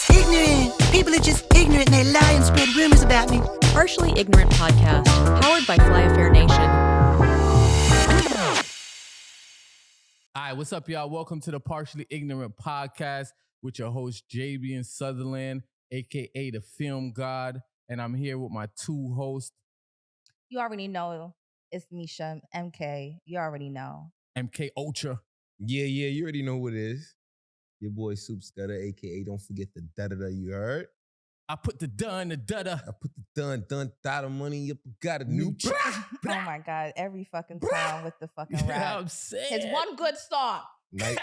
That's ignorant. People are just ignorant and they lie and spread rumors about me. Partially Ignorant Podcast, powered by Fly Affair Nation. All right, what's up, y'all? Welcome to the Partially Ignorant Podcast with your host, Jabian Sutherland, a.k.a. the Film God. And I'm here with my two hosts. You already know it's Misha, MK. You already know. MK Ultra. Yeah, you already know what it is. Your boy Soup Scudder, a.k.a. don't forget the da-da-da you heard. I put the dun, the da-da. I put the dun, thought money up, got a new Oh my God, every fucking time with the fucking rap. Yeah, I'm saying. It's one good song. Like,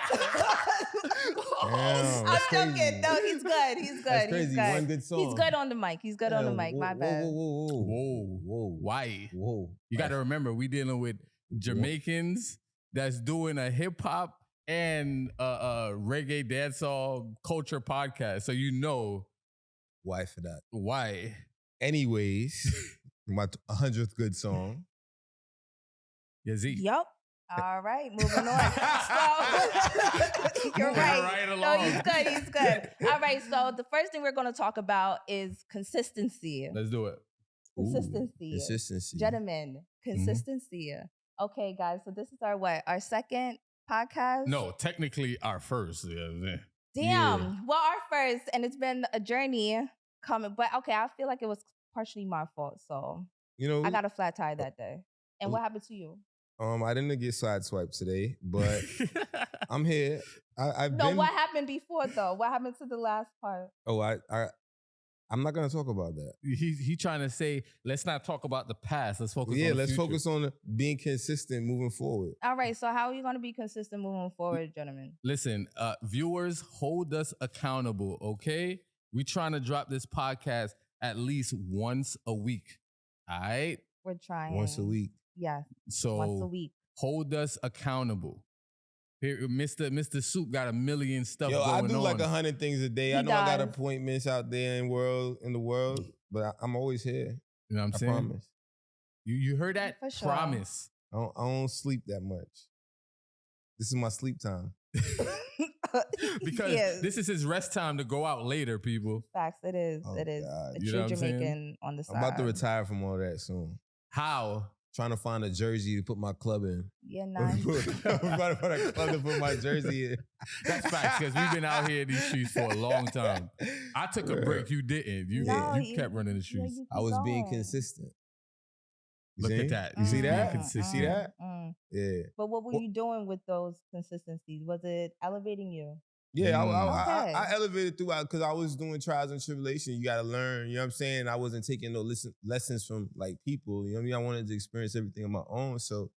I'm joking. No, he's good. He's good. That's crazy. He's good. One good song. He's good on the mic. He's good on the mic. My bad. Whoa. Why? Whoa. You got to remember, we dealing with Jamaicans that's doing a hip-hop and reggae dancehall culture podcast. So you know. Why for that? Why? Anyways, my 100th good song. Yazzie. Yup. All right, moving on. So, you're Moving right. right No, along. he's good. All right, so the first thing we're going to talk about is consistency. Let's do it. Consistency. Gentlemen, consistency. Okay, guys, so this is our second podcast? No, technically our first. Yeah. Damn. Well, our first, and it's been a journey coming, but okay, I feel like it was partially my fault, so You know, I got a flat tire that day. And what happened to you? I didn't get sideswiped today, but I'm here. I've been. What happened before though? What happened to the last part? Oh, I'm not gonna talk about that. He trying to say, let's not talk about the past. Let's focus. Yeah, on the let's future. focus on being consistent moving forward. All right, so how are you going to be consistent moving forward, gentlemen? Listen, viewers, hold us accountable, okay? We trying to drop this podcast at least once a week. All right? We're trying. Once a week. Yes, So once a week. hold us accountable. Here, Mr. Soup got a million stuff Yo, going on. I do like 100 things a day. He I know I got does. appointments out there in the world, but I'm always here. You know what I'm I saying? promise. You heard that? For sure. Promise. I don't sleep that much. This is my sleep time. Because Yes. this is his rest time to go out later, people. Facts, it is. Oh, It is. God. A You know true what I'm saying? Jamaican on the side. I'm about to retire from all that soon. How? Trying to find a jersey to put my club in. Yeah, I'm nice. about to find a club to put my jersey in. That's facts, because we've been out here in these streets for a long time. I took a break. You didn't. You kept running the streets. I was being consistent. You Look see? at that. You see He's being that? consistent. You see that? Yeah. But what were you doing with those consistencies? Was it elevating you? Yeah, Okay. I elevated throughout because I was doing trials and tribulations. You got to learn, you know what I'm saying? I wasn't taking no lessons from like people, you know what I mean? I wanted to experience everything on my own. So,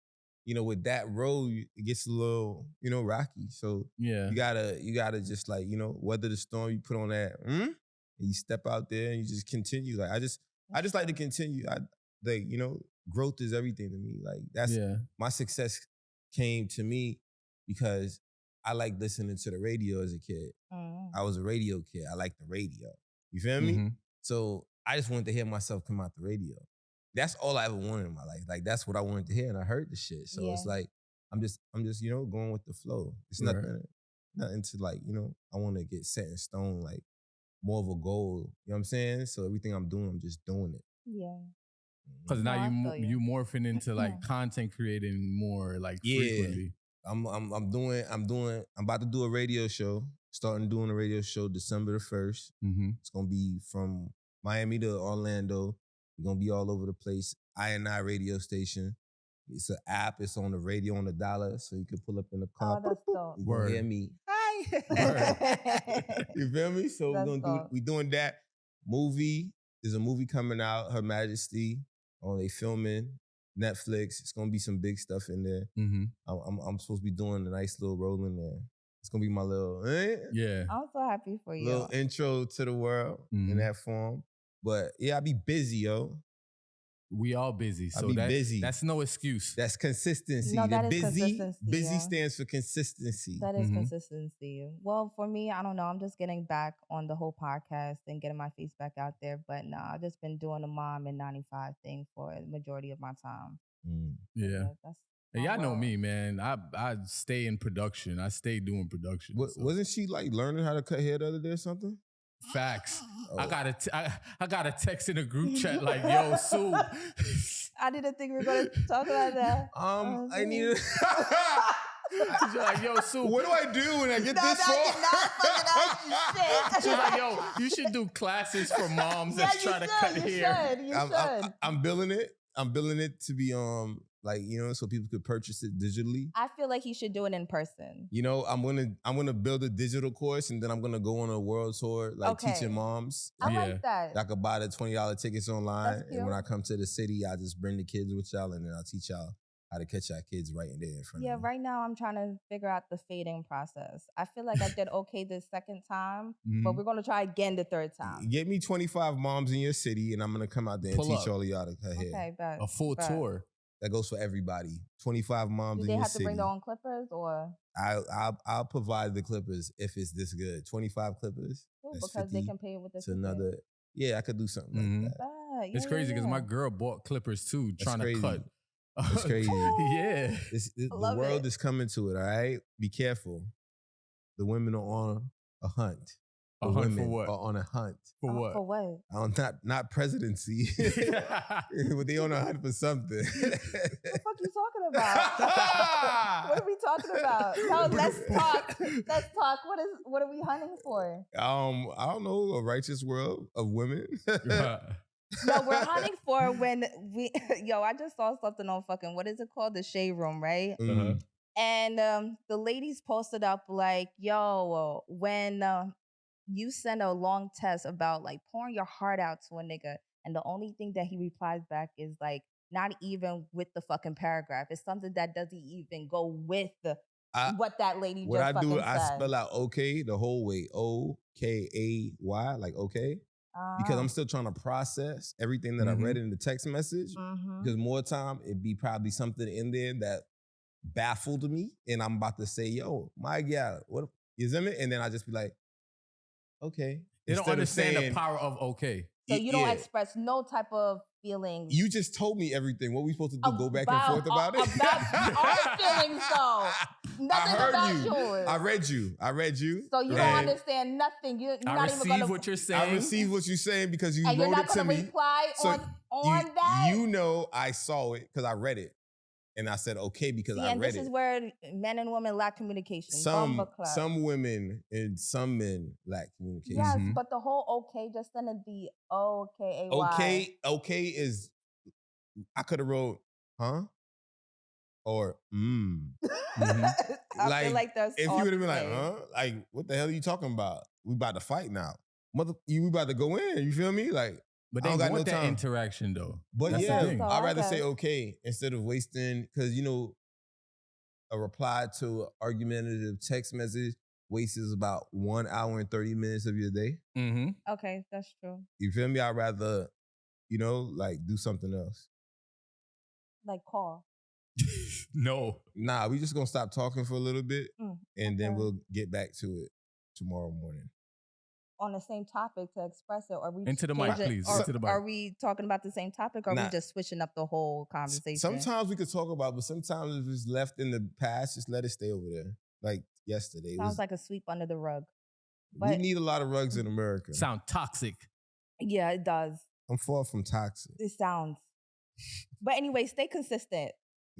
you know, with that road, it gets a little, you know, rocky. So Yeah. you gotta just like, you know, weather the storm, you put on that, and you step out there and you just continue. Like I just like to continue. You know, growth is everything to me. Like that's my success came to me because I liked listening to the radio as a kid. I was a radio kid. I liked the radio. You feel me? Mhm. So I just wanted to hear myself come out the radio. That's all I ever wanted in my life. Like that's what I wanted to hear, and I heard the shit. So it's like I'm just you know going with the flow. It's nothing to like you know. I want to get set in stone like more of a goal. You know what I'm saying? So everything I'm doing, I'm just doing it. Yeah. Because No, now I feel you morphing into like content creating more like frequently. I'm about to do a radio show. Starting doing a radio show December the 1st. Mm-hmm. It's gonna be from Miami to Orlando. We're gonna be all over the place. I radio station. It's an app. It's on the radio on the dollar, so you can pull up in the car. Oh, that's dope. You Word. can hear me. Hi. You feel me? So That's we doing that. Movie. There's a movie coming out, Her Majesty. They filming. Netflix. It's gonna be some big stuff in there. Mm-hmm. I'm supposed to be doing a nice little role in there. It's gonna be my little Yeah. I'm so happy for you. little intro to the world in that form. But yeah, I be busy, yo. We all busy. I So be busy. That's no excuse. That's consistency. No, The that is busy, consistency, busy yeah. stands for consistency. That is Mhm. consistency. Well, for me, I don't know. I'm just getting back on the whole podcast and getting my face back out there. But no, I've just been doing the mom and 95 thing for the majority of my time. Yeah. That's And my y'all know world. me, man. I stay in production. I stay doing production. so. Wasn't she like learning how to cut hair the other day or something? Facts. Oh. I got a text in a group chat like, yo, Sue. I didn't think we were going to talk about that. I need. She's like, yo, Sue. What do I do when I get this No, far? you're not fucking up, you shit. She's like, yo, you should do classes for moms that's trying to cut hair. You should. I'm billing it. I'm billing it to be like, you know, so people could purchase it digitally. I feel like he should do it in person. You know, I'm gonna build a digital course and then I'm gonna go on a world tour, like teaching moms. I like that. I could buy the $20 tickets online, That's and when cute. I come to the city, I just bring the kids with y'all, and then I'll teach y'all how to catch y'all kids right in there in front of you. Right now I'm trying to figure out the fading process. I feel like I did okay the second time, Mm-hmm. but we're gonna try again the third time. Get me 25 moms in your city, and I'm gonna come out there and teach all of y'all to cut hair. Okay, bet. A full tour. That goes for everybody. 25 moms Do in they your have city. to bring their own clippers or? I'll provide the clippers if it's this good. 25 clippers. Ooh, That's because they 50 can pay with the to another. Yeah, I could do something like that. It's crazy because my girl bought clippers too, That's trying crazy. to cut. That's crazy. Yeah. The world is coming to it, all right? Be careful. The women are on a hunt. A The hunt women for what? are on a hunt. For what? For what? Not presidency. But they on a hunt for something. What the fuck you talking about? What are we talking about? No, let's talk. Let's talk. What are we hunting for? I don't know, a righteous world of women. No, we're hunting for when we. Yo, I just saw something on fucking what is it called? The Shade Room, right? Mhm. And the ladies posted up like, yo, when you send a long text about like pouring your heart out to a nigga, and the only thing that he replies back is like, not even with the fucking paragraph. It's something that doesn't even go with what that lady What just I fucking do, said. I spell out okay the whole way. O-K-A-Y, like okay. Because I'm still trying to process everything that I read in the text message. Because more time, it'd be probably something in there that baffled me. And I'm about to say, yo, my God, what? You see me? And then I just be like, okay. They don't understand the power of okay. So you don't express no type of feelings. You just told me everything. What we supposed to do? Go back and forth about it? About our feelings, though. Nothing I heard about you. yours. I read you. So you don't understand nothing. You're I not even receive gonna, what you're saying. I received what you're saying because you and you're wrote not it to gonna me. reply So on that. You know I saw it because I read it. And I said, okay, because I and read this it. is where men and women lack communication. Some women and some men lack communication. Yes, but the whole okay just sending the O-K-A-Y. Okay is, I could have wrote, huh? Or, I feel like that's if you all would have been the like, same. huh? Like, what the hell are you talking about? We about to fight now. We about to go in. You feel me? Like, But I they don't got want no that time. interaction though. But That's the yeah, thing. I'd rather say okay instead of wasting, because you know, a reply to an argumentative text message wastes about 1 hour and 30 minutes of your day. Okay, that's true. You feel me? I'd rather, you know, like do something else. Like call. No. Nah, we just gonna stop talking for a little bit and then okay. we'll get back to it tomorrow morning. On the same topic to express it, or we Into the mic, changing- please. Or, Into the mic. Are we talking about the same topic, or are we just switching up the whole conversation? Sometimes we could talk about, but sometimes if it's left in the past, just let it stay over there. Like yesterday. Sounds like a sweep under the rug. We But need a lot of rugs in America. Sound toxic. yeah, it does. I'm far from toxic. It sounds. But anyway, stay consistent.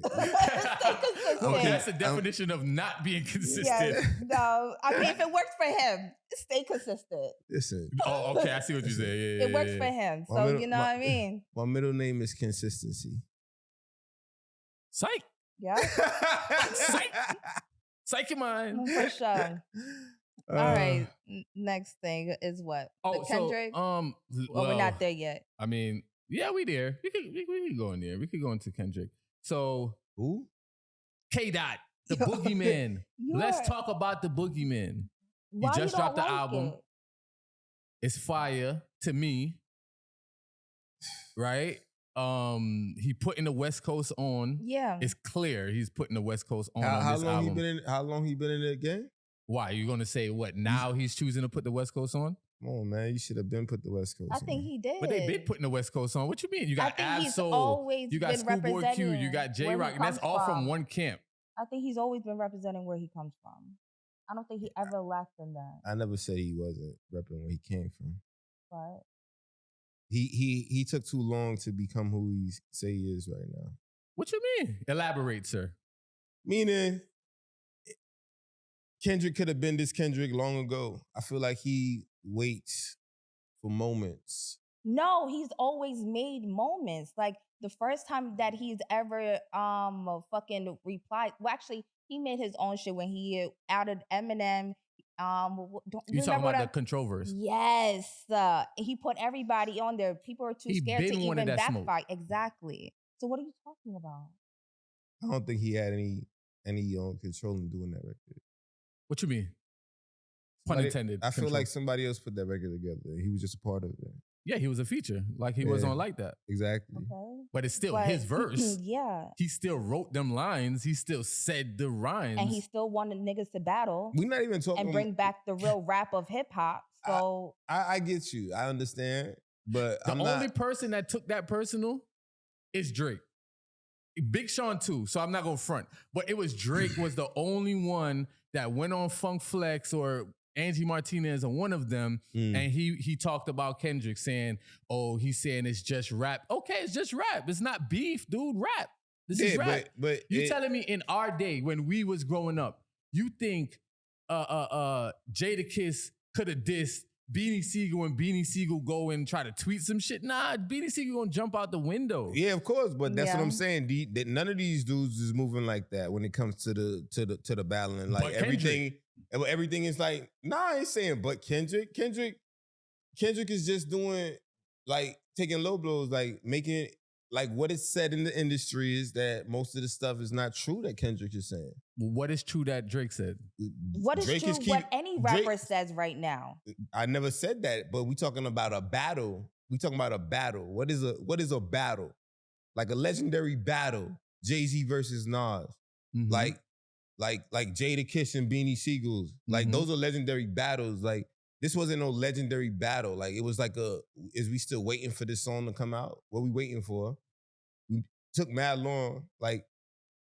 Stay consistent. Okay, that's the definition of not being consistent. Yes, no, I mean, if it works for him, stay consistent. Listen. Oh, okay, I see what you say. Yeah, It works for him. So, you know what I mean? My middle name is consistency. Psych. Yeah. Psych. Psych your mind. For sure. All right. Next thing is what? Oh, the Kendrick? so, we're not there yet. I mean, yeah, we there. We could go in there. We could go into Kendrick. So, who? K-Dot, the Boogeyman. Let's talk about the Boogeyman. Why He just you don't dropped the like album. it? It's fire to me. Right? He putting the West Coast on. Yeah. It's clear he's putting the West Coast on How this long album. how long he been in it again? Why? You gonna say what now he's choosing to put the West Coast on? Come on, man. You should have been put the West Coast I on. think he did. But they been putting the West Coast on. What you mean? You got I think he's Ab-Soul, always you got been Schoolboy Q, you representing got J where he Rock, and that's comes all from from. one camp. I think he's always been representing where he comes from. I don't think he ever lacked in that. I never said he wasn't repping where he came from. But He took too long to become who he say he is right now. What you mean? Elaborate, sir. Meaning, Kendrick could have been this Kendrick long ago. I feel like he waits for moments. no, he's always made moments. Like the first time that he's ever fucking replied. Well, actually, he made his own shit when he outed Eminem. You talking about the controversy? Yes, he put everybody on there. People are too scared to even backfight. Exactly. So what are you talking about? I don't think he had any control in doing that record. What you mean? Pun intended. I feel like somebody else put that record together. He was just a part of it. Yeah, he was a feature. Like he wasn't like that. Exactly. Okay. But it's still his verse. Yeah. He still wrote them lines. He still said the rhymes. And he still wanted niggas to battle. We're not even talking and bring back the real rap of hip hop. So I get you. I understand. But the only person that took that personal is Drake. Big Sean too, so I'm not gonna front. But it was Drake was the only one that went on Funk Flex or Angie Martinez or one of them, and he talked about Kendrick saying, "Oh, he's saying it's just rap." Okay, it's just rap. It's not beef, dude. Rap. This is rap. But you telling me in our day when we was growing up, you think Jadakiss could have dissed Beanie Siegel and Beanie Siegel go and try to tweet some shit? Nah, Beanie Siegel gonna jump out the window. Yeah, of course, but that's what I'm saying. None of these dudes is moving like that when it comes to the battling. Like everything is like, nah, I ain't saying but Kendrick. Kendrick is just doing like taking low blows, like making like what is said in the industry is that most of the stuff is not true that Kendrick is saying. What is true that Drake said? What is Drake true what any rapper says right now? I never said that, but we talking about a battle. We talking about a battle. What is a battle? Like a legendary battle. Jay-Z versus Nas. Mm-hmm. Like Jadakiss and Beanie Siegels. Like those are legendary battles. Like this wasn't no legendary battle. Like it was like is we still waiting for this song to come out? What we waiting for? We took mad long. Like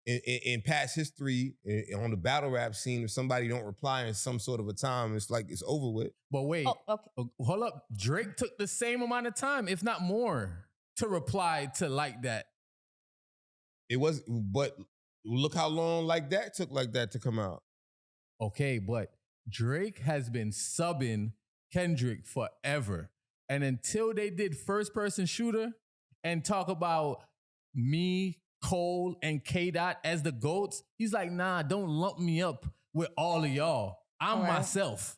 in past history, on the battle rap scene, if somebody don't reply in some sort of a time, it's like it's over with. But wait, hold up. Drake took the same amount of time, if not more, to reply to like that. It was, but look how long like that took like that to come out. Okay, but Drake has been subbing Kendrick forever. And until they did first person shooter and talk about me, Cole, and K-Dot as the GOATs, he's like, nah, don't lump me up with all of y'all. I'm myself.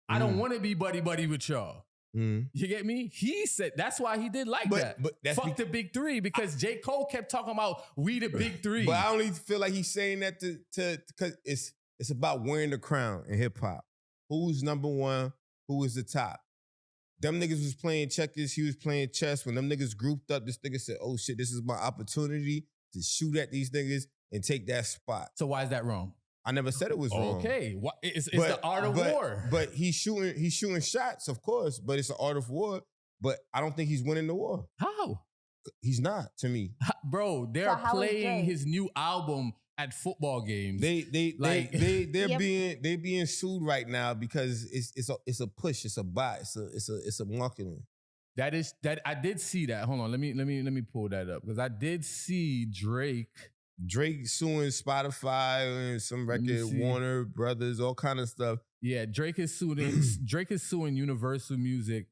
I don't want to be buddy-buddy with y'all. You get me? He said, that's why he did that. But that's fuck the big three, because J. Cole kept talking about we the big three. But I only feel like he's saying that because it's about wearing the crown in hip hop. Who's number one? Who is the top? Them niggas was playing checkers. He was playing chess. When them niggas grouped up, this nigga said, oh shit, this is my opportunity to shoot at these niggas and take that spot. So why is that wrong? I never said it was wrong. Okay, it's the art of war. But he's shooting shots, of course, but it's an art of war. But I don't think he's winning the war. How? He's not, to me. Bro, they're playing his new album at football games. They're being sued right now because it's a push, it's a buy, it's a marketing. That I did see that. Hold on, let me pull that up because I did see Drake suing Spotify and some record, Warner Brothers, all kind of stuff. Yeah, Drake is suing Universal Music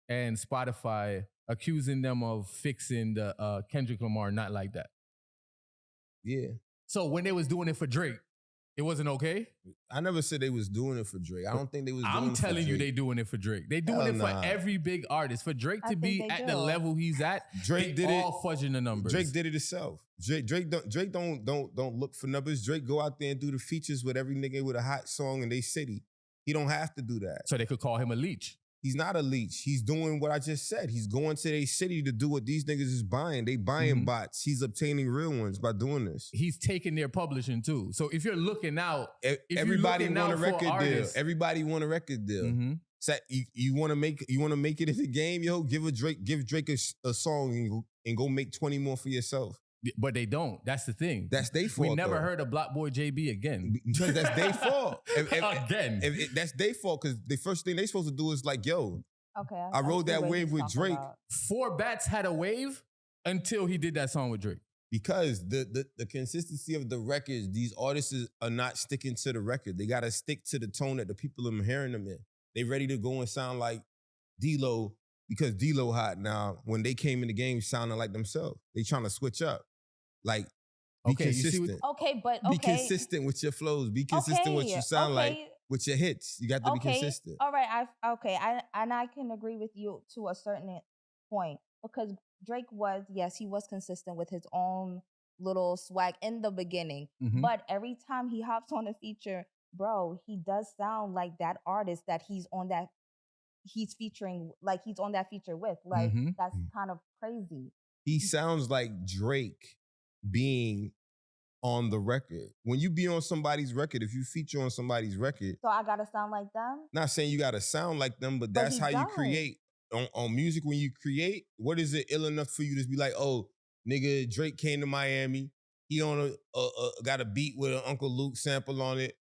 and Spotify, accusing them of fixing the Kendrick Lamar Not Like That. Yeah. So when they was doing it for Drake, it wasn't okay? I never said they was doing it for Drake. I don't think they was doing it for Drake. I'm telling you they doing it for Drake. They doing it for every big artist. For Drake to be at the level he's at, Drake did all fudging the numbers. Drake did it himself. Drake don't look for numbers. Drake go out there and do the features with every nigga with a hot song in their city. He don't have to do that. So they could call him a leech. He's not a leech. He's doing what I just said. He's going to their city to do what these niggas is buying. They buying bots. He's obtaining real ones by doing this. He's taking their publishing too. So if you're looking out, everybody want a record deal. Everybody want a record deal. Mm-hmm. So you want to make it in the game, yo? Give Drake a song and go make 20 more for yourself. But they don't. That's the thing. That's their fault. We never though. heard of Block Boy JB again. Because that's their fault. Again. That's their fault because the first thing they supposed to do is like, yo, Okay. I rode that wave with Drake. About. 4 Bats had a wave until he did that song with Drake. Because the consistency of the records, these artists are not sticking to the record. They got to stick to the tone that the people are hearing them in. They ready to go and sound like D-Lo because D-Lo hot now. When they came in the game sounding like themselves. They trying to switch up. Like, be consistent. Be consistent with your flows. Be consistent with what you sound like with your hits. You got to be consistent. All right. I can agree with you to a certain point because Drake he was consistent with his own little swag in the beginning. Mm-hmm. But every time he hops on a feature, bro, he does sound like that artist that he's featuring, like he's on that feature with. Like, that's kind of crazy. He sounds like Drake being on the record. When you be on somebody's record, if you feature on somebody's record. So I gotta sound like them? Not saying you gotta sound like them, but that's how you create. On music, when you create, what is it ill enough for you to be like, oh, nigga, Drake came to Miami. He on got a beat with an Uncle Luke sample on it.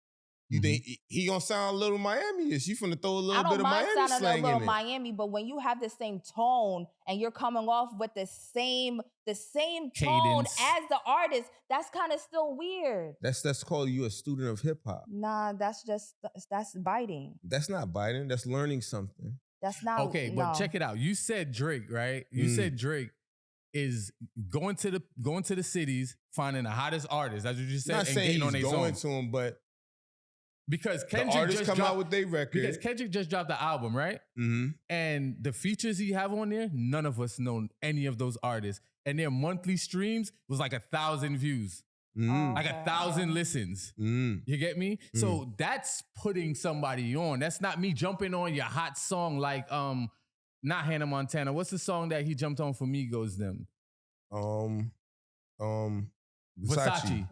You think he gonna sound a little Miami-ish? You finna throw a little bit of Miami slang in it. I don't mind sounding a little Miami, but when you have the same tone and you're coming off with the same tone cadence as the artist, that's kind of still weird. That's called you a student of hip hop. Nah, that's biting. That's not biting. That's learning something. That's not okay. But check it out. You said Drake, right? You said Drake is going to the cities, finding the hottest artists. That's what you said. Not saying he's going to them, but because Kendrick the artists just come out with their record. Because Kendrick just dropped the album, right? Mm-hmm. And the features he have on there, none of us know any of those artists. And their monthly streams was like 1,000 views. Like 1,000 listens. You get me? So that's putting somebody on. That's not me jumping on your hot song like not Hannah Montana. What's the song that he jumped on for Migos them? Versace.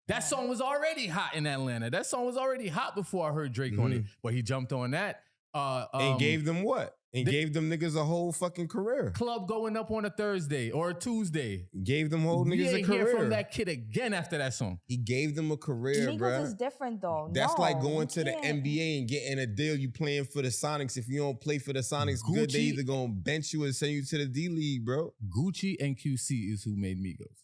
That song was already hot in Atlanta. That song was already hot before I heard Drake on it. But he jumped on that. And gave them what? And gave them niggas a whole fucking career. Club going up on a Thursday or a Tuesday. Gave them whole niggas a career. Hear from that kid again after that song. He gave them a career, Migos bro. is different though. That's like going to the NBA and getting a deal. You playing for the Sonics. If you don't play for the Sonics, good, they either gonna bench you or send you to the D League, bro. Gucci and QC is who made Migos.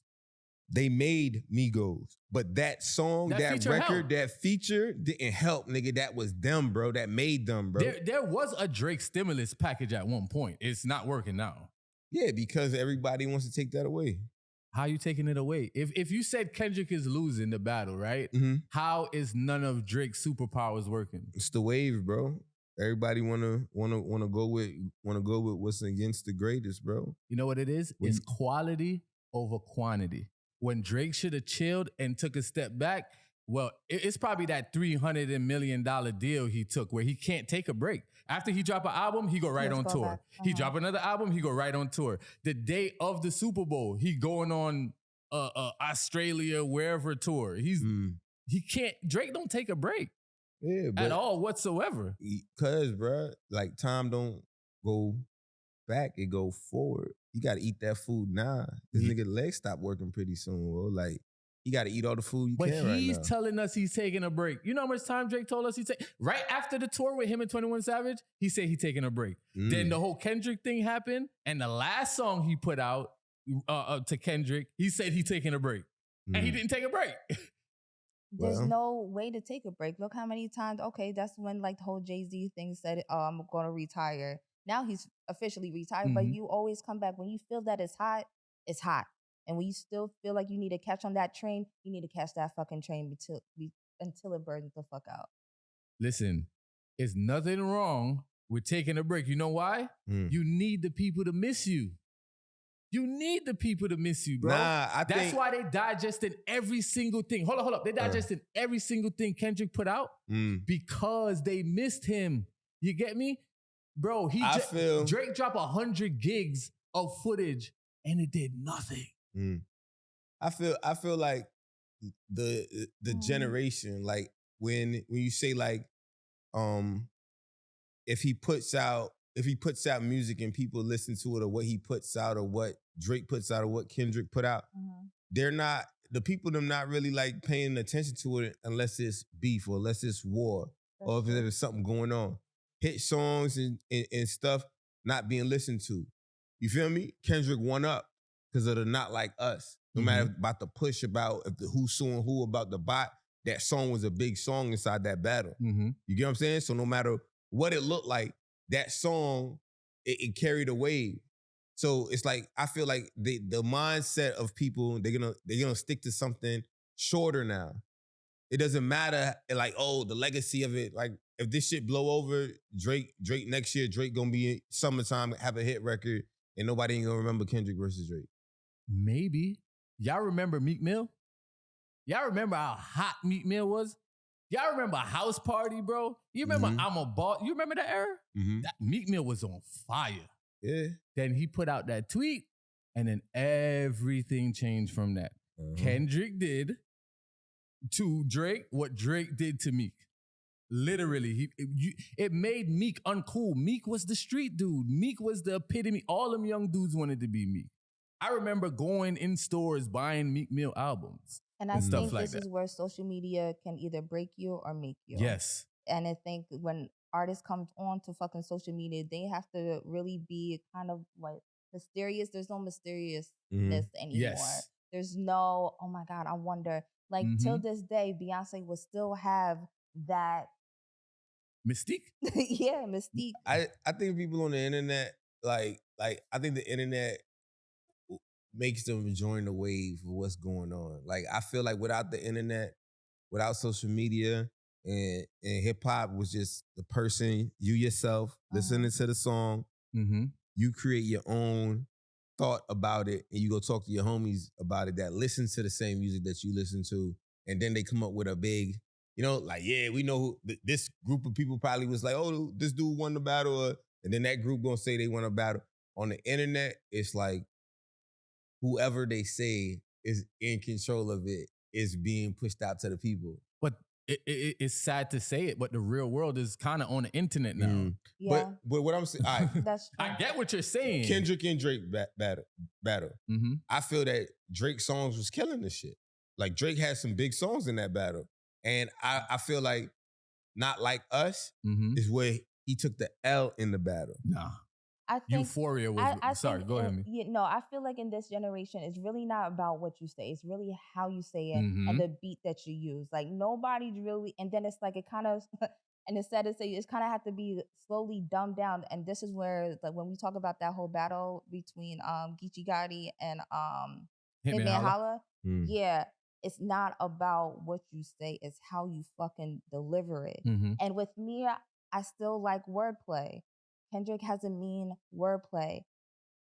They made Migos. But that song, that record, that feature didn't help, nigga. That was them, bro. That made them, bro. There was a Drake stimulus package at one point. It's not working now. Yeah, because everybody wants to take that away. How you taking it away? If you said Kendrick is losing the battle, right? How is none of Drake's superpowers working? It's the wave, bro. Everybody wanna go with what's against the greatest, bro. You know what it is? It's quality over quantity. When Drake should have chilled and took a step back, well, it's probably that $300 million deal he took where he can't take a break. After he drop an album, he go right on tour. He drop another album, he go right on tour. The day of the Super Bowl, he going on Australia, wherever tour. He can't, Drake don't take a break. Yeah, at all whatsoever. Cause, bro, like time don't go back, it go forward. You gotta eat that food now. This nigga legs stop working pretty soon, bro. Like, you gotta eat all the food you can right now. But he's telling us he's taking a break. You know how much time Drake told us he take? Right after the tour with him and 21 Savage, he said he taking a break. Then the whole Kendrick thing happened, and the last song he put out to Kendrick, he said he taking a break. And he didn't take a break. There's no way to take a break. Look how many times, that's when like the whole Jay-Z thing said, I'm gonna retire. Now he's officially retired, but you always come back. When you feel that it's hot, it's hot. And when you still feel like you need to catch on that train, you need to catch that fucking train until it burns the fuck out. Listen, there's nothing wrong with taking a break. You know why? You need the people to miss you. You need the people to miss you, bro. That's why they digested every single thing. Hold up. They digested every single thing Kendrick put out because they missed him. You get me? Bro, Drake dropped 100 gigs of footage and it did nothing. I feel like the generation, like when you say like if he puts out music and people listen to it, or what he puts out, or what Drake puts out, or what Kendrick put out, the people them not really like paying attention to it unless it's beef or unless it's war or if there's something going on. Hit songs and stuff not being listened to. You feel me? Kendrick won up because of the Not Like Us. No matter about the push about who's suing who about the bot, that song was a big song inside that battle. You get what I'm saying? So no matter what it looked like, that song, it carried a wave. So it's like, I feel like the mindset of people, they're gonna stick to something shorter now. It doesn't matter, like, oh, the legacy of it. Like, if this shit blow over, Drake next year, Drake gonna be in summertime, have a hit record, and nobody ain't gonna remember Kendrick versus Drake. Maybe. Y'all remember Meek Mill? Y'all remember how hot Meek Mill was? Y'all remember House Party, bro? You remember I'm a Boss? You remember that era? That Meek Mill was on fire. Yeah. Then he put out that tweet, and then everything changed from that. Kendrick did to Drake what Drake did to Meek. Literally, it made Meek uncool. Meek was the street dude. Meek was the epitome. All them young dudes wanted to be Meek. I remember going in stores buying Meek Mill albums. And I stuff think like this that. is where social media can either break you or make you. Yes. And I think when artists come on to fucking social media, they have to really be kind of like mysterious. There's no mysteriousness anymore. Yes. There's no, oh my God, I wonder. Like till this day, Beyonce will still have that Mystique? yeah, mystique. I think people on the internet, like I think the internet makes them join the wave of what's going on. Like, I feel like without the internet, without social media, and hip hop was just the person, you yourself, listening to the song, you create your own thought about it, and you go talk to your homies about it that listen to the same music that you listen to, and then they come up with a big, like, yeah, we know who, this group of people probably was like, oh, this dude won the battle, and then that group gonna say they won a battle. On the internet, it's like, whoever they say is in control of it is being pushed out to the people. But it's sad to say it, but the real world is kind of on the internet now. Yeah. But what I'm saying, all right, That's true. I get what you're saying. Kendrick and Drake battle. I feel that Drake's songs was killing this shit. Like, Drake had some big songs in that battle. And I feel like Not Like Us is where he took the L in the battle. Nah. I think Euphoria was, I sorry, think go ahead. I feel like in this generation, it's really not about what you say. It's really how you say it and the beat that you use. Like, nobody's really, and then it's like, it kind of, and instead of say, it's kind of have to be slowly dumbed down. And this is where, like, when we talk about that whole battle between Geechee Gotti and Hitman Holla, yeah, it's not about what you say, it's how you fucking deliver it. And with me, I still like wordplay. Kendrick has a mean wordplay.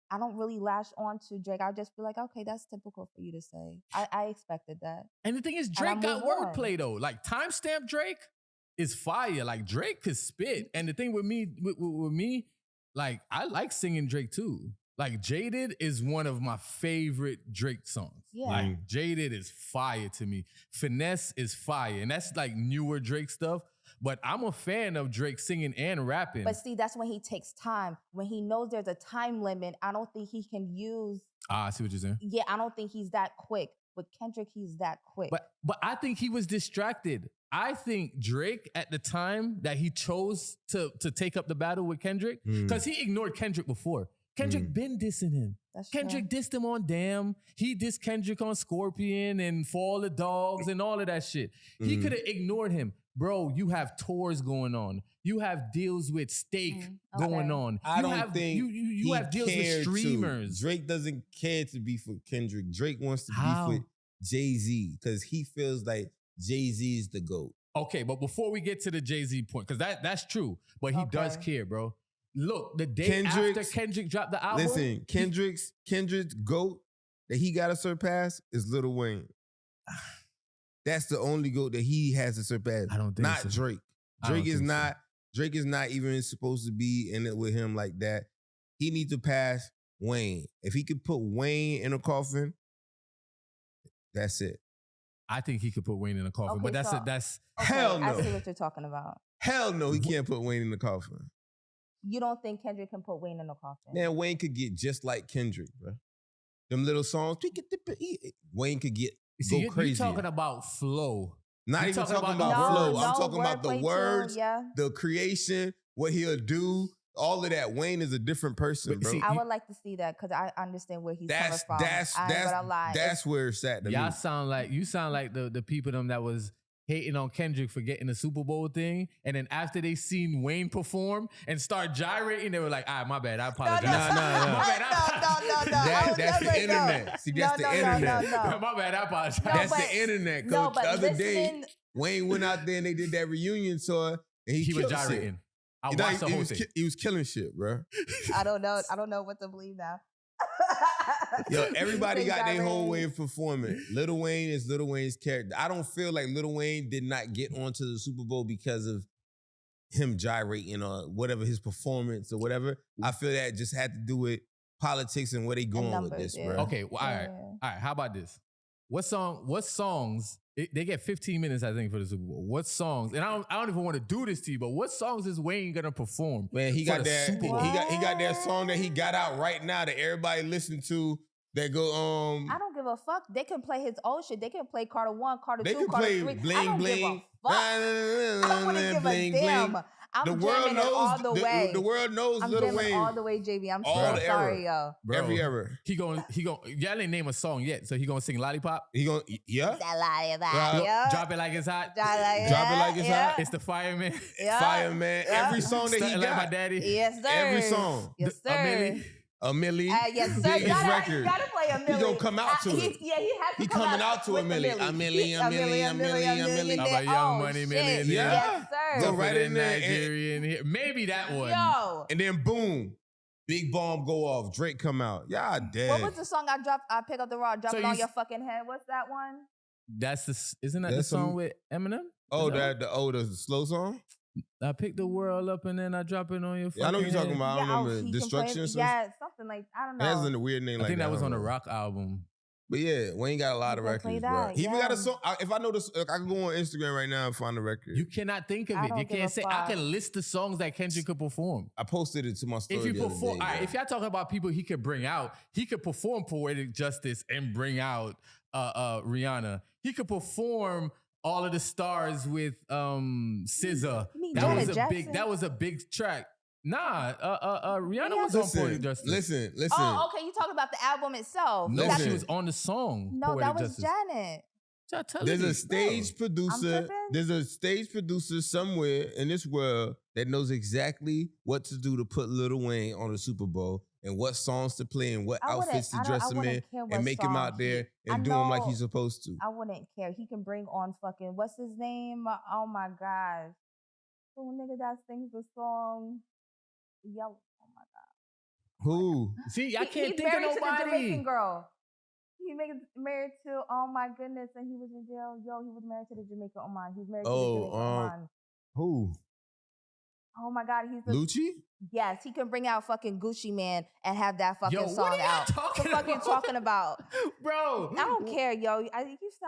I don't really lash on to Drake. I'll just be like, okay, that's typical for you to say. I expected that. And the thing is, Drake got wordplay though. Like, timestamp Drake is fire. Like, Drake could spit. And the thing with me, like, I like singing Drake too. Like, Jaded is one of my favorite Drake songs. Yeah. Like, Jaded is fire to me. Finesse is fire. And that's like newer Drake stuff. But I'm a fan of Drake singing and rapping. But see, that's when he takes time. When he knows there's a time limit, I don't think he can use... I see what you're saying. Yeah, I don't think he's that quick. With Kendrick, he's that quick. But I think he was distracted. I think Drake, at the time that he chose to take up the battle with Kendrick, because he ignored Kendrick before. Kendrick been dissing him. That's Kendrick true. dissed him on Damn. He dissed Kendrick on Scorpion and For All the Dogs and all of that shit. He could have ignored him. Bro, you have tours going on. You have deals with Steak going on. I don't think you have deals with streamers. Drake doesn't care to be for Kendrick. Drake wants to be with Jay-Z because he feels like Jay-Z is the GOAT. Okay, but before we get to the Jay-Z point, because that's true, but he does care, bro. Look, the day after Kendrick dropped the album. Listen, Kendrick's GOAT that he got to surpass is Lil Wayne. That's the only GOAT that he has to surpass. I don't think not so. Drake. Drake is not even supposed to be in it with him like that. He needs to pass Wayne. If he could put Wayne in a coffin, that's it. I think he could put Wayne in a coffin, but that's hell no. I see what you're talking about. Hell no, he can't put Wayne in the coffin. You don't think Kendrick can put Wayne in a coffin? Man, Wayne could get just like Kendrick, bro. them little songs. Wayne could go crazy. You're talking about flow. Not You're even talking talking about about the flow. words. I'm talking about the wordplay too, words, yeah. the creation, what he'll do, all of that. Wayne is a different person, But bro. see, I would like to see that because I understand where he's That's coming from. I ain't gonna lie. that's where it's at to Y'all me. sound like the people them that was hating on Kendrick for getting the Super Bowl thing, and then after they seen Wayne perform and start gyrating, they were like, "Ah, my bad, I apologize." No. No. That's the internet. See, that's the internet. No. My bad, I apologize. That's but- the internet. no, Coach. but The other listen- day, Wayne went out there and they did that reunion tour, and he was killed shit. gyrating. I You know, watched the whole thing. he was killing shit, bro. I don't know what to believe now. Yo, everybody Say got their whole gyrating. way of performing. Lil Wayne is Lil Wayne's character. I don't feel like Lil Wayne did not get onto the Super Bowl because of him gyrating or whatever, his performance or whatever. I feel that just had to do with politics and where they going with numbers, this, yeah. bro. Okay, well, all right. How about this? What songs? They get 15 minutes, I think, for the Super Bowl. What songs? And I don't even want to do this to you, but what songs is Wayne gonna perform? Man, he for got the that. Super Bowl? He got that song that he got out right now that everybody listen to. That go I don't give a fuck. They can play his old shit. They can play Carter 1, Carter They 2, can Carter play 3. I bling don't bling. give a fuck. I wouldn't give Bling, a damn. bling. I'm The world jamming it all knows. the way. The world knows I'm Lil jamming Wayne. all the way, JB. I'm All so the sorry, era. yo. Bro, Every era. He going. Y'all ain't name a song yet, so he gonna sing Lollipop. He gonna yeah. Drop it like it's hot. Drop it like it's hot. It's the Fireman. Fireman. Yeah. Every song that he Something like my got. daddy. Yes, sir. Every song. Yes, A sir. Millie. A Millie. Yes, sir. Biggest You record. gotta play a Millie. He gonna come out to it. Yeah, he has to He come coming out to a with the Millie. A Millie, a Millie, a Millie, a Millie. How about Young Money shit. Millionaire? Yeah. Yes, sir. Go right in there and- Nigerian here. Maybe that one. Yo. And then boom, big bomb go off. Drake come out. Y'all dead. What was the song I dropped? I pick up the rock, drop So it you on s- your fucking head. What's that one? Isn't that the That's song some- with Eminem? Oh, Is that- the slow song? I pick the world up and then I drop it on your. Yeah, I know what you're talking fucking about. I head. don't he remember. can Destruction play- or something? Yeah, something like I don't know. That's a weird name I like think that was I on the don't know. Rock album. But yeah, Wayne got a lot of You can play records, bro. that, He even got a yeah. song. If I know this, I can go on Instagram right now and find the record. You cannot think of I it. don't You give can't a say. I fuck. can list the songs that Kendrick could perform. I posted it to my story. If you the other perform, day, all right, bro. if y'all talking about people he could bring out, he could perform Poetic Justice and bring out Rihanna. He could perform All of the Stars with SZA. You mean That Janet was a Jackson? big. That was a big track. Nah, Rihanna was Listen, on Poetic Justice. listen. Oh, okay. You talking about the album itself? No, Listen. she was on the song. No, Poetic that was Justice. Janet. Y'all telling There's me, a stage I'm producer. tripping? There's a stage producer somewhere in this world that knows exactly what to do to put Lil Wayne on the Super Bowl and what songs to play and what I wouldn't- outfits to I don't- dress I him wouldn't in care what and make him song out there I and do him like know- he's supposed to. I wouldn't care. He can bring on fucking what's his name? Oh my gosh, the nigga that sings the song Yellow. Oh my god. Who? See, I He- can't he's think of married to the nobody. Jamaican girl. He married to, oh my goodness, and he was in jail. Yo, he was married to the Jamaican Oman. He's married to the Jamaican Oman. Who? Oh my God, he's the Lucci? yes. He can bring out fucking Gucci Man and have that fucking Yo, what song are y'all out. talking What the fuck you about? talking about? Bro, I don't care, yo. You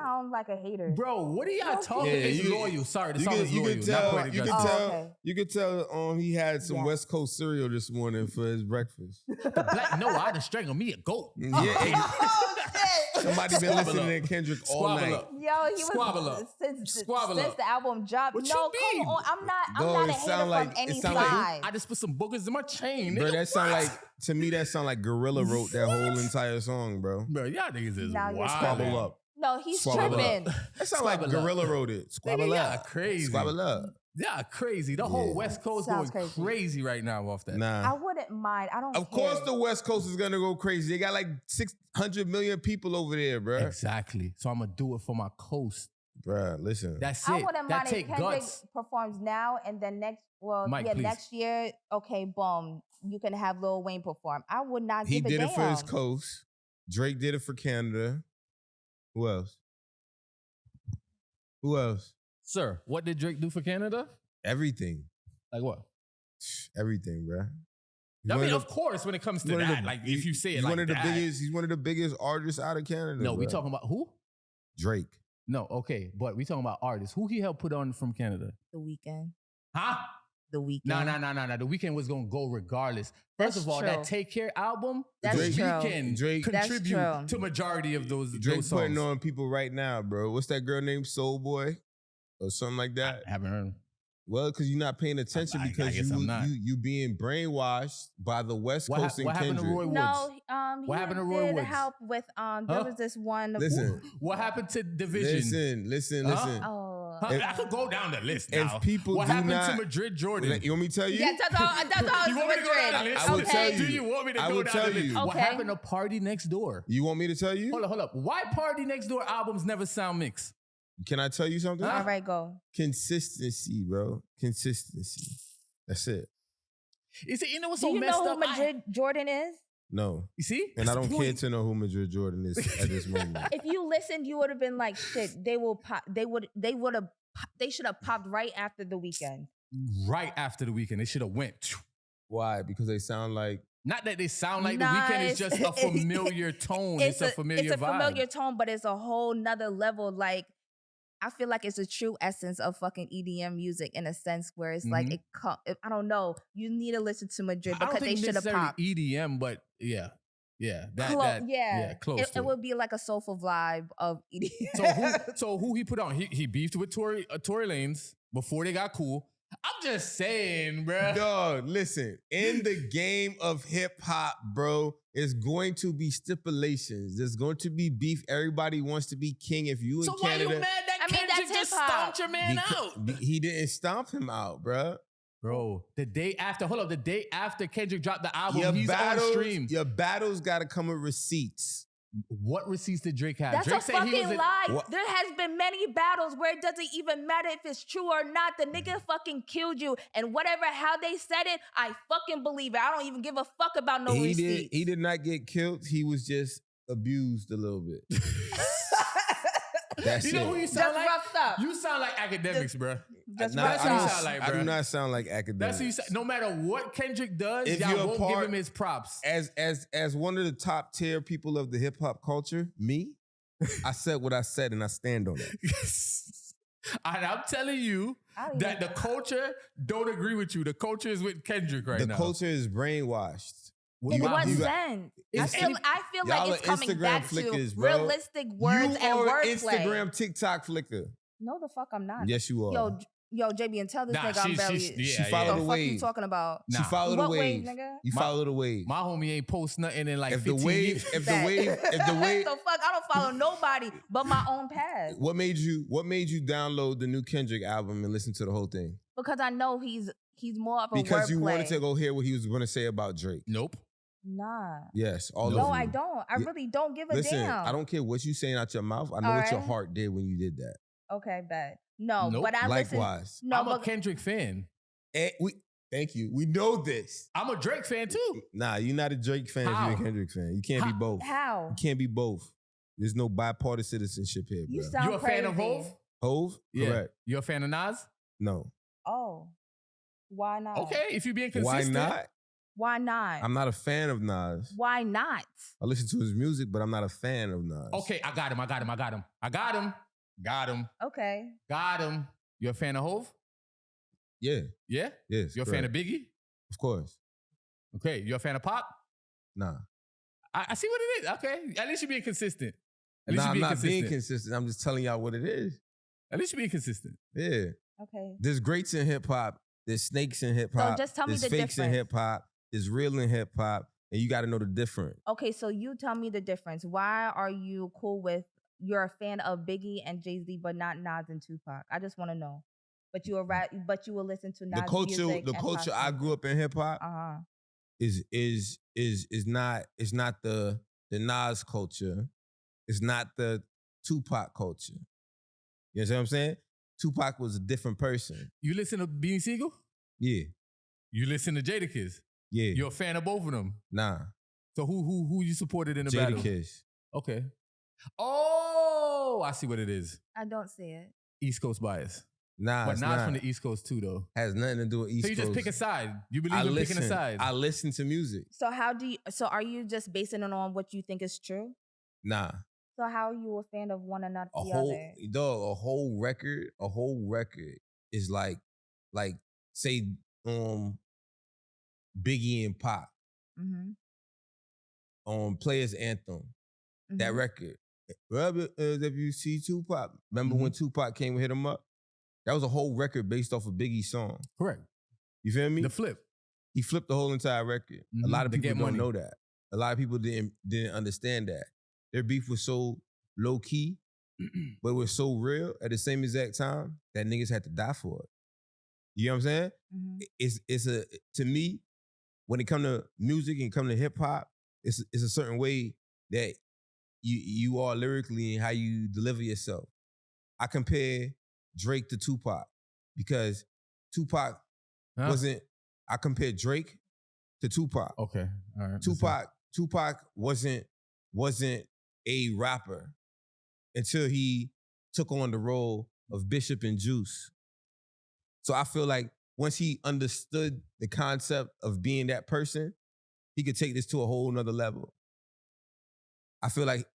sound like a hater. Bro, what are y'all Okay. talking? Yeah, It's you- loyal. Sorry, the You song could, is you loyal. could not tell. Poetic You could Justice. tell. okay. You could tell. He had some Yes. West Coast cereal this morning for his breakfast. Black, no, I'd have strangled me a goat. Yeah, Oh shit! somebody been Squabble listening up. to Kendrick all Squabble night. up. Yo, he was Squabble up. since Squabble up. the album dropped. What no, you mean? come on. I'm Dog, not it a hater sound from like- any it sound like- side. I just put some boogers in my chain. Bro, nigga. that sound like to me. That sound like Gorilla wrote that whole entire song, bro. Bro, y'all niggas is Now you're wild. Squabble up. No, he's Squabble tripping. That sound like Squabble up. Gorilla wrote it. Squabble Nigga, up. y'all crazy. Squabble up. Yeah, crazy. The whole Yeah. West Coast Sounds going crazy. crazy right now off that. I Nah. wouldn't mind. I don't. Of care. course, the West Coast is gonna go crazy. They got like 600 million people over there, bro. Exactly. So I'm gonna do it for my coast. Bruh, listen. That's it. I wouldn't That mind if take Kendrick guts. performs now and then next. Well, Mike, yeah, please. next year. Okay, boom. You can have Lil Wayne perform. I would not He give a did damn. it for his coast. Drake did it for Canada. Who else? Who else? Sir, what did Drake do for Canada? Everything. Like what? Everything, bruh. He's I one mean, of of course, when it comes the- to one of that, the- like if you say it he's like one of the that. biggest. He's one of the biggest artists out of Canada. No, we bruh. talking about who? Drake. No, okay, but we talking about artists. Who he helped put on from Canada? The Weeknd. Huh? The Weeknd. No. The Weeknd was gonna go regardless. First That's of all, true. that Take Care album, That's the true. Weeknd Drake- contribute That's true. to majority of those Drake songs. putting on people right now, bro. What's that girl named Soul Boy or something like that? I haven't heard him. Well, because you're not paying attention I because guess I'm not. you being brainwashed by the West What Coast and happened to Kendrick. Roy Woods? No, What he happened to Roy did Woods? help with there Huh? was this one. Listen, What happened to Division? listen. Oh, Huh? I could go down the list now. If people what do happened not- to Madrid Jordan? You want me to tell you? yeah, that's all. You want me to go down the list? I will Okay. tell you. Do you want me to I go will down tell the list? you. What Okay. happened to Party Next Door? You want me to tell you? Hold up. Why Party Next Door albums never sound mixed? Can I tell you something? All right, go. Consistency, bro. Consistency. That's it. You know what's Do so you messed know who up? Madrid Jordan is? No. You see? And That's I the don't care point. to know who Madrid Jordan is at this moment. If you listened, you would have been like, shit. They should have popped right after The Weeknd. Right after The Weeknd, they should have went. Why? Because they sound like Not that they sound like Nah, The Weeknd is just a familiar tone. It's a familiar It's a vibe. familiar tone, but it's a whole nother level. Like, I feel like it's a true essence of fucking EDM music in a sense where it's like I don't know. You need to listen to Madrid I don't because they think should have necessarily popped. EDM, but yeah. Close it to would be like a soulful vibe of EDM. So who he put on? He beefed with Tory Lanez before they got cool. I'm just saying, bro. Dog, listen, in the game of hip hop, bro, it's going to be stipulations. There's going to be beef. Everybody wants to be king. If you So in why Canada, you mad that I mean, Kendrick that's just hip-hop. stomped your man out? he didn't stomp him out, bro. Bro, the day after Kendrick dropped the album, he's on stream. Your battles got to come with receipts. What receipts did Drake have? That's Drake a said he was fucking in- lie. What? There has been many battles where it doesn't even matter if it's true or not. The nigga fucking killed you. And whatever, how they said it, I fucking believe it. I don't even give a fuck about no receipts. He did not get killed. He was just abused a little bit. That's You know it. who you sound Just like? roughed up. You sound like academics, bro. Just Nah, That's roughed what you up. sound like, I bro. do not sound like academics. That's what you say. No matter what Kendrick does, If y'all you're a won't give part- him his props. As one of the top tier people of the hip hop culture, me, I said what I said and I stand on it. And I'm telling you I don't that the even- culture don't agree with you. The culture is with Kendrick right The now. culture is brainwashed. In Wow. what You got- sense? I It's feel any- like Y'all it's are coming Instagram back flickers, to bro. realistic words you and are wordplay. Instagram TikTok flicker. No, the fuck I'm not. Yes, you are. Yo, Jabian, tell this Nah, nigga I'm very. she she yeah, followed yeah. the the fuck you wave. talking about? Nah. She followed the What wave. wave, nigga? You follow the wave. My homie ain't post nothing in like if the 15 wave, years. if the wave, the fuck, I don't follow nobody but my own path what made you download the new Kendrick album and listen to the whole thing? because I know he's more of a Because you wordplay. wanted to go hear what he was going to say about Drake. Nope. Nah. Yes, all No, of I you. don't. I Yeah. really don't give a Listen, damn. I don't care what you saying out your mouth. I know what your Alright. heart did when you did that. Okay, bet. No, Nope. but I listen. Likewise. No, I'm a but Kendrick fan. Thank you. We know this. I'm a Drake fan too. Nah, you're not a Drake fan if How? you're a Kendrick fan. You can't be both. how? You can't be both. There's no bipartisan citizenship here, You bro. sound You a fan of crazy. Hov? Hove? Yeah. Correct. You a fan of Nas? No. Oh, why not? Okay, if you're being Why consistent. not? Why not? I'm not a fan of Nas. Why not? I listen to his music, but I'm not a fan of Nas. Okay, I got him. Got him. You a fan of Hov? Yeah. Yeah? Yes. You a fan of correct. Biggie? Of course. Okay. You a fan of Pop? Nah. I see what it is. Okay. At least you're being consistent. At least Nah, you're I'm being not consistent. being consistent. I'm just telling y'all what it is. At least you're being consistent. Yeah. Okay. There's greats in hip hop. There's snakes in hip hop. just tell me There's the fakes in difference. hip hop. There's real in hip hop. And you got to know the difference. Okay, so you tell me the difference. Why are you cool with? You're a fan of Biggie and Jay-Z, but not Nas and Tupac. I just want to know. But you will listen to Nas The culture, music the and culture Pop I grew up in hip hop Uh-huh. is not the Nas culture. It's not the Tupac culture. You know what I'm saying? Tupac was a different person. You listen to Beanie Siegel? Yeah. You listen to Jadakiss? Yeah. You're a fan of both of them? Nah. So who you supported in the battle? Jadakiss. Okay. Oh, I see what it is. I don't see it. East Coast bias. Nah, But it's Nas not. from the East Coast too, though. Has nothing to do with East So you just Coast. pick a side. You believe I in listen. picking a side. I listen to music. So are you just basing it on what you think is true? Nah. So how are you a fan of one and not A the whole other? dog, a whole record is like say Biggie and Pac Mm-hmm. on Players Anthem. That Mhm. record. If you see Tupac, remember when Tupac came and hit him up? That was a whole record based off of Biggie's song. Correct. You feel me? The flip. He flipped the whole entire record. A lot of To people get don't money. know that. A lot of people didn't understand that. Their beef was so low key, but it was so real at the same exact time that niggas had to die for it. You know what I'm saying? Mhm. It's a to me, when it come to music and come to hip hop, it's a certain way that you are lyrically and how you deliver yourself. I compare Drake to Tupac because Tupac wasn't. I compare Drake to Tupac. Okay. All right. Tupac wasn't a rapper until he took on the role of Bishop and Juice. So I feel like once he understood the concept of being that person, he could take this to a whole nother level. I feel like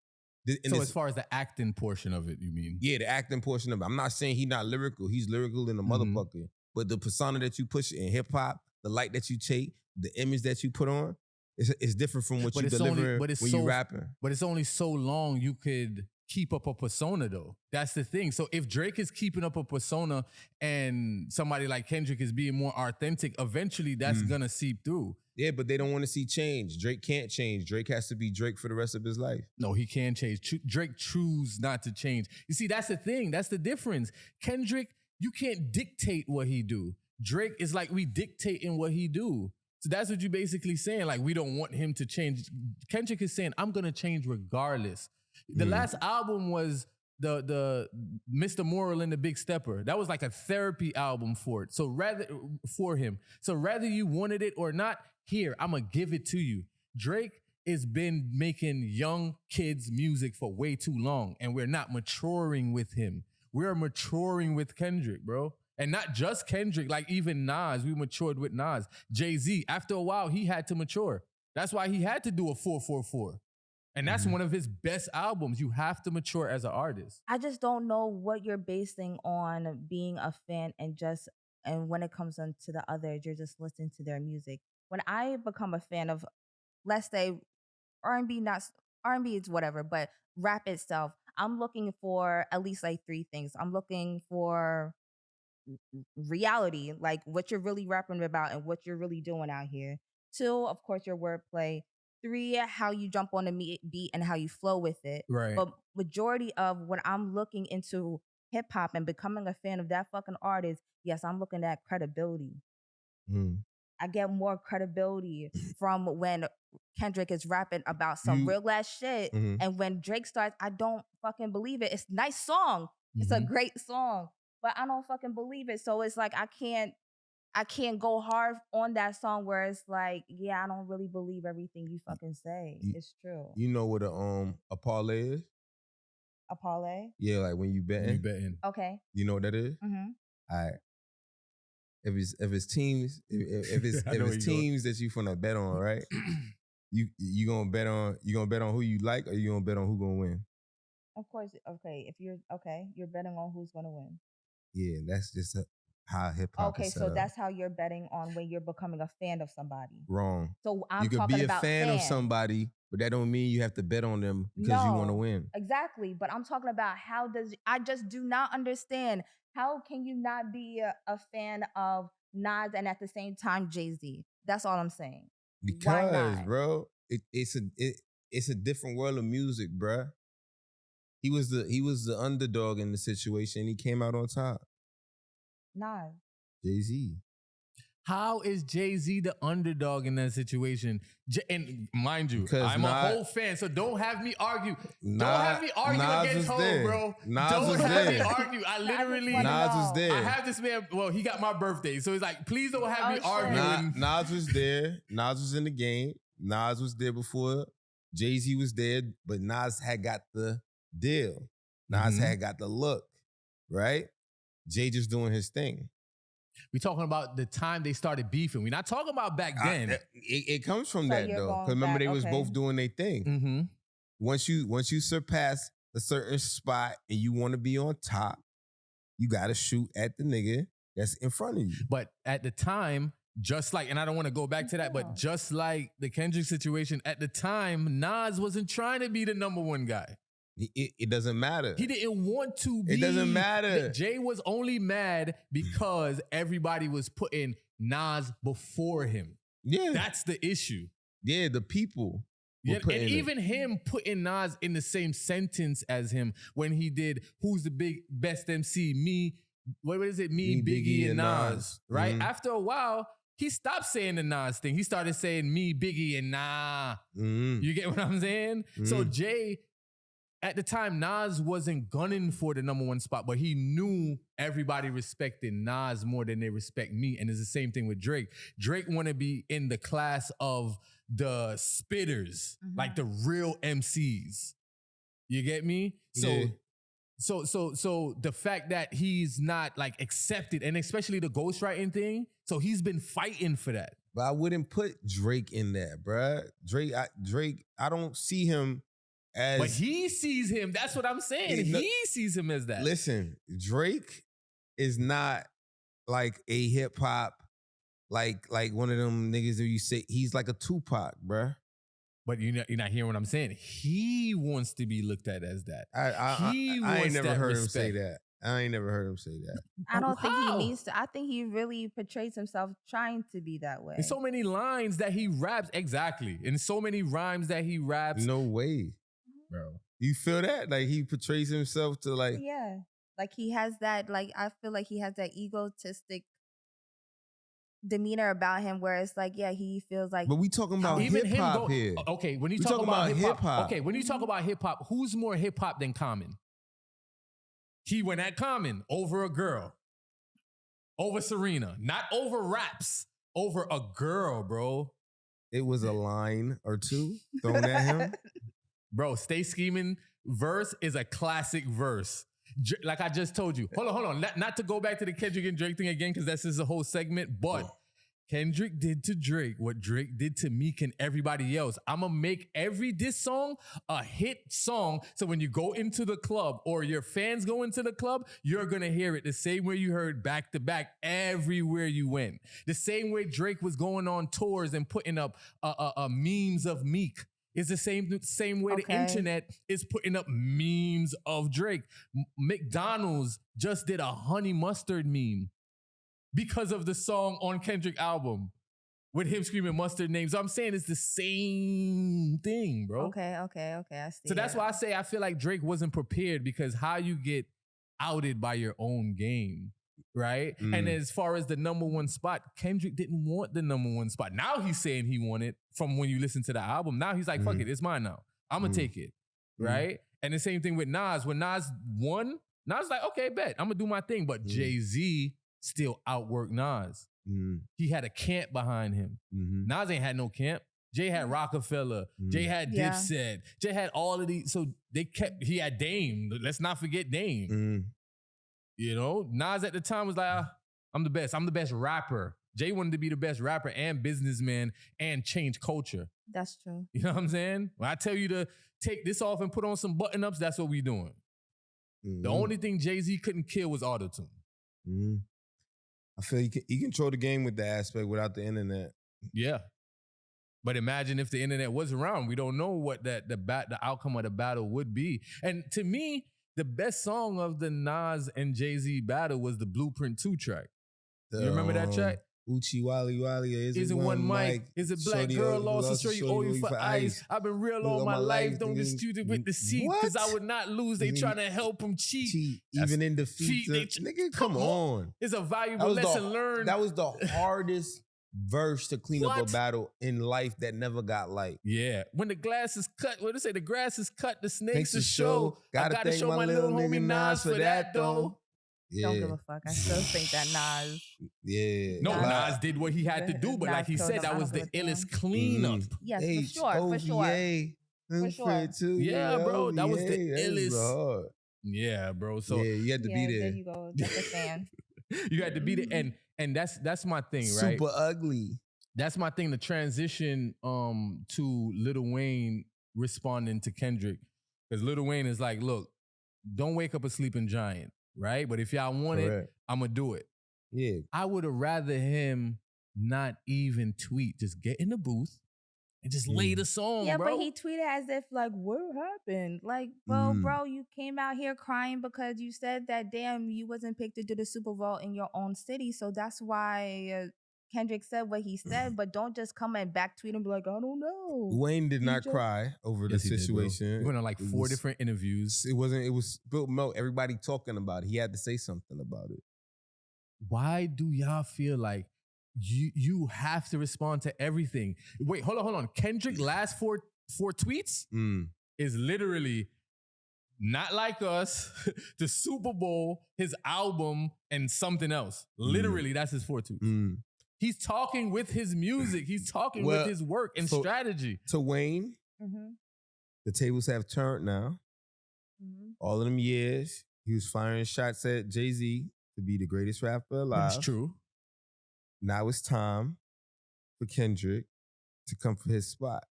So as far as the acting portion of it, you mean? Yeah, the acting portion of it. I'm not saying he's not lyrical. He's lyrical in the motherfucker. But the persona that you push in hip hop, the light that you take, the image that you put on, it's different from what you deliver when you rapping. But it's only so long you could keep up a persona though. That's the thing. So if Drake is keeping up a persona and somebody like Kendrick is being more authentic, eventually that's gonna seep through. Yeah, but they don't want to see change. Drake can't change. Drake has to be Drake for the rest of his life. No, he can change. Drake choose not to change. You see, that's the thing. That's the difference. Kendrick, you can't dictate what he do. Drake is like we dictating what he do. So that's what you're basically saying. Like we don't want him to change. Kendrick is saying, I'm gonna change regardless. The last album was the Mr. Moral and the Big Stepper. That was like a therapy album for it. So rather you wanted it or not, here, I'm gonna give it to you. Drake has been making young kids music for way too long, and we're not maturing with him. We're maturing with Kendrick, bro. And not just Kendrick, like even Nas, we matured with Nas. Jay-Z, after a while, he had to mature. That's why he had to do a 444. And that's one of his best albums. You have to mature as an artist. I just don't know what you're basing on being a fan and when it comes on to the others, you're just listening to their music. When I become a fan of, let's say, R&B, not R&B is whatever, but rap itself, I'm looking for at least like three things. I'm looking for reality, like what you're really rapping about and what you're really doing out here. 2, of course, your wordplay. 3, how you jump on the beat and how you flow with it. Right. But majority of when I'm looking into hip hop and becoming a fan of that fucking artist, yes, I'm looking at credibility. I get more credibility from when Kendrick is rapping about some real ass shit. And when Drake starts, I don't fucking believe it. It's a nice song. It's a great song, but I don't fucking believe it. So it's like I can't go hard on that song where it's like, yeah, I don't really believe everything you fucking say. It's true. You know what a parlay is? A parlay? Yeah, like when you betting. Okay. You know what that is? Mm-hmm. All right. If it's teams that you finna bet on, right? you gonna bet on who you like, or you gonna bet on who gonna win? Of course. Okay. If you're you're betting on who's gonna win. Yeah, that's just how hip hop. Okay, is set so up. that's how you're betting on when you're becoming a fan of somebody. Wrong. So I'm you could talking be a about fan of somebody, but that don't mean you have to bet on them because you want to win. Exactly, but I'm talking about I just do not understand. How can you not be a fan of Nas and at the same time Jay-Z? That's all I'm saying. Because, bro, it's a different world of music, bro. He was the underdog in the situation. He came out on top. Nas. Jay-Z. How is Jay-Z the underdog in that situation? And mind you, I'm a whole fan, so don't have me argue. Don't have me argue against Hov, bro. Don't have me argue. I literally... Nas was there. I have this man... Well, he got my birthday, so it's like, please don't have me arguing. Nas was there. Nas was in the game. Nas was there before. Jay-Z was there, but Nas had got the deal. Nas had got the look, right? Jay just doing his thing. We talking about the time they started beefing. We're not talking about back then. It comes from that though. Because remember they was both doing their thing. Once you surpass a certain spot and you want to be on top, you got to shoot at the nigga that's in front of you. But at the time, just like, and I don't want to go back to that, but just like the Kendrick situation, at the time, Nas wasn't trying to be the number one guy. It doesn't matter. He didn't want to be. It doesn't matter. Jay was only mad because everybody was putting Nas before him. Yeah. That's the issue. Yeah, the people. Yeah, and even him putting Nas in the same sentence as him when he did Who's the Best MC? Me, what is it? Me, Biggie, and Nas. Right? Mm-hmm. After a while, he stopped saying the Nas thing. He started saying me, Biggie, and nah. Mm-hmm. You get what I'm saying? Mm-hmm. So Jay, at the time, Nas wasn't gunning for the number one spot, but he knew everybody respected Nas more than they respect me. And it's the same thing with Drake. Drake want to be in the class of the spitters, like the real MCs. You get me? So, Yeah. so the fact that he's not like accepted, and especially the ghostwriting thing, so he's been fighting for that. But I wouldn't put Drake in there, bruh. Drake, I don't see him as. But he sees him. That's what I'm saying. He sees him as that. Listen, Drake is not like a hip hop, like one of them niggas that you say he's like a Tupac, bruh. But you're not hearing what I'm saying. He wants to be looked at as that. I ain't never heard him say that. I ain't never heard him say that. I don't think he needs to. I think he really portrays himself trying to be that way. In so many lines that he raps, exactly. In so many rhymes that he raps. No way, bro. You feel that? Like he portrays himself to like. Yeah. Like he has that, like I feel like he has that egotistic demeanor about him where it's like, yeah, he feels like. But we talking about hip hop here. Okay, when you talk about hip hop. Okay, when you talk about hip hop, who's more hip hop than Common? He went at Common over a girl. Over Serena. Not over raps. Over a girl, bro. It was a line or two thrown at him. Bro, Stay Scheming verse is a classic verse. Like I just told you. Hold on. Not to go back to the Kendrick and Drake thing again, because that's just a whole segment, but Kendrick did to Drake what Drake did to Meek and everybody else. I'm going to make every diss song a hit song, so when you go into the club or your fans go into the club, you're going to hear it the same way you heard back to back everywhere you went. The same way Drake was going on tours and putting up memes of Meek. It's the same way the internet is putting up memes of Drake. McDonald's just did a honey mustard meme because of the song on Kendrick album with him screaming mustard names. So I'm saying it's the same thing, bro. Okay. I see. So that's why I say I feel like Drake wasn't prepared, because how you get outed by your own game, right? And as far as the number one spot, Kendrick didn't want the number one spot. Now he's saying he wanted from when you listen to the album. Now he's like, fuck it, it's mine now. I'm going to take it, right? And the same thing with Nas. When Nas won, Nas like, okay, bet, I'm going to do my thing. But Jay-Z still outworked Nas. He had a camp behind him. Nas ain't had no camp. Jay had Rockefeller. Jay had Dipset. Jay had all of these. So he had Dame. Let's not forget Dame. You know, Nas at the time was like, I'm the best. I'm the best rapper. Jay wanted to be the best rapper and businessman and change culture. That's true. You know what I'm saying? When I tell you to take this off and put on some button-ups, that's what we doing. The only thing Jay-Z couldn't kill was auto-tune. I feel he controlled the game with the aspect without the internet. Yeah. But imagine if the internet was around. We don't know what the outcome of the battle would be. And to me, the best song of the Nas and Jay-Z battle was the Blueprint 2 track. You remember that track? Uchi Wally Wally, is it one mic? Is it black girl lost to show you owe you for ice? I've been real all my life, don't dispute it with deceit, because I would not lose. They trying to help him cheat. Even in defeat. Nigga, come on. It's a valuable lesson learned. That was the hardest verse to clean up a battle in life that never got like. Yeah. When the glass is cut, what do they say? The grass is cut, the snakes are show. I gotta show my little homie Nas for that though. Yeah. Don't give a fuck. I still think that Nas. Yeah. No, Nas did what he had to do, but like he said, that was the illest cleanup. Yes, for sure. For sure. Yeah, bro. That was the illest. Yeah, bro. So you had to be there. There you go. That's a fan. You had to be there. And that's my thing, right? Super ugly. That's my thing, the transition to Lil Wayne responding to Kendrick. Because Lil Wayne is like, look, don't wake up a sleeping giant, right? But if y'all want it, I'm going to do it. Yeah. I would have rather him not even tweet. Just get in the booth and just lay the song, Yeah, bro. but he tweeted as if like, what happened? Like, well, bro, you came out here crying because you said that damn you wasn't picked to do the Super Bowl in your own city, so that's why Kendrick said what he said. But don't just come and back tweet and be like, I don't know. Wayne did not cry over the Yes, he did, bro. situation. He went on like four different interviews. It was Bill Mo. Everybody talking about it. He had to say something about it. Why do y'all feel like you have to respond to everything? Wait, hold on. Kendrick last four tweets is literally not like us, the Super Bowl, his album, and something else. Literally, that's his 4 tweets. He's talking with his music. He's talking with his work and strategy. To Wayne, the tables have turned now. All of them years, he was firing shots at Jay-Z to be the greatest rapper alive. That's true. Now it's time for Kendrick to come for his spot.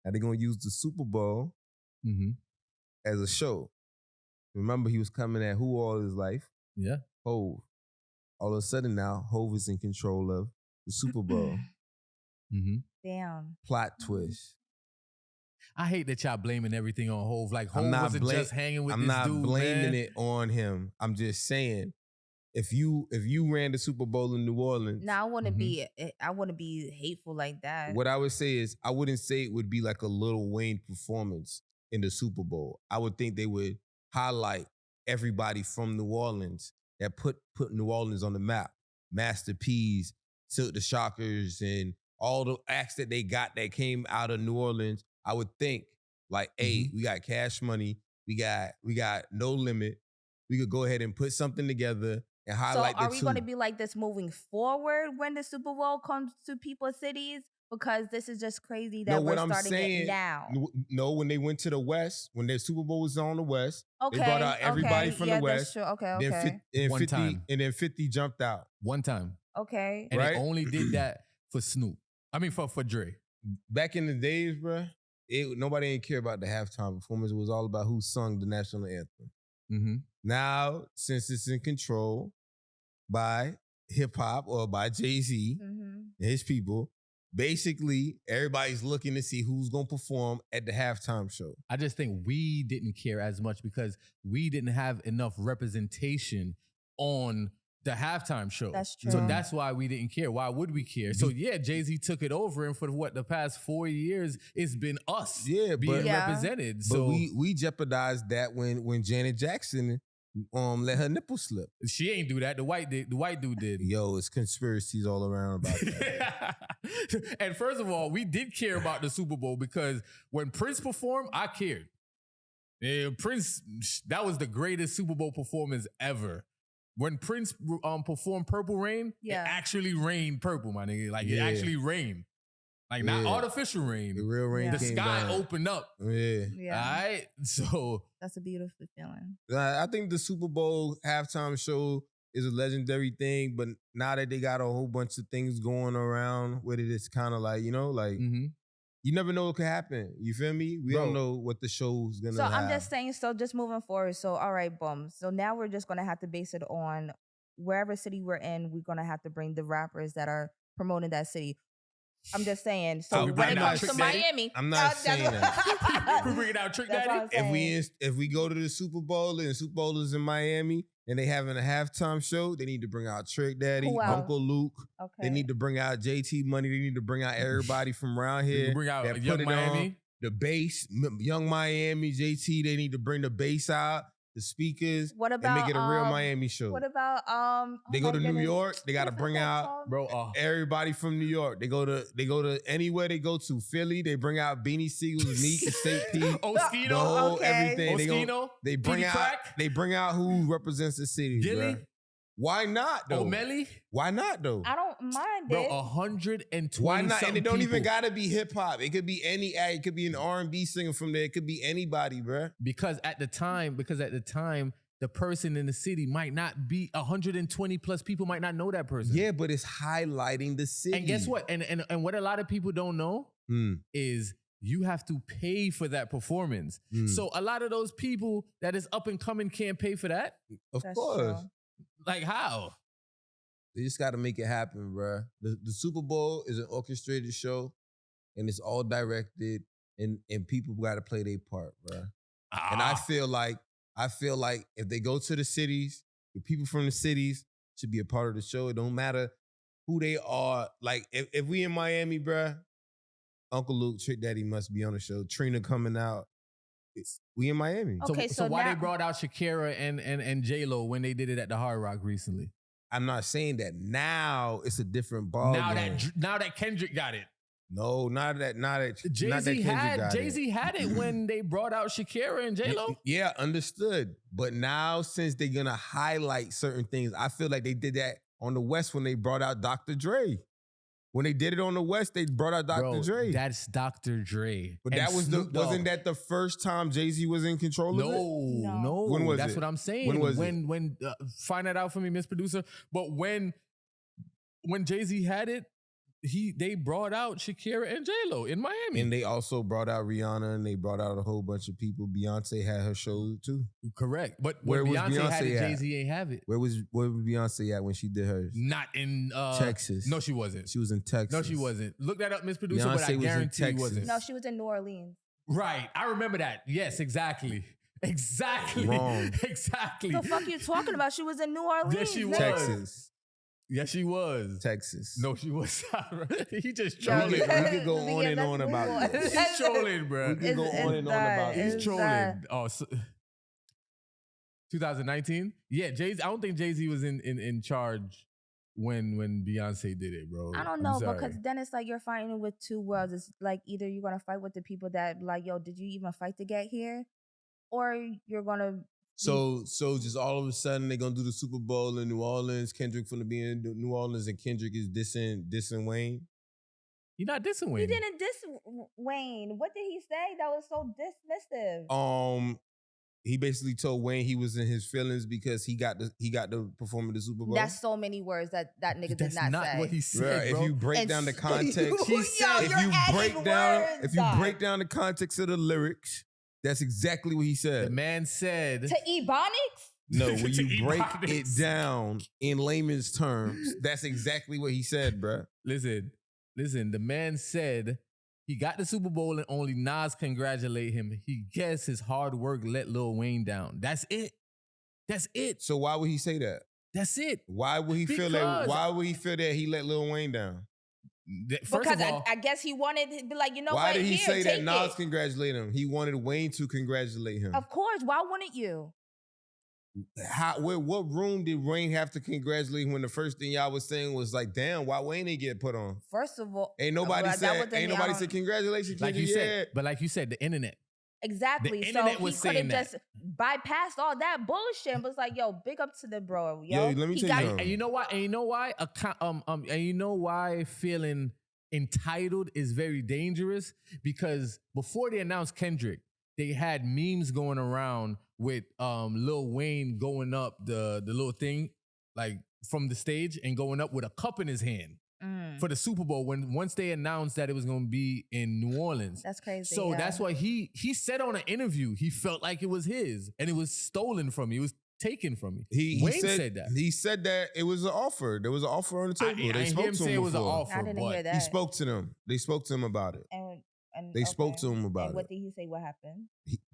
Now they're going to use the Super Bowl as a show. Remember, he was coming at who all his life? Yeah. Hove. All of a sudden now, Hove is in control of the Super Bowl. Damn. Plot twist. I hate that y'all blaming everything on Hove. Like Hove wasn't just hanging with this dude, I'm not blaming man. it on him. I'm just saying, if you ran the Super Bowl in New Orleans, Now I wouldn't be hateful like that. what I would say is I wouldn't say it would be like a Lil Wayne performance in the Super Bowl. I would think they would highlight everybody from New Orleans that put New Orleans on the map. Master P's, Silk the Shockers, and all the acts that they got that came out of New Orleans. I would think like, hey, we got Cash Money, we got No Limit. We could go ahead and put something together and highlight the two. So are we going to be like this moving forward when the Super Bowl comes to people's cities? Because this is just crazy that we're starting it now. No, when they went to the West, when their Super Bowl was on the West, Okay, they brought out everybody from the West. That's true. Okay, Then okay. One 50, time. and then 50 jumped out. One time. Okay. And Right? they only did that for Snoop. I mean, for Dre. Back in the days, bruh, nobody didn't care about the halftime performance. It was all about who sung the national anthem. Now, since it's in control by hip hop or by Jay-Z and his people, basically everybody's looking to see who's going to perform at the halftime show. I just think we didn't care as much because we didn't have enough representation on the halftime show. That's true. So that's why we didn't care. Why would we care? So yeah, Jay-Z took it over, and for the past 4 years, it's been us being represented. But So we jeopardized that when Janet Jackson let her nipple slip. she ain't do that. The white dude did. Yo, it's conspiracies all around about that. And first of all, we did care about the Super Bowl because when Prince performed, I cared. Yeah, Prince, that was the greatest Super Bowl performance ever. When Prince performed Purple Rain, it actually rained purple, my nigga. Like it actually rained. Like not artificial rain. The real rain The came sky down. opened up. Yeah. Yeah. All right. So That's a beautiful feeling. I think the Super Bowl halftime show is a legendary thing, but now that they got a whole bunch of things going around with it, it's kind of like, you never know what could happen. You feel me? We don't know what the show's gonna have. I'm just saying, so just moving forward. So, all right, boom. So now we're just going to have to base it on wherever city we're in, we're going to have to bring the rappers that are promoting that city. I'm just saying. So when it comes to Miami, I'm not saying that. we're bringing out Trick That's what I'm Daddy. saying. If we go to the Super Bowl and Super Bowl is in Miami and they having a halftime show, they need to bring out Trick Daddy, Who else? Uncle Luke. Okay. They need to bring out JT Money. They need to bring out everybody from around here. Bring out that Young put it Miami. on. The bass, Young Miami, JT. They need to bring the bass out, the speakers, What and about make it a real Miami show. What about They go to New York. They got to What's bring that out called? Bro, everybody from New York. They go to anywhere they go to. Philly, they bring out Beanie Siegels, Meek, and State P. Oskino. The whole Okay. everything. Oskino. They bring Petey out. Crack. They bring out who represents the city. Gilly. Bruh. Why not though? O'Malley. Why not though? I don't mind Bro, it. 120 Why not? And something it don't even people. gotta be hip hop. It could be any act. It could be an R&B singer from there. It could be anybody, bruh. Because at the time, the person in the city might not be 120 plus people might not know that person. Yeah, but it's highlighting the city. And guess what? And what a lot of people don't know is you have to pay for that performance. So a lot of those people that is up and coming can't pay for that. Of That's course. true. Like how? They just got to make it happen, bruh. The Super Bowl is an orchestrated show, and it's all directed, and people got to play their part, bruh. And I feel like if they go to the cities, the people from the cities should be a part of the show. It don't matter who they are. Like if we in Miami, bruh, Uncle Luke, Trick Daddy must be on the show. Trina coming out. We in Miami. Okay, so why now, they brought out Shakira and J-Lo when they did it at the Hard Rock recently? I'm not saying that now it's a different ball game. Now that Kendrick got it. No, not that Jay-Z had it when they brought out Shakira and J-Lo. Yeah, understood. But now since they're gonna highlight certain things, I feel like they did that on the West when they brought out Dr. Dre. When they did it on the West, they brought out Dr. Dre. That's Dr. Dre. But that was wasn't that the first time Jay-Z was in control of it? No. When was That's it? what I'm saying. When was when find that out for me, Miss Producer. But when Jay-Z had it, they brought out Shakira and J-Lo in Miami. And they also brought out Rihanna, and they brought out a whole bunch of people. Beyonce had her show too. Correct. But Where when was Beyonce had it, Beyonce at? Jay-Z ain't have it. Where was Beyonce at when she did hers? Not in Texas. No, she wasn't. She was in Texas. No, she wasn't. Look that up, Miss Producer, but I Beyonce was in guarantee it Texas. wasn't. no, she was in New Orleans. Right. I remember that. Yes, exactly. Exactly. Wrong. Exactly. The fuck you talking about? She was in New Orleans. Yes, she was. Texas. Yes, she was. Texas. No, she was. He just We trolling. could go on and on about this. He's trolling, bro. We can go on and on about this. He's trolling. Oh, 2019? Yeah, Jay-Z. I don't think Jay-Z was in charge when Beyonce did it, bro. I don't I'm know, sorry. because then it's like you're fighting with two worlds. It's like either you're gonna fight with the people that like, yo, did you even fight to get here? Or you're gonna So just all of a sudden they're gonna do the Super Bowl in New Orleans. Kendrick finna be in New Orleans, and Kendrick is dissing Wayne. You're not dissing He Wayne. didn't diss Wayne. What did he say that was so dismissive? He basically told Wayne he was in his feelings because he got to perform at the Super Bowl. That's so many words that nigga That's did not say. what he said, Bruh, bro. if you break And down the so- context, He said- if Yo, you you're adding break down, words, if you dog. break down the context of the lyrics, that's exactly what he The said. man said, To Ebonics? No, when To you break Ebonics. it down in layman's terms, that's exactly what he said, bruh. listen, the man said he got the Super Bowl and only Nas congratulate him. He guessed his hard work let Lil Wayne down. That's it. That's it. So why would he say that? That's it. Why would he feel that? Because- Why would he feel that he let Lil Wayne down? First Because of all, I guess he wanted to be like, you know Why what? did he Here, say that take Nas it. congratulate him? He wanted Wayne to congratulate him. Of course. Why wouldn't you? What room did Wayne have to congratulate him when the first thing y'all was saying was like, damn, why Wayne didn't get put on? First of all, Ain't nobody well, that said, wasn't ain't me. I nobody don't- said congratulations, like you Kendrick, said, but like you said, the internet. Exactly. The So internet he was could have saying that. just bypassed all that bullshit and was like, yo, big up to the bro. Yo, Yo, let me He tell you got- something. And you know why? And you know why? And you know why feeling entitled is very dangerous? Because before they announced Kendrick, they had memes going around with Lil Wayne going up the little thing like from the stage and going up with a cup in his hand Mm, for the Super Bowl once they announced that it was going to be in New Orleans. that's crazy. So yeah. that's why he said on an interview he felt like it was his and it was stolen from me. It was taken from me. He Wayne said that. He said that it was an offer. There was an offer on the I table. didn't They hear spoke him to say him it was an before. offer. I didn't but hear that. He spoke to them. They spoke to him about it. And They spoke to him and about what it. did he say? What happened?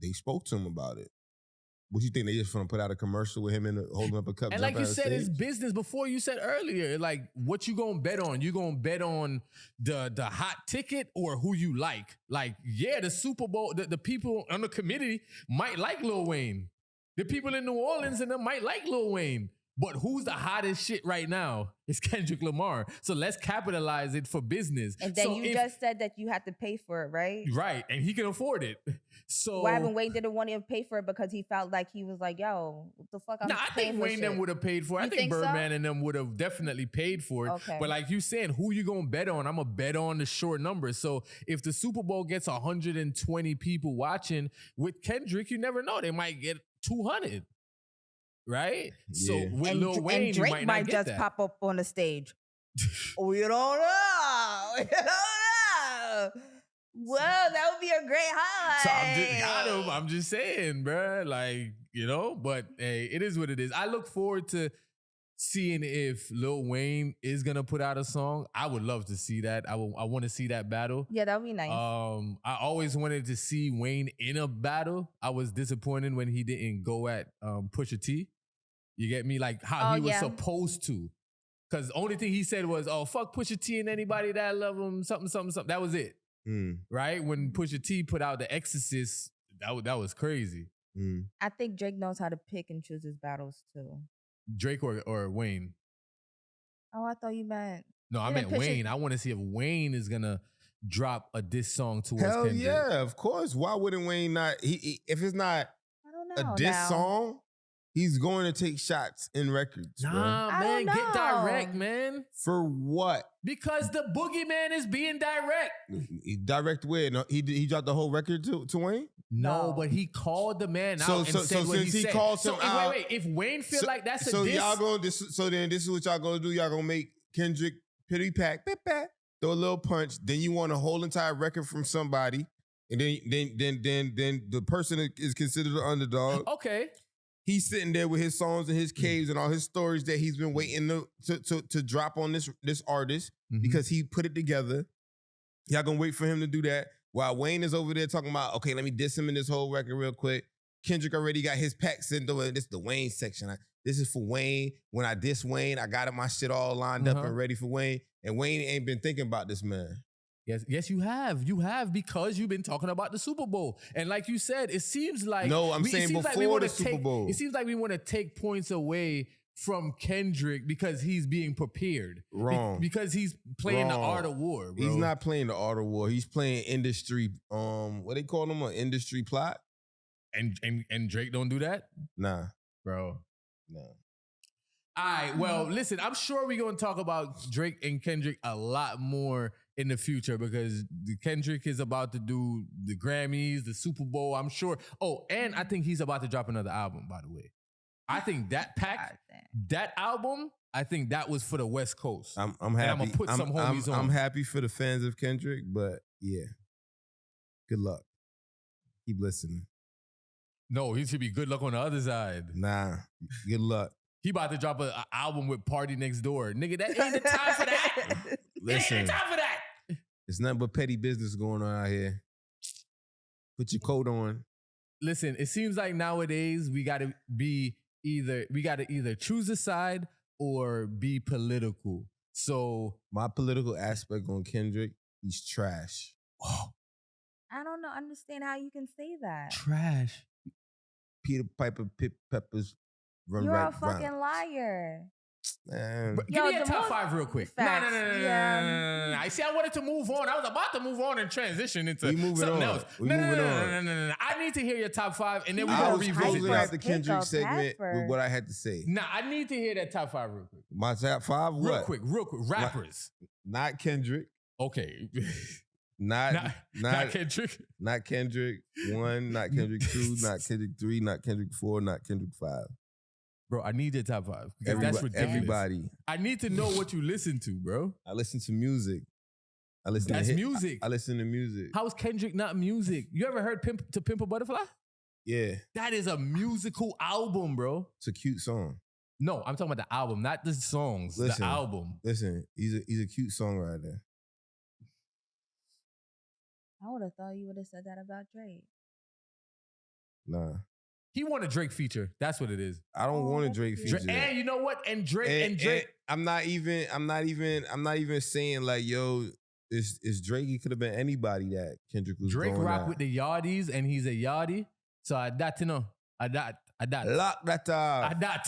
They spoke to him about it. What you think? They just want to put out a commercial with him holding up a cup? And like jumping you out said, of it's stage? business. Before you said earlier, like what you gonna bet on? You gonna bet on the hot ticket or who you like? Like, yeah, the Super Bowl, the people on the committee might like Lil Wayne. The people in New Orleans and them might like Lil Wayne. But who's the hottest shit right now? It's Kendrick Lamar. So let's capitalize it for business. And then So you just said that you had to pay for it, right? right, and he can afford it. So Why haven't Wayne didn't want to pay for it because he felt like he was like, yo, what the fuck? I'm Nah, I paying think for Wayne shit. them would have paid for it. I You think think so? Birdman and them would have definitely paid for it. Okay. But like you saying, who you gonna bet on? I'm gonna bet on the short numbers. So if the Super Bowl gets 120 people watching with Kendrick, you never know. They might get 200. Right? So Yeah. with and, Lil Wayne, and Drake you might might not get just that. pop up on the stage. We don't know. We don't know. Whoa, that would be a great So highlight. I'm just saying, bruh. Like, you know, but hey, it is what it is. I look forward to seeing if Lil Wayne is gonna put out a song. I would love to see that. I want to see that battle. Yeah, that would be nice. I always wanted to see Wayne in a battle. I was disappointed when he didn't go at Pusha T. You get me? Like how he was supposed to. Because the only thing he said was, "Oh, fuck Pusha T and anybody that love him." Something. That was it. Right? When Pusha T put out The Exorcist, that was crazy. I think Drake knows how to pick and choose his battles too. Drake or Wayne? Oh, I thought you meant. No, I meant Wayne. I want to see if Wayne is gonna drop a diss song towards Hell Kendrick. yeah, of course. Why wouldn't Wayne not? If it's not I don't know, a diss now. song, he's going to take shots in records. Nah, I man, don't get know. direct, man. For what? Because the boogeyman is being direct. Direct where? No, he dropped the whole record to Wayne? No, but he called the man out and said what he said. Called him out, wait. If Wayne feel like that's a so diss, y'all going so then this is what y'all gonna do. Y'all gonna make Kendrick pity pack, throw a little punch. Then you want a whole entire record from somebody, and then the person is considered an underdog. Okay. He's sitting there with his songs and his caves and all his stories that he's been waiting to drop on this artist because he put it together. Y'all gonna wait for him to do that while Wayne is over there talking about, okay, let me diss him in this whole record real quick. Kendrick already got his pack sent over. This is the Wayne section. This is for Wayne. When I diss Wayne, I got my shit all lined up and ready for Wayne. And Wayne ain't been thinking about this man. Yes, you have. You have because you've been talking about the Super Bowl. And like you said, it seems like... No, I'm saying before the Super Bowl. It seems like we want to take points away from Kendrick because he's being prepared. Wrong. Because he's playing the art of war, bro. He's not playing the art of war. He's playing industry, what they call him, an industry plot? And Drake don't do that? Nah. Bro. Nah. All right, well, listen, I'm sure we're going to talk about Drake and Kendrick a lot more in the future because Kendrick is about to do the Grammys, the Super Bowl, I'm sure. Oh, and I think he's about to drop another album, by the way. I think that that album, I think that was for the West Coast. I'm happy. And I'm going to put some homies on. I'm happy for the fans of Kendrick, but yeah. Good luck. Keep listening. No, he should be good luck on the other side. Nah, good luck. He about to drop an album with Party Next Door. Nigga, that ain't the time for that. Listen, ain't the time for that. It's nothing but petty business going on out here. Put your coat on. Listen, it seems like nowadays we gotta either choose a side or be political. So my political aspect on Kendrick, he's trash. Oh. I don't understand how you can say that. Trash. Peter Piper, Peppers, run You're right a fucking round. liar. Man. Give me a top five real quick. No. I see. I wanted to move on. I was about to move on and transition into something else. No. I need to hear your top five, and then we're gonna revisit closing this. out the Kendrick segment with what I had to say. Nah, I need to hear that top five real quick. My top five, what? Real quick. Rappers. Not Kendrick. Okay. Not Kendrick. Not Kendrick 1, not Kendrick 2, not Kendrick 3, not Kendrick 4, not Kendrick 5. Bro, I need your top five. That's ridiculous. Everybody. I need to know what you listen to, bro. I listen to music. That's music. I listen to music. How is Kendrick not music? You ever heard To Pimp a Butterfly? Yeah. That is a musical album, bro. It's a cute song. No, I'm talking about the album, not the songs. Listen, the album. Listen, he's a cute songwriter. I would have thought you would have said that about Drake. Nah. He want a Drake feature. That's what it is. I don't want a Drake feature. And you know what? And Drake. I'm not even saying like, yo, it's Drake. It could have been anybody that Kendrick was Drake going rock at. with the yardies, and he's a yardie. So I got to know. I got. Lock that up. I got.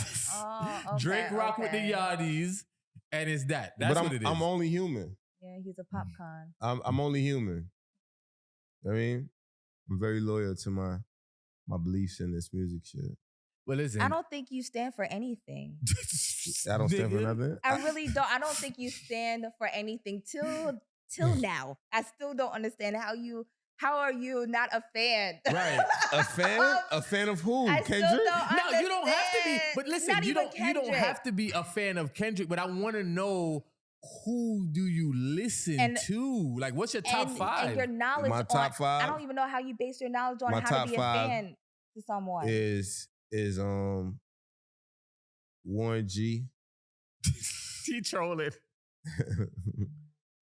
Okay, Drake rock with the yardies, and it's that. That's what it is. I'm only human. Yeah, he's a popcorn. I'm only human. I mean, I'm very loyal to my beliefs in this music shit. Well, listen. I don't think you stand for anything. I don't stand for nothing. I really don't. I don't think you stand for anything till now. I still don't understand how are you not a fan? Right. A fan? A fan of who? I Kendrick? No, you don't have to be. But listen, you don't have to be a fan of Kendrick, but I want to know who do you listen to? Like, what's your top five? And your knowledge my top five. I don't even know how you base your knowledge on how to be a fan to someone. Is Warren G. He trolling.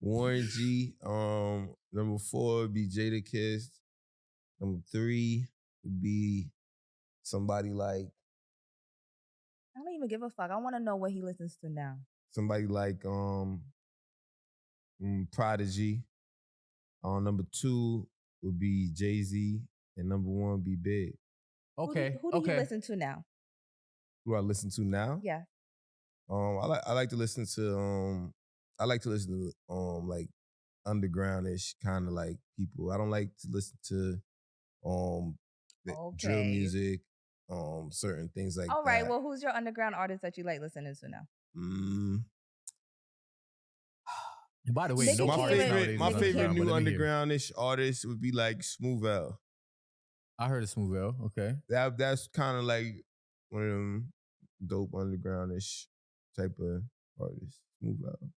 Warren G. Number 4 would be Jadakiss. Number 3 would be somebody like I don't even give a fuck. I want to know what he listens to now. somebody like Prodigy. Number 2 would be Jay-Z, and number 1 would be Big. Okay. Who do you listen to now? Who do I listen to now? Yeah. I like to listen to like undergroundish kind of like people. I don't like to listen to drill music, certain things like that. All right. Well, who's your underground artist that you like listening to now? And by the way, my favorite new undergroundish artist would be like Smooth L. I heard of Smooth L. Okay. That's kind of like one of them dope undergroundish type of artists. Smooth L.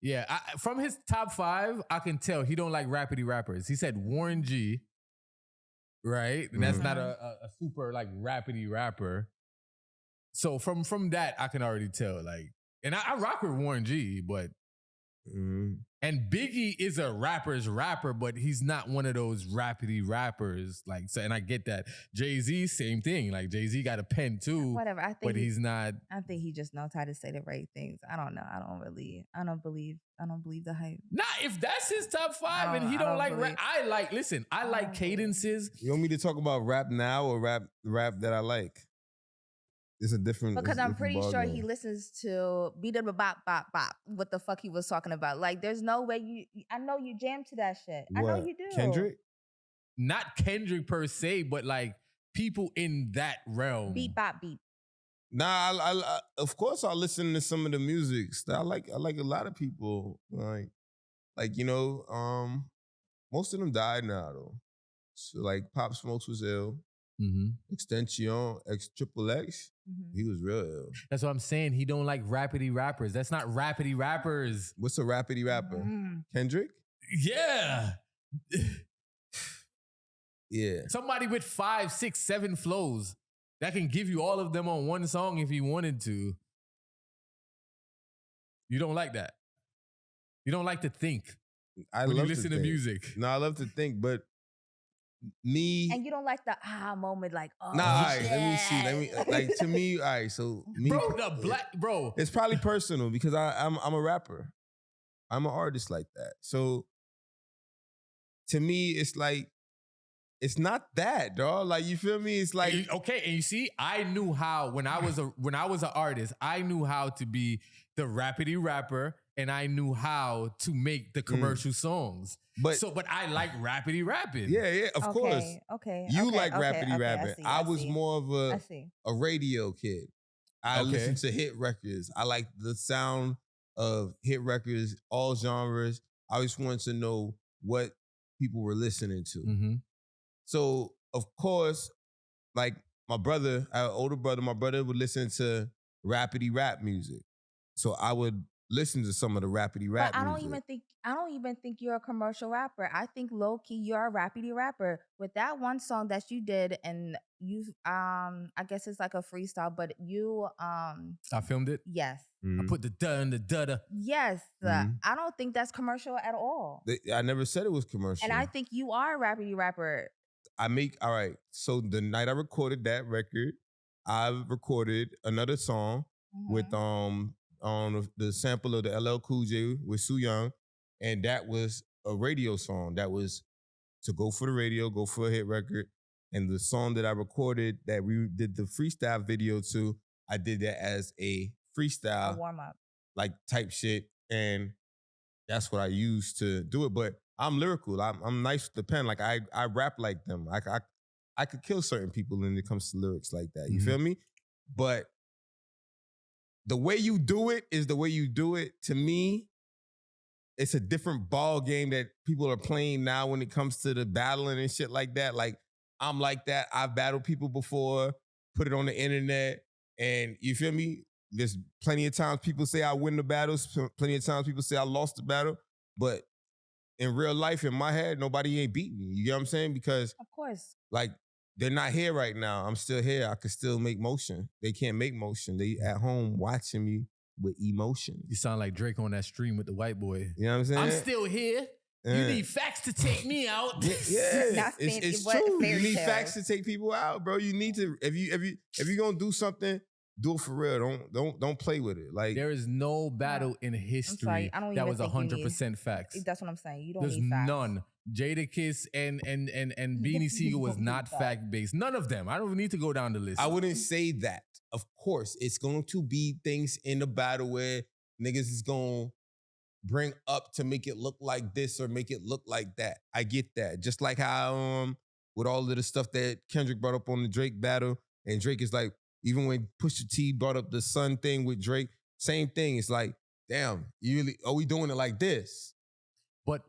Yeah, from his top 5, I can tell he don't like rapidy rappers. He said Warren G, right? And that's not a super like rapidy rapper. So from that, I can already tell. Like, and I rock with Warren G, but and Biggie is a rapper's rapper, but he's not one of those rapidy rappers. Like, so, and I get that. Jay-Z, same thing. Like Jay-Z got a pen too. Whatever. I think but he's not. I think he just knows how to say the right things. I don't know. I don't believe the hype. Nah, if that's his top 5 and he don't like rap, I like cadences. You want me to talk about rap now or rap that I like? It's a different. Because I'm pretty sure he listens to beat up bop bop bop. What the fuck he was talking about? Like, there's no way I know you jam to that shit. What? I know you do. Kendrick? Not Kendrick per se, but like people in that realm. Beat bop beat. Nah, I of course I listen to some of the music. I like a lot of people. Like most of them died now though. So like Pop Smokes was ill. Extension, X-Triple-X, he was real ill. That's what I'm saying. He don't like rapidy rappers. That's not rapidy rappers. What's a rapidy rapper? Kendrick? Yeah. Yeah. Somebody with 5, 6, 7 flows that can give you all of them on one song if he wanted to. You don't like that. You don't like to think. When you listen to music. No, I love to think, but me and you don't like the moment, like let me see. Like to me, all right. So me, bro, it's probably personal because I'm a rapper. I'm an artist like that. So to me, it's like it's not that, dog. Like you feel me? It's like okay. And you see, I knew how when I was an artist, I knew how to be the rapidy rapper, and I knew how to make the commercial songs. But I like rapidy rapping. Yeah, of course. Okay. You like rapidy rapping. I was more of a radio kid. I listened to hit records. I like the sound of hit records, all genres. I just wanted to know what people were listening to. So, of course, like my brother, I have an older brother, my brother would listen to rapidy rap music. So I would listen to some of the rapidy rap but music. I don't even think you're a commercial rapper. I think low key you're a rapidy rapper. With that one song that you did, and you I guess it's like a freestyle, but you I filmed it? Yes. I put the duh and the da. Yes. I don't think that's commercial at all. I never said it was commercial. And I think you are a rapidy rapper. all right. So the night I recorded that record, I recorded another song with on the sample of the LL Cool J with Soo Young, and that was a radio song. That was to go for the radio, go for a hit record. And the song that I recorded that we did the freestyle video to, I did that as a freestyle, a warm up, like type shit, and that's what I used to do it. But I'm lyrical. I'm nice with the pen. Like I rap like them. I could kill certain people when it comes to lyrics like that. You feel me? But the way you do it is the way you do it. To me, it's a different ball game that people are playing now when it comes to the battling and shit like that. Like, I'm like that. I've battled people before, put it on the internet, and you feel me? There's plenty of times people say I win the battles, plenty of times people say I lost the battle, but in real life, in my head, nobody ain't beat me. You get what I'm saying? Because of course, like they're not here right now. I'm still here. I can still make motion. They can't make motion. They at home watching me with emotion. You sound like Drake on that stream with the white boy. You know what I'm saying? I'm still here. You need facts to take me out. Yeah, it's true. You need tale. facts to take people out, bro. You need to if you're gonna do something, do it for real. Don't play with it. Like there is no battle in history I don't that even was think 100% facts. That's what I'm saying. You don't There's need facts. none. Jadakiss and Beanie Siegel was not fact based. None of them. I don't need to go down the list. I wouldn't say that. Of course, it's going to be things in the battle where niggas is going to bring up to make it look like this or make it look like that. I get that. Just like how with all of the stuff that Kendrick brought up on the Drake battle, and Drake is like, even when Pusha T brought up the Sun thing with Drake, same thing. It's like, damn, are we doing it like this? But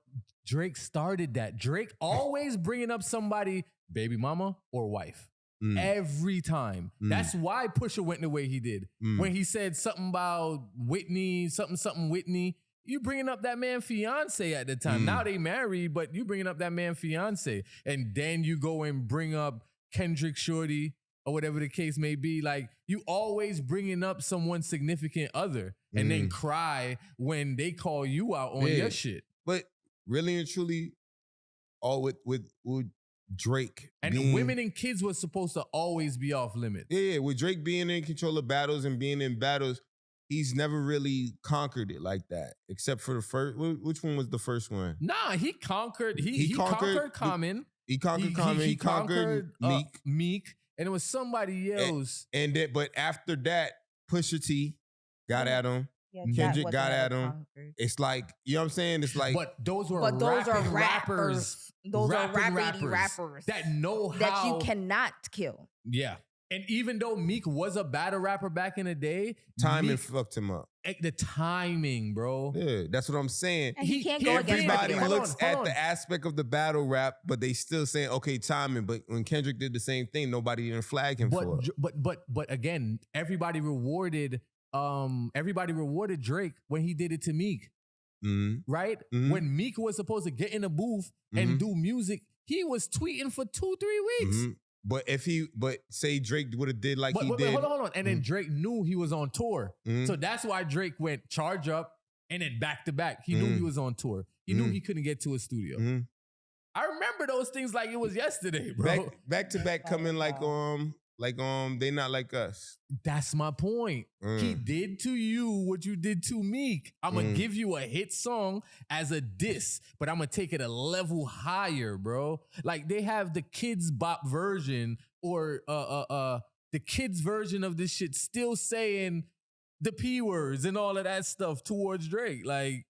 Drake started that. Drake always bringing up somebody, baby mama or wife. Every time. That's why Pusha went the way he did. When he said something about Whitney, something Whitney, you bringing up that man fiance at the time. Now they married, but you bringing up that man fiance. And then you go and bring up Kendrick Shorty or whatever the case may be. Like, you always bringing up someone's significant other and then cry when they call you out on your shit. But really and truly, all with Drake. And women and kids was supposed to always be off limits. Yeah, with Drake being in control of battles and being in battles, he's never really conquered it like that. Except for the first, which one was the first one? Nah, he conquered, he conquered Common. He conquered Common, he conquered Meek. Meek, and it was somebody else. And then, but after that, Pusha T got at him. Yeah, Kendrick got at him. conquered. It's like, you know what I'm saying? It's like, But those are rappers. rappers. Those are rapping rappers that know how. that you cannot kill. Yeah. And even though Meek was a battle rapper back in the day, timing Meek, fucked him up. the timing, bro. Yeah, that's what I'm saying. And he can't go against Everybody everyone. looks at the aspect of the battle rap, but they still saying, okay, timing. But when Kendrick did the same thing, nobody even flagged him for it. But again, everybody rewarded Drake when he did it to Meek. Right? When Meek was supposed to get in a booth and do music, he was tweeting for 2-3 weeks. But say Drake would have did like he did. Hold on. And then Drake knew he was on tour. So that's why Drake went charge up and then back to back. He knew he was on tour. He knew he couldn't get to a studio. I remember those things like it was yesterday, bro. Back to back coming like they not like us. That's my point. He did to you what you did to Meek. I'm gonna give you a hit song as a diss, but I'm gonna take it a level higher, bro. Like they have the kids bop version or the kids version of this shit still saying the P words and all of that stuff towards Drake. Like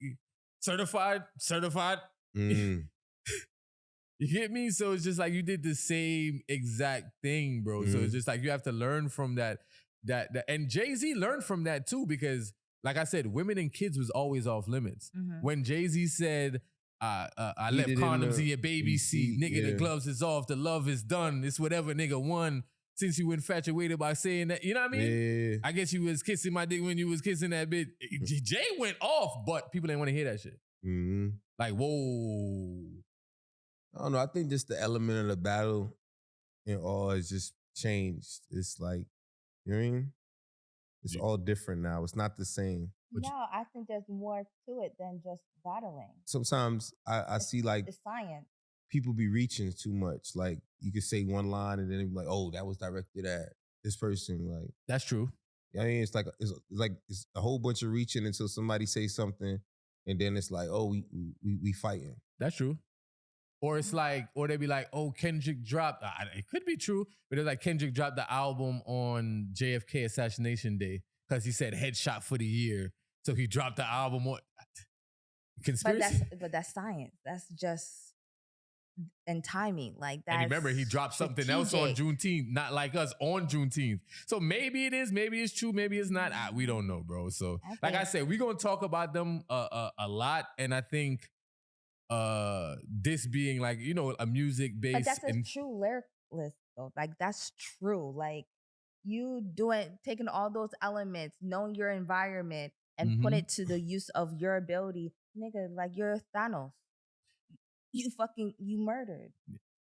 certified. You get me? So it's just like you did the same exact thing, bro. So it's just like you have to learn from that. And Jay-Z learned from that too, because like I said, women and kids was always off limits. When Jay-Z said, I left condoms in your baby seat, nigga, the gloves is off, the love is done. It's whatever nigga won since you infatuated by saying that. You know what I mean? Yeah. I guess you was kissing my dick when you was kissing that bitch. Jay went off, but people didn't want to hear that shit. Like, whoa. I don't know. I think just the element of the battle and all has just changed. It's like, you know what I mean? It's all different now. It's not the same. No, I think there's more to it than just battling. Sometimes I see like the science. People be reaching too much. Like you could say one line and then it'd be like, oh, that was directed at this person. Like that's true. I mean, it's a whole bunch of reaching until somebody say something, and then it's like, oh, we fighting. That's true. Or it's like, or they be like, oh, Kendrick dropped. It could be true, but it's like Kendrick dropped the album on JFK Assassination Day because he said headshot for the year. So he dropped the album on conspiracy. But that's science. That's just and timing. Like that. And remember, he dropped something else on Juneteenth, not like us on Juneteenth. So maybe it is, maybe it's true, maybe it's not. We don't know, bro. So like I said, we're gonna talk about them a lot, and I think. This being like, you know, a music based. But that's a true lyricist though. Like that's true. Like you taking all those elements, knowing your environment and put it to the use of your ability. Nigga, like you're Thanos. You murdered.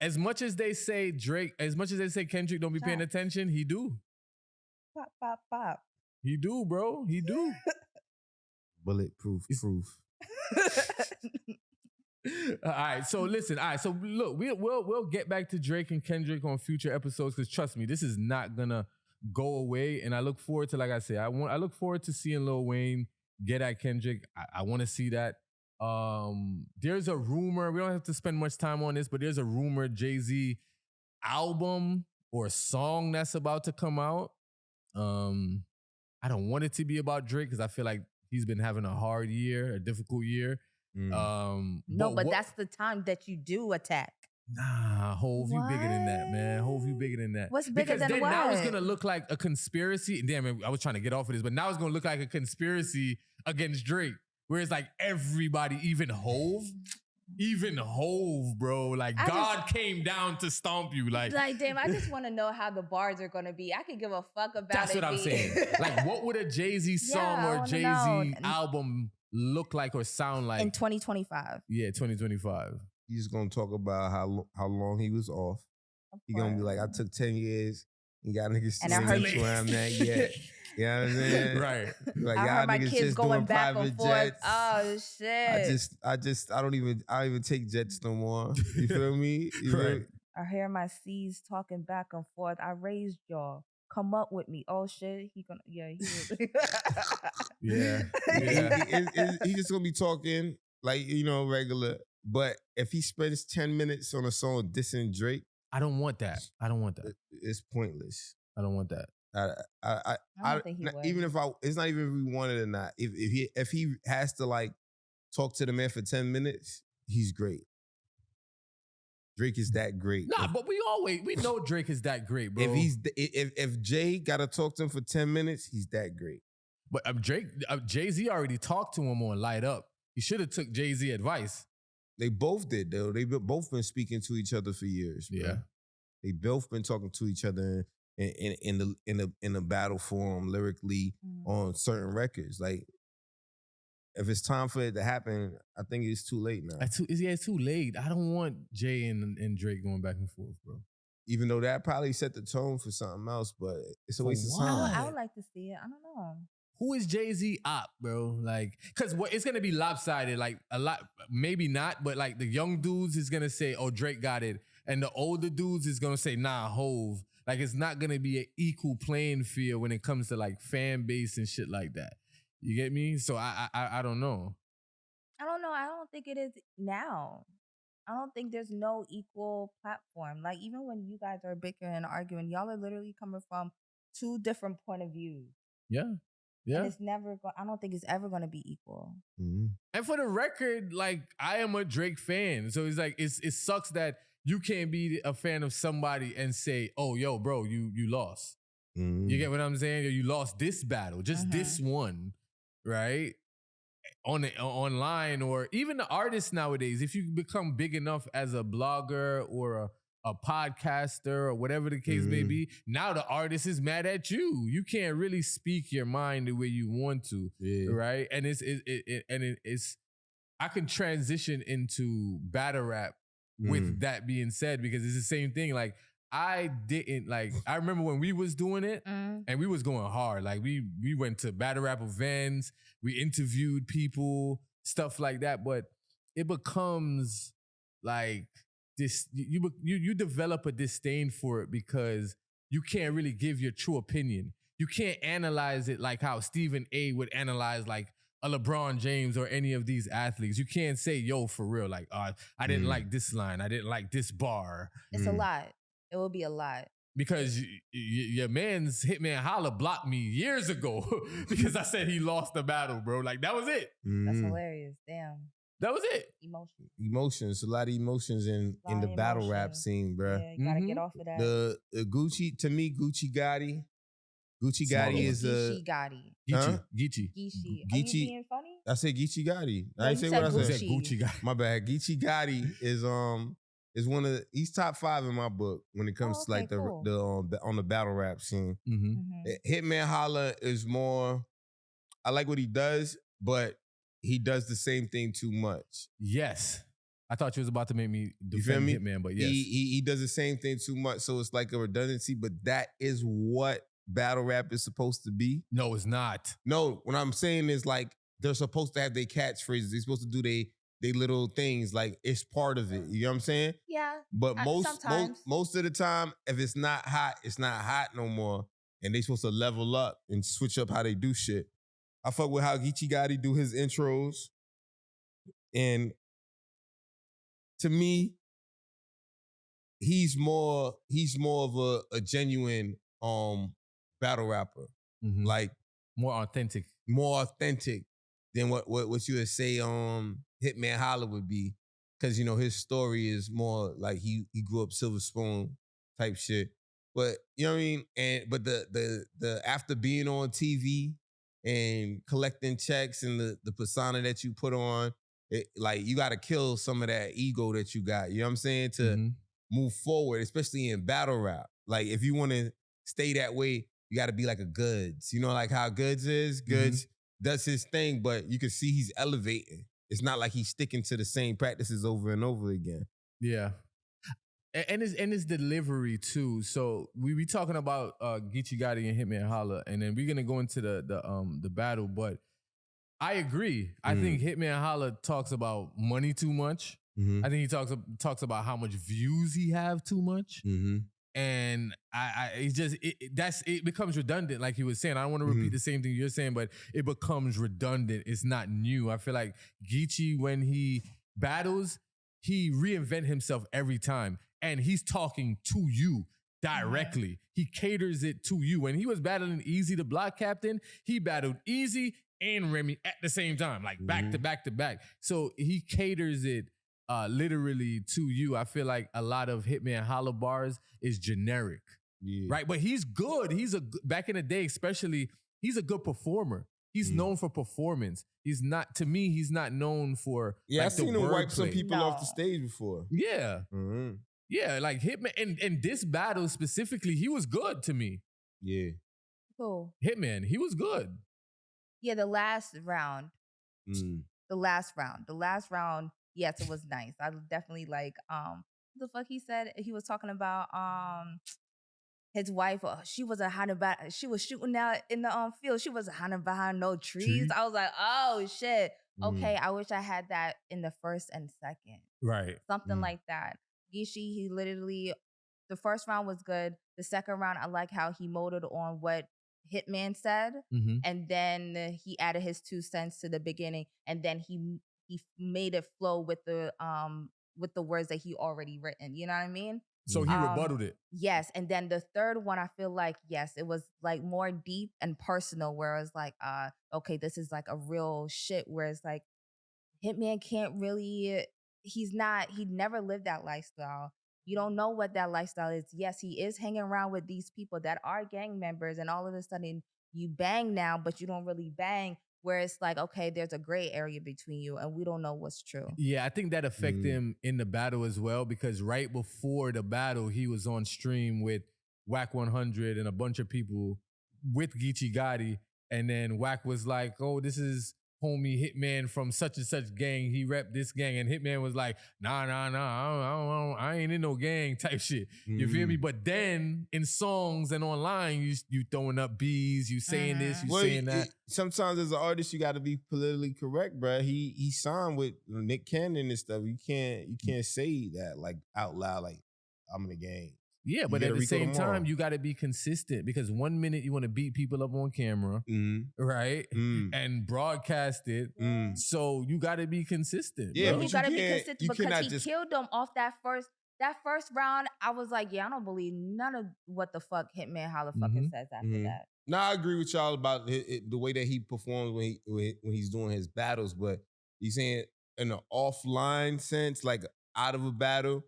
as much as they say Drake, as much as they say Kendrick don't be paying attention, he do. Pop, pop, pop. He do, bro. He do. Bulletproof proof. All right, so listen. All right, so look, we'll get back to Drake and Kendrick on future episodes because trust me, this is not gonna go away. And I look forward to, like I said, I look forward to seeing Lil Wayne get at Kendrick. I want to see that. There's a rumor. We don't have to spend much time on this, but there's a rumor Jay-Z album or a song that's about to come out. I don't want it to be about Drake because I feel like he's been having a hard year, a difficult year. No, but that's the time that you do attack. Nah, Hove, you bigger than that, man. Hove, you bigger than that. What's bigger because than then what? Now it's gonna look like a conspiracy. Damn, I was trying to get off of this, but now it's gonna look like a conspiracy against Drake, where it's like everybody, even Hove, bro. Like God came down to stomp you. Like damn, I just want to know how the bars are gonna be. I could give a fuck about that's it. That's what I'm saying. Like, what would a Jay-Z song or Jay-Z album look like or sound like in 2025? Yeah, 2025. He's gonna talk about how long he was off. He's gonna be like, I took 10 years. You got niggas still ain't where I'm at yet. You know what I'm saying? Right. Like, I y'all heard my niggas kids just going doing back private and forth. jets. Oh shit. I don't even take jets no more. You feel me? You right. feel me? I hear my C's talking back and forth. I raised y'all. Come up with me. Oh shit. He gonna Yeah. He just gonna be talking like, regular. But if he spends 10 minutes on a song dissing Drake, I don't want that. It's pointless. I don't want that. I don't think he would. Even if it's not even if we want it or not. If he has to like talk to the man for 10 minutes, he's great. Drake is that great. Nah, but we know Drake is that great, bro. If Jay gotta talk to him for 10 minutes, he's that great. But Jay-Z already talked to him on Light Up. He should have took Jay-Z advice. They both did though. They both been speaking to each other for years. Bro. Yeah, they both been talking to each other in the battle forum lyrically on certain records. Like, if it's time for it to happen, I think it's too late now. It's too late. I don't want Jay and Drake going back and forth, bro. Even though that probably set the tone for something else, but it's a waste of time. I would like to see it. I don't know. Who is Jay-Z op, bro? Like, because it's going to be lopsided. Like, a lot, maybe not, but like the young dudes is going to say, oh, Drake got it. And the older dudes is going to say, nah, Hove. Like, it's not going to be an equal playing field when it comes to like fan base and shit like that. You get me? So I don't know. I don't know. I don't think it is now. I don't think there's no equal platform. Like, even when you guys are bickering and arguing, y'all are literally coming from two different point of views. Yeah. Yeah. And it's never I don't think it's ever going to be equal. Mm-hmm. And for the record, like, I am a Drake fan. So it's like, it sucks that you can't be a fan of somebody and say, oh, yo, bro, you lost. Mm-hmm. You get what I'm saying? You lost this battle, just this one, right? Online, or even the artists nowadays, if you become big enough as a blogger or a podcaster or whatever the case may be, now the artist is mad at you. You can't really speak your mind the way you want to, right? And it's I can transition into battle rap with that being said, because it's the same thing. Like, I remember when we was doing it and we was going hard. Like, we went to battle rap events, we interviewed people, stuff like that. But it becomes like this, you develop a disdain for it because you can't really give your true opinion. You can't analyze it like how Stephen A would analyze like a LeBron James or any of these athletes. You can't say, yo, for real, like, I didn't like this line, I didn't like this bar. It's a lot. It will be a lot. Because your man's Hitman Holla blocked me years ago because I said he lost the battle, bro. Like, that was it. That's hilarious. Damn. That was it. Emotions. A lot of emotions in the battle rap scene, bro. Yeah, you gotta get off of that. The Gucci, to me, Gucci Gotti. Gucci Gotti is Geechee Gotti. Geechee. Geechee. Are you being funny? I said Geechee Gotti. I didn't say said what I said. Gucci Gotti. My bad. Geechee Gotti is one of he's top 5 in my book when it comes to like the on the battle rap scene. Hitman Holla is more. I like what he does, but he does the same thing too much. Yes. I thought you was about to make me You feel defend me? Hitman, but yes. He does the same thing too much, so it's like a redundancy, but that is what battle rap is supposed to be. No, it's not. No, what I'm saying is like they're supposed to have their catchphrases. They're supposed to do they little things. Like it's part of it. You know what I'm saying? Yeah. But Sometimes. most of the time, if it's not hot no more. And they supposed to level up and switch up how they do shit. I fuck with how Geechee Gotti do his intros. And to me, he's more of a genuine battle rapper. Mhm. Like More authentic. Than what you would say Hitman Holla would be. Cause you know his story is more like he grew up Silver Spoon type shit. But you know what I mean? But the after being on TV and collecting checks and the persona that you put on, like you gotta kill some of that ego that you got. You know what I'm saying? To move forward, especially in battle rap. Like if you wanna stay that way, you gotta be like a Goods. You know, like how Goods is? Goods does his thing, but you can see he's elevating. It's not like he's sticking to the same practices over and over again. Yeah. And his delivery too. So we talking about Geechee Gotti and Hitman Holla, and then we're gonna go into the battle. But I agree. I think Hitman Holla talks about money too much. I think he talks about how much views he have too much. And it becomes redundant, like he was saying. I don't want to repeat the same thing you're saying, but it becomes redundant. It's not new. I feel like Geechee, when he battles, he reinvent himself every time. And he's talking to you directly. He caters it to you. When he was battling Easy the Block Captain, he battled Easy and Remy at the same time, like back to back to back. So he caters it literally to you. I feel like a lot of Hitman Holla bars is generic, right? But he's good. Back in the day, especially, he's a good performer. He's known for performance. He's not known for I've seen him wipe some people off the stage before. Yeah. Yeah, like Hitman, and this battle specifically, he was good to me. Yeah. Cool. Hitman, he was good. Yeah, the last round. The last round, yes, it was nice. I definitely like, what the fuck he said? He was talking about his wife, she was shooting out in the field. She wasn't hiding behind no trees. I was like, oh shit. Okay, I wish I had that in the first and second. Right. Something like that. Geechee, he literally, the first round was good. The second round, I like how he molded on what Hitman said, and then he added his 2 cents to the beginning, and then he made it flow with the words that he already written. You know what I mean? So he rebutted it. Yes, and then the third one, I feel like, yes, it was like more deep and personal, where it was like, okay, this is like a real shit, where it's like, Hitman can't really, he never lived that lifestyle. You don't know what that lifestyle is. Yes, he is hanging around with these people that are gang members, and all of a sudden you bang now, but you don't really bang, where it's like, okay, there's a gray area between you and we don't know what's true. Yeah, I think that affected him in the battle as well, because right before the battle, he was on stream with Whack 100 and a bunch of people with Geechee Gotti, and then Whack was like, oh, this is homie Hitman from such and such gang. He repped this gang, and Hitman was like, nah, I ain't in no gang type shit. You feel me? But then in songs and online, you throwing up bees, you saying this, you saying that. Sometimes as an artist, you got to be politically correct, bro. He signed with Nick Cannon and stuff. You can't say that like out loud, like I'm in the gang. Yeah, but at the same time, you got to be consistent, because 1 minute you want to beat people up on camera, right? And broadcast it. So you got to be consistent. Yeah, you got to be consistent, because he killed them off that first round. I was like, yeah, I don't believe none of what the fuck Hitman Holla fucking says after that. Now, I agree with y'all about the way that he performs when he's doing his battles, but he's saying in an offline sense, like out of a battle,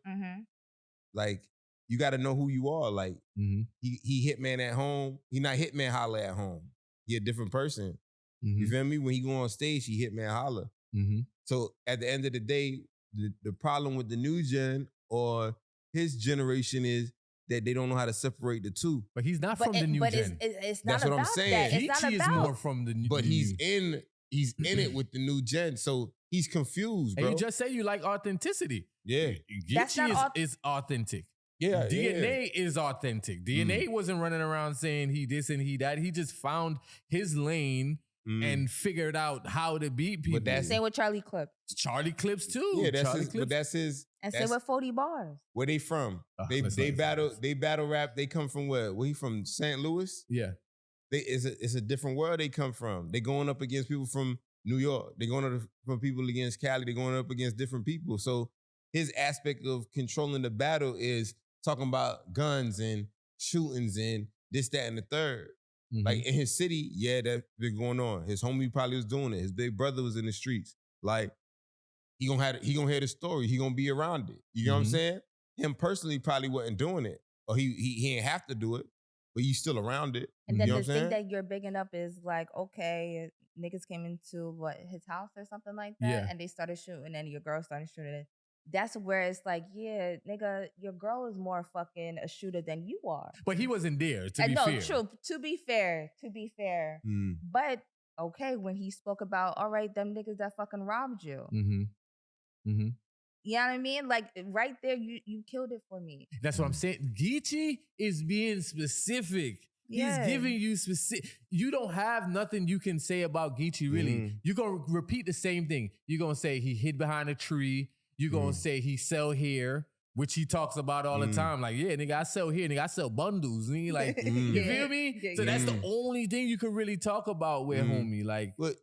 like, you got to know who you are. Like, he Hitman at home. He not Hitman Holla at home. He a different person. You feel me? When he go on stage, he Hitman Holla. So at the end of the day, the problem with the new gen or his generation is that they don't know how to separate the two. But he's not from the new gen. It's not That's what I'm saying. Geechee is more from the new. But he's in it with the new gen. So he's confused, bro. And you just say you like authenticity. Yeah. That's Geechee not is authentic. Yeah. DNA is authentic. DNA wasn't running around saying he this and he that. He just found his lane and figured out how to beat people. But that's Same with Charlie Clip. Charlie Clips too. Yeah, that's Charlie his, Clips. but that's his. And that's, same with 40 Bars. where they from? Let's They not battle. say They battle rap. They come from where? Where he from? St. Louis. Yeah. It's a different world they come from. They going up against people from New York. They going up from people against Cali. They going up against different people. So his aspect of controlling the battle is talking about guns and shootings and this, that, and the third. Like in his city, yeah, that's been going on. His homie probably was doing it. His big brother was in the streets. Like he gonna hear the story. He gonna be around it. You know what I'm saying? Him personally probably wasn't doing it, or he ain't have to do it, but you still around it. And then you know the what I'm thing saying? that you're bigging up is like, okay, niggas came into his house or something like that, Yeah. and they started shooting, and your girl started shooting. That's where it's like, yeah, nigga, your girl is more fucking a shooter than you are. But he wasn't there, to be no, fair. true. To be fair. But okay, when he spoke about, all right, them niggas that fucking robbed you. You know what I mean? Like right there, you killed it for me. That's what I'm saying. Geechee is being specific. Yeah. He's giving you specific. You don't have nothing you can say about Geechee, really. You're going to repeat the same thing. You're going to say he hid behind a tree. You're going to say he sell here, which he talks about all the time. Like, yeah, nigga, I sell here. Nigga, I sell bundles. Nigga, like, you feel me? Yeah, So that's the only thing you can really talk about with homie. Like, But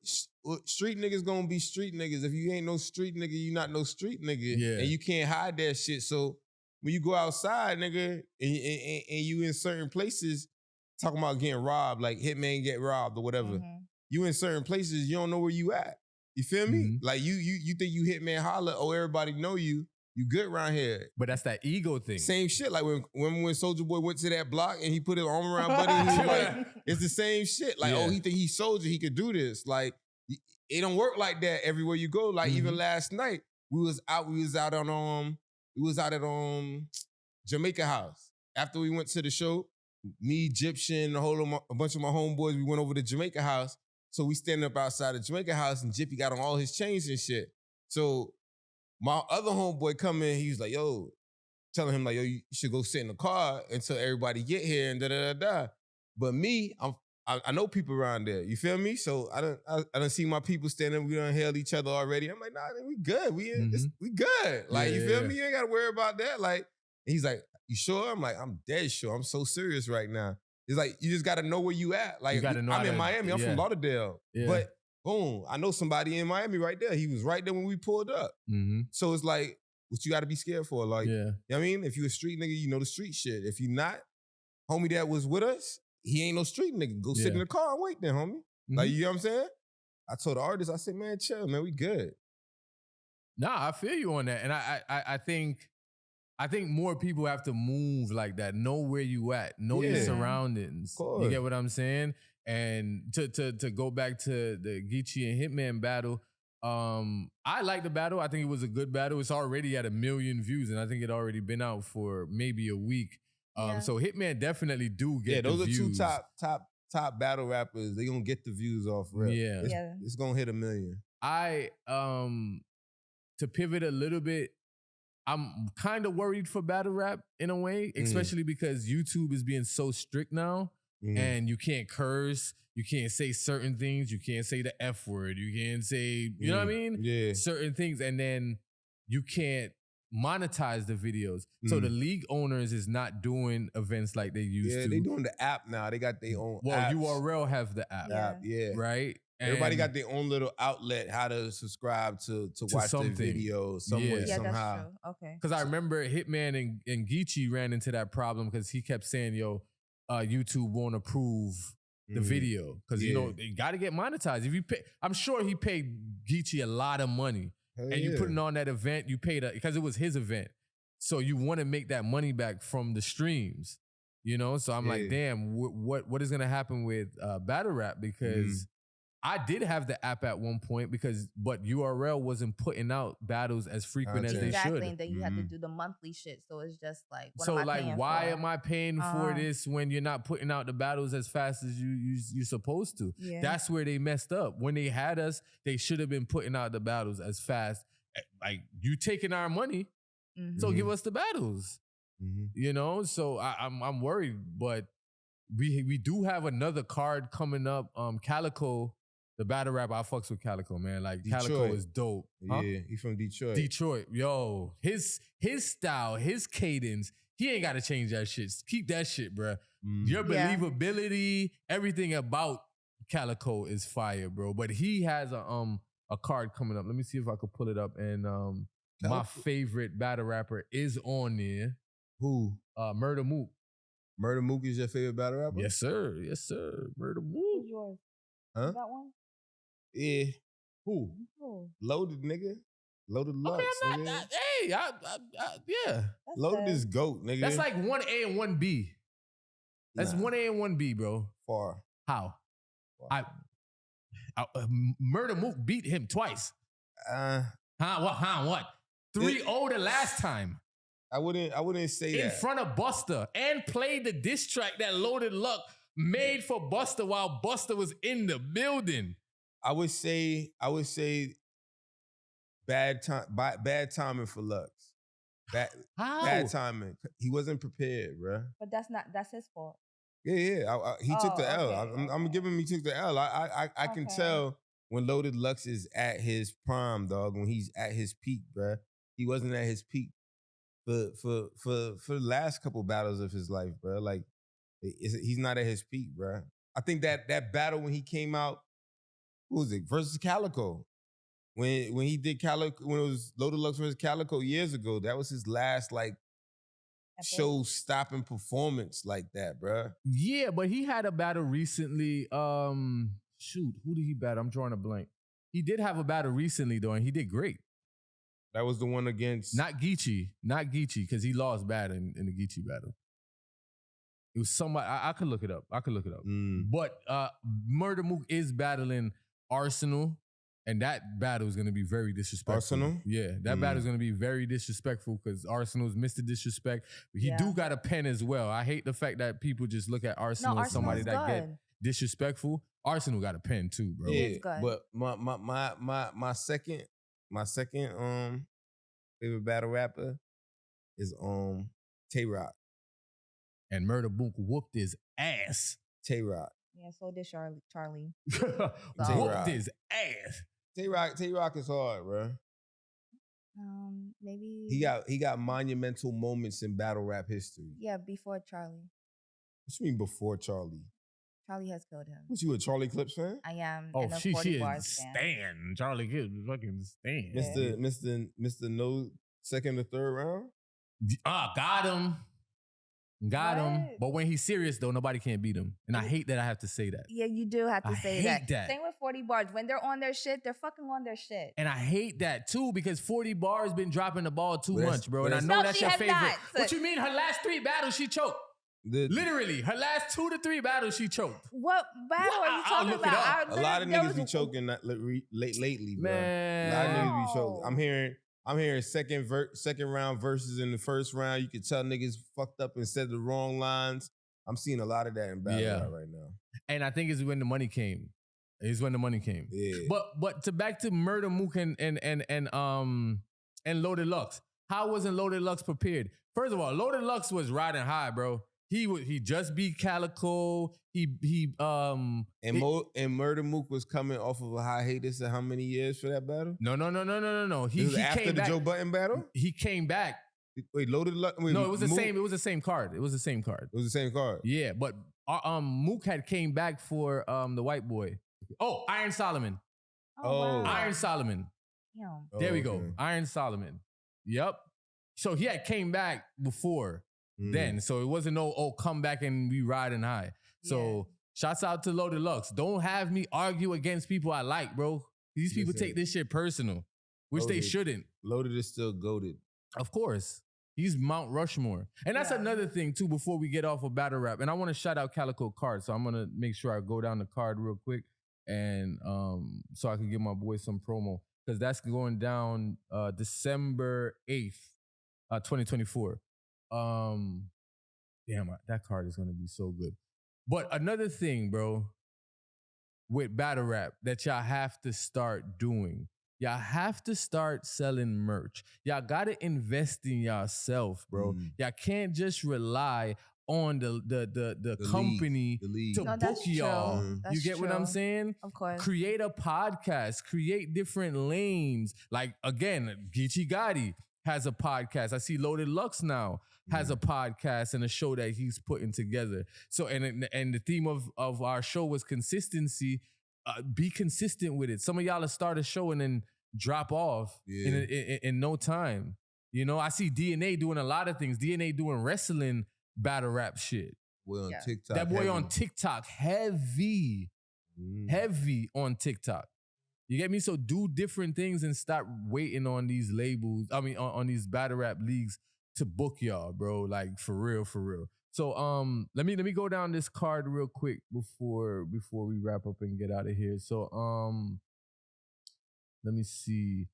street niggas gonna be street niggas. If you ain't no street nigga, you not no street nigga. Yeah. And you can't hide that shit. So when you go outside, nigga, and you in certain places talking about getting robbed, like Hitman get robbed or whatever, you in certain places, you don't know where you at. You feel me? Like you think you Hitman holler, oh, everybody know you. You good around here. but that's that ego thing. Same shit. Like when Soulja Boy went to that block and he put his arm around Buddy, and he was like, it's the same shit. Like, oh, he think he's Soulja, he could do this. Like, it don't work like that everywhere you go. Like even last night, we was out at Jamaica House. After we went to the show, me, Egyptian, a bunch of my homeboys, we went over to Jamaica House. So we standing up outside of Jamaica House and Jippy got on all his chains and shit. So my other homeboy come in, he was like, yo, telling him like, yo, you should go sit in the car until everybody get here and da-da-da-da. But me, I know people around there. You feel me? So I done see my people standing. We done hailed each other already. I'm like, nah, we good. We good. Like, you feel me? You ain't got to worry about that. Like, and he's like, you sure? I'm like, I'm dead sure. I'm so serious right now. It's like, you just got to know where you at. Like, I'm in Miami. I'm from Lauderdale. Yeah. But boom, I know somebody in Miami right there. He was right there when we pulled up. So it's like, what you got to be scared for? Like, you know what I mean? If you a street nigga, you know the street shit. If you not, homie that was with us, he ain't no street nigga. Go sit in the car and wait then, homie. Like, you know what I'm saying? I told the artist, I said, man, chill, man, we good. Nah, I feel you on that. And I think more people have to move like that. Know where you at. Know your surroundings. You get what I'm saying? And to go back to the Geechee and Hitman battle, I like the battle. I think it was a good battle. It's already at 1 million views, and I think it already been out for maybe a week. So Hitman definitely do get the views. Those are two top battle rappers. They gonna get the views off rip. It's gonna hit 1 million. To pivot a little bit, I'm kind of worried for battle rap in a way, especially because YouTube is being so strict now. And you can't curse, you can't say certain things, you can't say the F word, you can't say, you know what I mean? Yeah. Certain things, and then you can't monetize the videos. So the league owners is not doing events like they used to. Yeah, they doing the app now. They got their own Well, apps. URL have the app. Yeah. Right? Everybody And got their own little outlet, how to subscribe to watch their something. videos some way, Yeah, somehow. that's true. Okay. Because I remember Hitman and Geechee ran into that problem because he kept saying, yo, YouTube won't approve the video. Because, you know, they got to get monetized. If you pay, I'm sure he paid Geechee a lot of money. Hell and you yeah. putting on that event, you paid because it was his event. So you want to make that money back from the streams. You know? So I'm like, damn, what is going to happen with battle rap? Because I did have the app at one point but URL wasn't putting out battles as frequent as they exactly, should. and then you have to do the monthly shit. So it's just like, what so am I like, paying why for? am I paying for this when you're not putting out the battles as fast as you're supposed to? Yeah. That's where they messed up. When they had us, they should have been putting out the battles as fast. Like, you taking our money, so give us the battles. You know, so I'm worried, but we do have another card coming up. Calico, the battle rapper, I fucks with Calico, man. Like, Detroit. Calico is dope. Huh? Yeah, he from Detroit. Detroit, yo, his style, his cadence, he ain't got to change that shit. Keep that shit, bruh. Your believability, everything about Calico is fire, bro. But he has a card coming up. Let me see if I could pull it up. And my favorite battle rapper is on there. Who? Murder Mook. Murder Mook is your favorite battle rapper? Yes, sir. Yes, sir. Murder Mook. Who's yours? Huh? You got one? Yeah. Who? Oh. Loaded, nigga. Loaded Lux, Okay, I'm nigga. not, hey, yeah. Loaded is GOAT, nigga. That's like 1A and 1B. That's 1A and 1B, bro. Far. How? Far. Murder Mook beat him twice. What? 3-0 the last time. I wouldn't say that. In front of Busta, and played the diss track that Loaded Luck made for Busta while Busta was in the building. I would say bad timing for Lux. Bad timing. He wasn't prepared, bro. But that's his fault. Yeah. He took the L. Okay, I'm giving him he took the L. I can tell when Loaded Lux is at his prime, dog. When he's at his peak, bro. He wasn't at his peak for the last couple battles of his life, bro. Like, he's not at his peak, bro. I think that battle when he came out, what was it, versus Calico? When he did Calico, when it was Loaded Lux versus Calico years ago, that was his last like show-stopping performance like that, bro. Yeah, but he had a battle recently. Shoot, who did he battle? I'm drawing a blank. He did have a battle recently though, and he did great. That was the one against not Geechee, because he lost bad in the Geechee battle. It was somebody. I could look it up. But Murder Mook is battling Arsenal. And that battle is going to be very disrespectful. Arsenal? Yeah, that battle is going to be very disrespectful because Arsenal's Mr. Disrespect. He do got a pen as well. I hate the fact that people just look at Arsenal as somebody that get disrespectful. Arsenal got a pen too, bro. Yeah, but my second favorite battle rapper is Tay-Rock. And Murder Mook whooped his ass. Tay-Rock. Yeah, so did Charlie. Whooped his ass. Tay-Rock is hard, bro. Maybe he got monumental moments in battle rap history. Yeah, before Charlie. What you mean before Charlie? Charlie has killed him. What, you a Charlie Clips fan? I am. Oh, and a she 40 is bars Stan. Charlie Clips is fucking Stan. Mr. No second or third round? Got him. But when he's serious though, nobody can beat him. And I hate that I have to say that. Yeah, you do have to say hate that. Same with 40 bars. When they're on their shit, they're fucking on their shit. And I hate that too because 40 bars been dropping the ball too much, bro. And I know that's your favorite. Not. What you mean? Her last 3 battles, she choked. Literally, her last 2 to 3 battles, she choked. What battle are you talking about? A lot of niggas be choking lately, bro. Man. A lot of niggas be choking. I'm hearing second round verses in the first round. You can tell niggas fucked up and said the wrong lines. I'm seeing a lot of that in battle right now. And I think it's when the money came. Yeah. But back to Murder Mook and Loaded Lux. How wasn't Loaded Lux prepared? First of all, Loaded Lux was riding high, bro. He just beat Calico. And Murder Mook was coming off of a hiatus of how many years for that battle? No. He after the Joe Budden battle? He came back. Wait, Loaded Luck? No, it was the same. It was the same card. It was the same card. Yeah, but Mook had came back for the white boy. Oh, Iron Solomon. Wow. Iron Solomon. Damn. There we go. Iron Solomon. Yep. So he had came back before. Then. So it wasn't come back and we riding high. So shouts out to Loaded Lux. Don't have me argue against people I like, bro. These people take this shit personal, which they shouldn't. Loaded is still goated. Of course. He's Mount Rushmore. And that's another thing too before we get off of battle rap. And I want to shout out Calico card. So I'm going to make sure I go down the card real quick and so I can give my boy some promo because that's going down December 8th, 2024. Damn, that card is gonna be so good. But another thing, bro, with battle rap that y'all have to start doing. Y'all have to start selling merch. Y'all gotta invest in yourself, bro. Y'all can't just rely on the company league. to No, book that's y'all. true. That's You get what I'm true. saying? Of course. Create a podcast, create different lanes. Like again, Geechee Gotti has a podcast. I see Loaded Lux now has a podcast and a show that he's putting together. So and the theme of our show was consistency. Be consistent with it. Some of y'all will start a show and then drop off in no time. You know, I see DNA doing a lot of things. DNA doing wrestling battle rap shit. Boy on TikTok. That boy heavy. on TikTok, heavy on TikTok. You get me? So do different things and stop waiting on these labels. I mean, on these battle rap leagues to book y'all, bro. Like for real, for real. So let me go down this card real quick before we wrap up and get out of here. So let me see.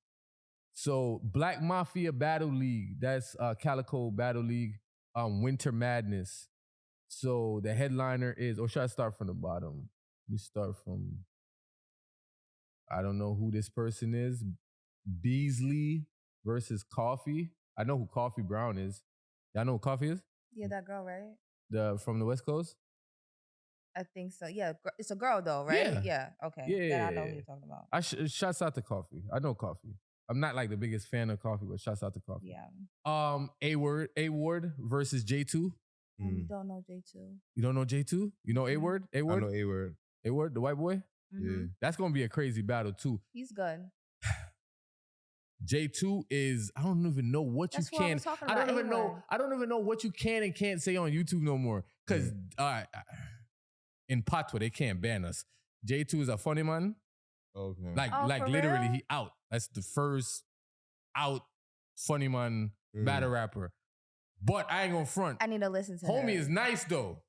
So Black Mafia Battle League, that's Calico Battle League, Winter Madness. So the headliner is, or should I start from the bottom? Let me start from, I don't know who this person is. Beasley versus Coffee. I know who Coffee Brown is. Y'all know who Coffee is? Yeah, that girl, right? From the West Coast? I think so. Yeah, it's a girl though, right? Yeah. Okay. Yeah. Then I know who you're talking about. Shouts out to Coffee. I know Coffee. I'm not like the biggest fan of Coffee, but shouts out to Coffee. Yeah. A-Word versus J2. Don't know J2. You don't know J2? You know A-Word? I know A-Word. A-Word, the white boy? Yeah. That's gonna be a crazy battle too. He's good. J2 is, I don't even know what That's you what I can. was talking I don't about, even know. A-Word. I don't even know what you can and can't say on YouTube no more. Cause in Patwa they can't ban us. J2 is a funny man. Okay. Like for literally real? he out. That's the first out funny man battle rapper. But I ain't gonna front. I need to listen to Homie her. is nice though.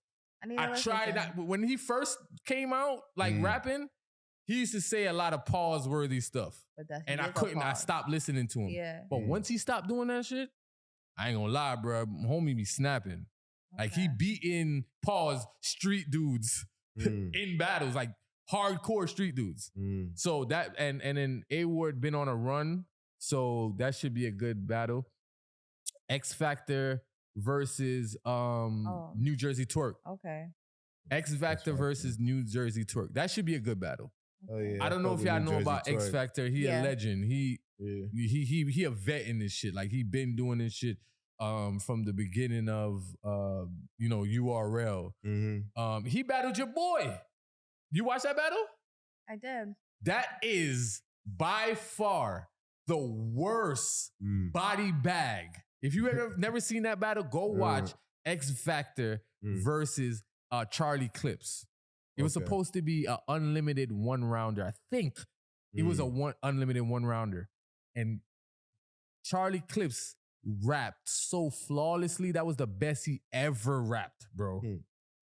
I need to I listen tried to that her. when he first came out, like rapping. He used to say a lot of pause-worthy stuff, But that's and I couldn't. I stopped listening to him. Yeah. But once he stopped doing that shit, I ain't gonna lie, bro. Homie be snapping. Like he beating pause street dudes in battles, like hardcore street dudes. So that and then A-Ward been on a run, so that should be a good battle. X Factor versus New Jersey Twerk. Okay. X Factor versus New Jersey Twerk. That should be a good battle. Oh yeah. I don't know if y'all know about X Factor. He a legend. He a vet in this shit. Like he been doing this shit from the beginning of URL. He battled your boy. You watch that battle? I did. That is by far the worst body bag. If you never seen that battle, go watch X Factor versus Charlie Clips. It was supposed to be an unlimited one-rounder. I think it was unlimited one-rounder. And Charlie Clips rapped so flawlessly. That was the best he ever rapped, bro.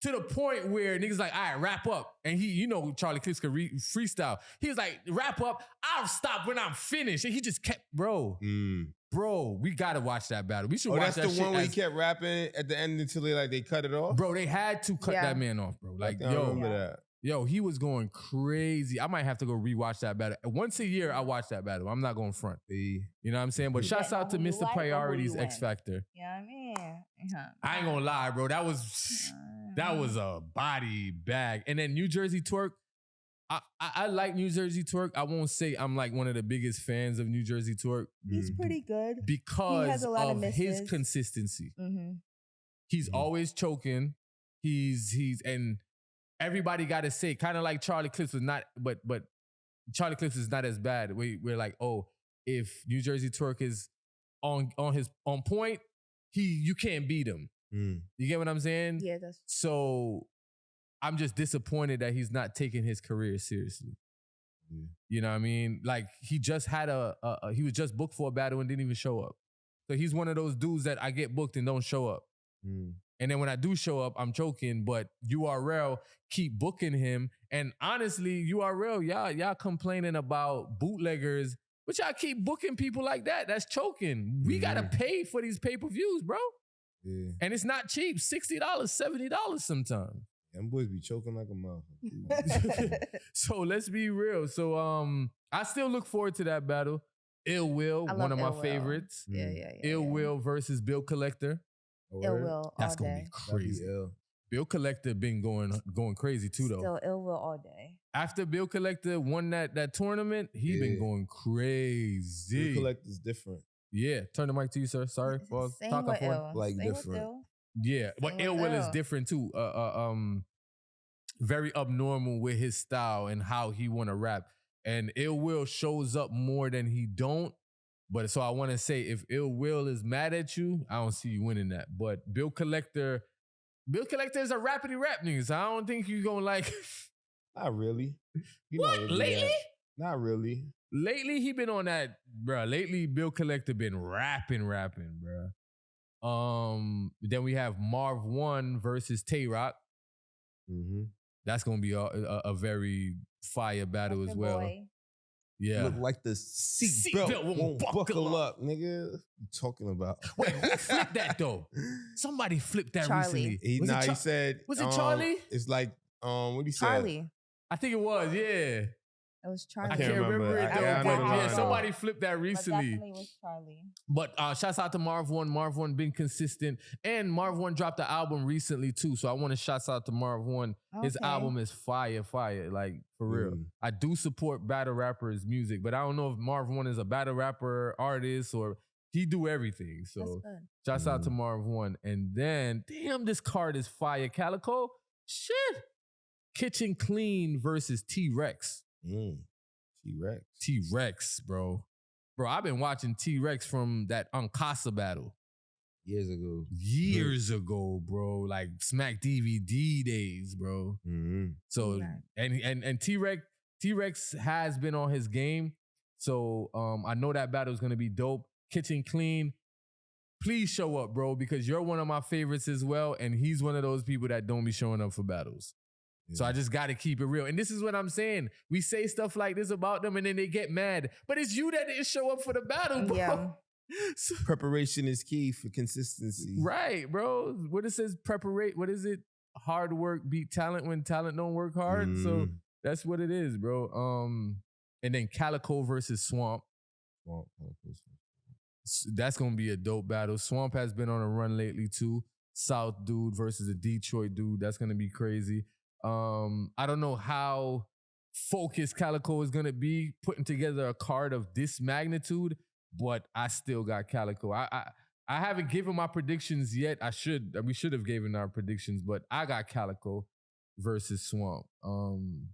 To the point where niggas like, all right, wrap up. And he, Charlie Clips could freestyle. He was like, wrap up. I'll stop when I'm finished. And he just kept, bro, we gotta watch that battle. We should watch that shit. That's the one where he kept rapping at the end until they cut it off? Bro, they had to cut that man off, bro. Like, I remember that. Yo, he was going crazy. I might have to go rewatch that battle. Once a year, I watch that battle. I'm not going front. You know what I'm saying? But shouts out to Mr. Priorities X Factor. Yeah, I mean. I ain't gonna lie, bro. That was a body bag. And then New Jersey Twerk. I like New Jersey Twerk. I won't say I'm like one of the biggest fans of New Jersey Twerk. He's pretty good. Because he has a lot of his misses. consistency. He's always choking. And everybody got to say, kind of like Charlie Clips was not, but Charlie Clips is not as bad. We're like, oh, if New Jersey Twerk is on point, you can't beat him. You get what I'm saying? Yeah, that's so. I'm just disappointed that he's not taking his career seriously. You know what I mean? Like he just had he was just booked for a battle and didn't even show up. So he's one of those dudes that I get booked and don't show up. And then when I do show up, I'm choking, but URL keep booking him. And honestly, URL, y'all complaining about bootleggers, but y'all keep booking people like that. That's choking. We gotta pay for these pay-per-views, bro. Yeah. And it's not cheap. $60, $70 sometimes. Them boys be choking like a motherfucker. So let's be real. So I still look forward to that battle. Ill Will, one of my favorites. Yeah. Ill Will versus Bill Collector. Ill Will. That's gonna be crazy. Bill Collector been going crazy too, though. Still Ill Will all day. After Bill Collector won that tournament, he been going crazy. Bill Collector's different. Yeah, turn the mic to you, sir. Sorry for talking for Ill. Like Same different. Ill. Yeah, but Ill Will is different too. Very abnormal with his style and how he want to rap. And Ill Will shows up more than he don't. But so I want to say, if Ill Will is mad at you, I don't see you winning that. But Bill Collector is a rappity rap nigga, so I don't think you gonna like. Not really. What? Lately? Not really. Lately, he been on that, bro. Lately, Bill Collector been rapping, bro. Then we have Marv 1 versus Tay Rock. Mm-hmm. That's gonna be a very fire battle as well. Boy. Yeah. Look like the seatbelt won't buckle up, nigga. What you talking about? Wait, who flipped that though? Somebody flipped that Charlie. recently. He said. Was it Charlie? It's like what did he say? Charlie. I think it was. Yeah. It was Charlie. I can't remember it though. I But know. yeah, somebody flipped that But recently. definitely was Charlie. But shouts out to Marv 1. Marv 1 been consistent. And Marv 1 dropped the album recently too. So I want to shouts out to Marv 1. His Okay. album is fire. Like for real. I do support battle rappers' music, but I don't know if Marv 1 is a battle rapper artist or he do everything. So That's good. shouts out to Marv 1. And then, damn, this card is fire. Calico, shit. Kitchen Clean versus T-Rex. T-Rex. T-Rex, bro. Bro, I've been watching T-Rex from that Uncasa battle. Years ago, bro. Like Smack DVD days, bro. Mm-hmm. So, and T-Rex has been on his game. So, I know that battle is going to be dope. Kitchen Clean, please show up, bro, because you're one of my favorites as well. And he's one of those people that don't be showing up for battles. So I just got to keep it real. And this is what I'm saying. We say stuff like this about them and then they get mad. But it's you that didn't show up for the battle, bro. Yeah. So, Preparation is key for consistency. right, bro. What it says, what is it? Hard work beat talent when talent don't work hard. So that's what it is, bro. And then Calico versus Swamp. That's going to be a dope battle. Swamp has been on a run lately too. South dude versus a Detroit dude. That's going to be crazy. I don't know how focused Calico is going to be putting together a card of this magnitude, but I still got Calico. I haven't given my predictions yet. We should have given our predictions, but I got Calico versus Swamp. And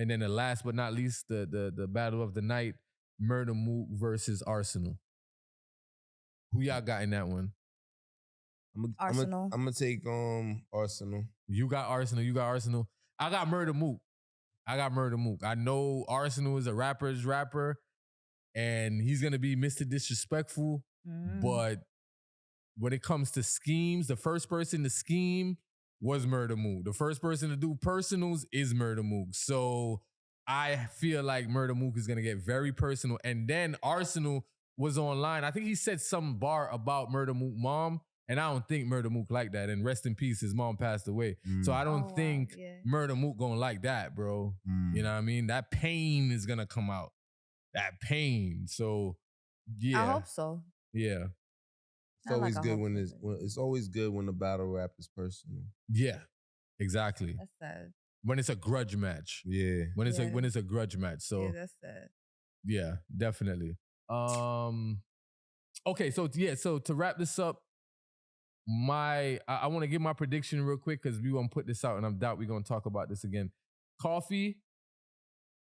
then the last but not least, the battle of the night, Murder Mook versus Arsenal. Who y'all got in that one? Arsenal. I'm gonna take Arsenal. You got Arsenal. I got Murder Mook. I know Arsenal is a rapper's rapper, and he's gonna be Mr. Disrespectful. But when it comes to schemes, the first person to scheme was Murder Mook. The first person to do personals is Murder Mook. So I feel like Murder Mook is gonna get very personal. And then Arsenal was online. I think he said some bar about Murder Mook mom. And I don't think Murder Mook like that. And rest in peace, his mom passed away. So I don't think Murder Mook gonna like that, bro. You know what I mean? That pain is gonna come out. That pain. So yeah. I hope so. Yeah. It's always good it's always good when the battle rap is personal. Yeah. Exactly. That's sad. When it's a grudge match. Yeah. When it's a grudge match. So yeah, that's sad. yeah, definitely. Okay, so to wrap this up, I want to give my prediction real quick because we want to put this out and I doubt we're going to talk about this again. Coffee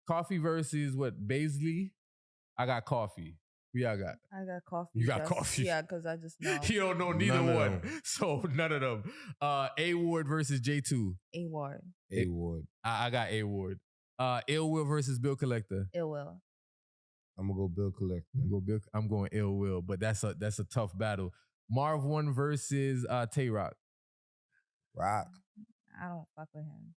versus what? Baisley? I got Coffee. Who y'all got? I got Coffee. You got Coffee? Yeah, because I just know. You don't know neither one. So none of them. A Ward versus J2. A Ward. I got A Ward. Ill Will versus Bill Collector. Ill Will. I'm gonna go Bill Collector. I'm going Ill Will, but that's a tough battle. Marv 1 versus Tay Rock. Rock. I don't fuck with him.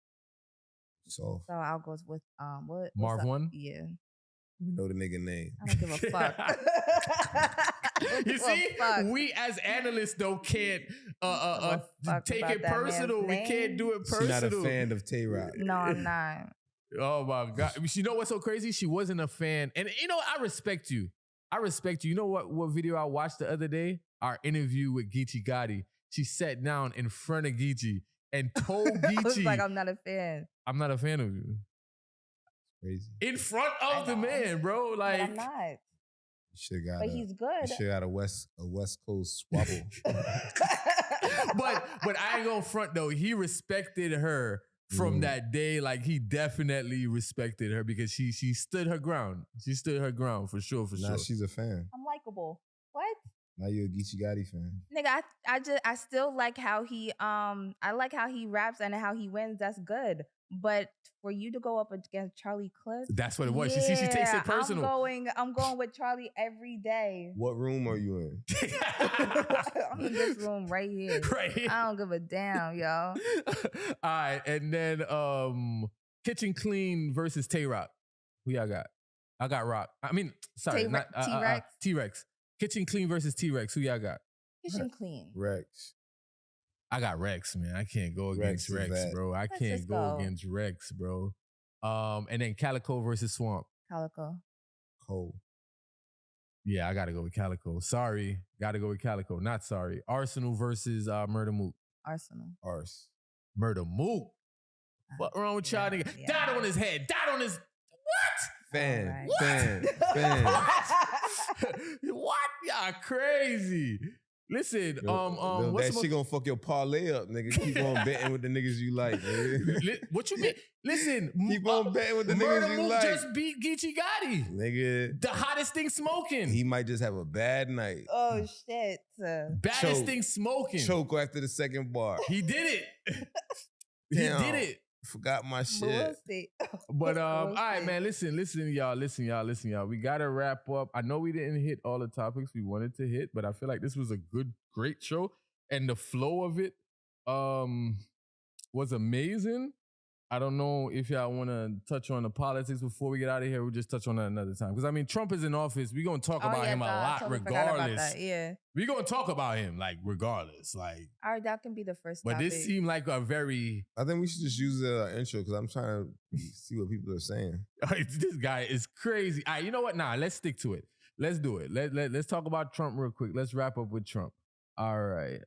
So So I'll go with what's Marv up? One? Yeah. you know the nigga name. I don't give a fuck. You see, we as analysts though can't take about it that personal. man's We can't name. do it She's personal. not a fan of Tay-Rock. No, I'm not. Oh my God. You know what's so crazy? She wasn't a fan. And you know, I respect you. You know what video I watched the other day? Our interview with Geechee Gotti. She sat down in front of Geechee and told I was Geechee, like, I'm not a fan. I'm not a fan of you. Crazy. In front I of the know. man, bro. But Like, I'm not. You should got. But he's good. You should got a West Coast squabble. but I ain't gonna front though. He respected her from that day. Like he definitely respected her because she stood her ground. She stood her ground for sure. Now she's a fan. I'm likable. What? Now you're a Geechee Gotti fan. Nigga, I still like how he I like how he raps and how he wins. That's good. But for you to go up against Charlie Cliff, that's what it was. She takes it personal. I'm going with Charlie every day. What room are you in? I'm in this room right here. Right here. I don't give a damn, yo. All right, and then Kitchen Clean versus Tay-Rock. Who y'all got? I got Rock. I mean, sorry, not T-Rex. T-Rex. Kitchen Clean versus T-Rex. Who y'all got? Kitchen Clean. Rex. I got Rex, man. I can't go against Rex, bro. I Let's can't just go go. against Rex, bro. And then Calico versus Swamp. Calico. Cole. Yeah, I gotta go with Calico. Sorry, gotta go with Calico. Not sorry. Arsenal versus Murder Mook. Arsenal. Arse. Murder Mook. What wrong with y'all, nigga? yeah. Died on his head. Died on his. Fan. Alright. Fan. What? Y'all crazy. Listen, that shit gonna fuck your parlay up, nigga. Keep on betting with the niggas you like, nigga. What you mean? Listen, Keep on betting with the Murder niggas you Mook like. just beat Geechee Gotti. Nigga. The hottest thing smoking. He might just have a bad night. Oh shit. Baddest Choke. thing smoking. Choke after the second bar. He did it. Damn. He did it. Forgot my But we'll shit. see. But all We'll right, see. man. Listen, y'all. We gotta wrap up. I know we didn't hit all the topics we wanted to hit, but I feel like this was a great show, and the flow of it was amazing. I don't know if y'all want to touch on the politics before we get out of here. We'll just touch on that another time. Because, I mean, Trump is in office. We're going to talk about him a lot totally forgot about regardless. that. Yeah. We're going to talk about him, like, regardless. Like, All right, that can be the first but topic. this seemed like a very... I think we should just use the intro because I'm trying to see what people are saying. This guy is crazy. All right, you know what? Nah, let's stick to it. Let's do it. Let's talk about Trump real quick. Let's wrap up with Trump. All right.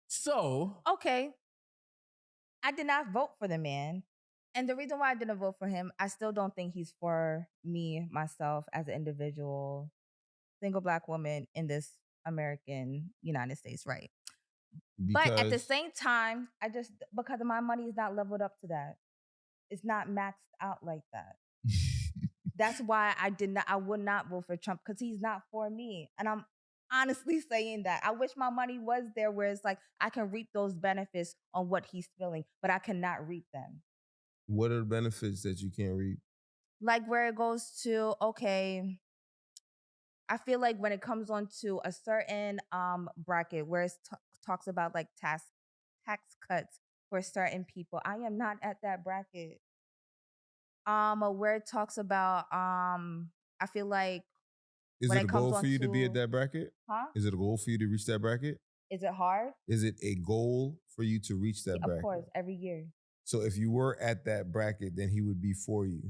So... Okay. I did not vote for the man. And the reason why I didn't vote for him, I still don't think he's for me, myself, as an individual, single Black woman in this American United States, right? But at the Because- same time, because my money is not leveled up to that. It's not maxed out like that. That's why I would not vote for Trump, because he's not for me. And I'm honestly saying that. I wish my money was there where it's like I can reap those benefits on what he's feeling, but I cannot reap them. What are the benefits that you can't reap? Like where it goes to, okay, I feel like when it comes on to a certain bracket where it talks about like tax cuts for certain people, I am not at that bracket. Where it talks about I feel like Is when it a it comes goal for you to be onto- at that bracket? huh? Is it a goal for you to reach that bracket? Is it hard? Is it a goal for you to reach that Of bracket? course, every year. So if you were at that bracket, then he would be for you.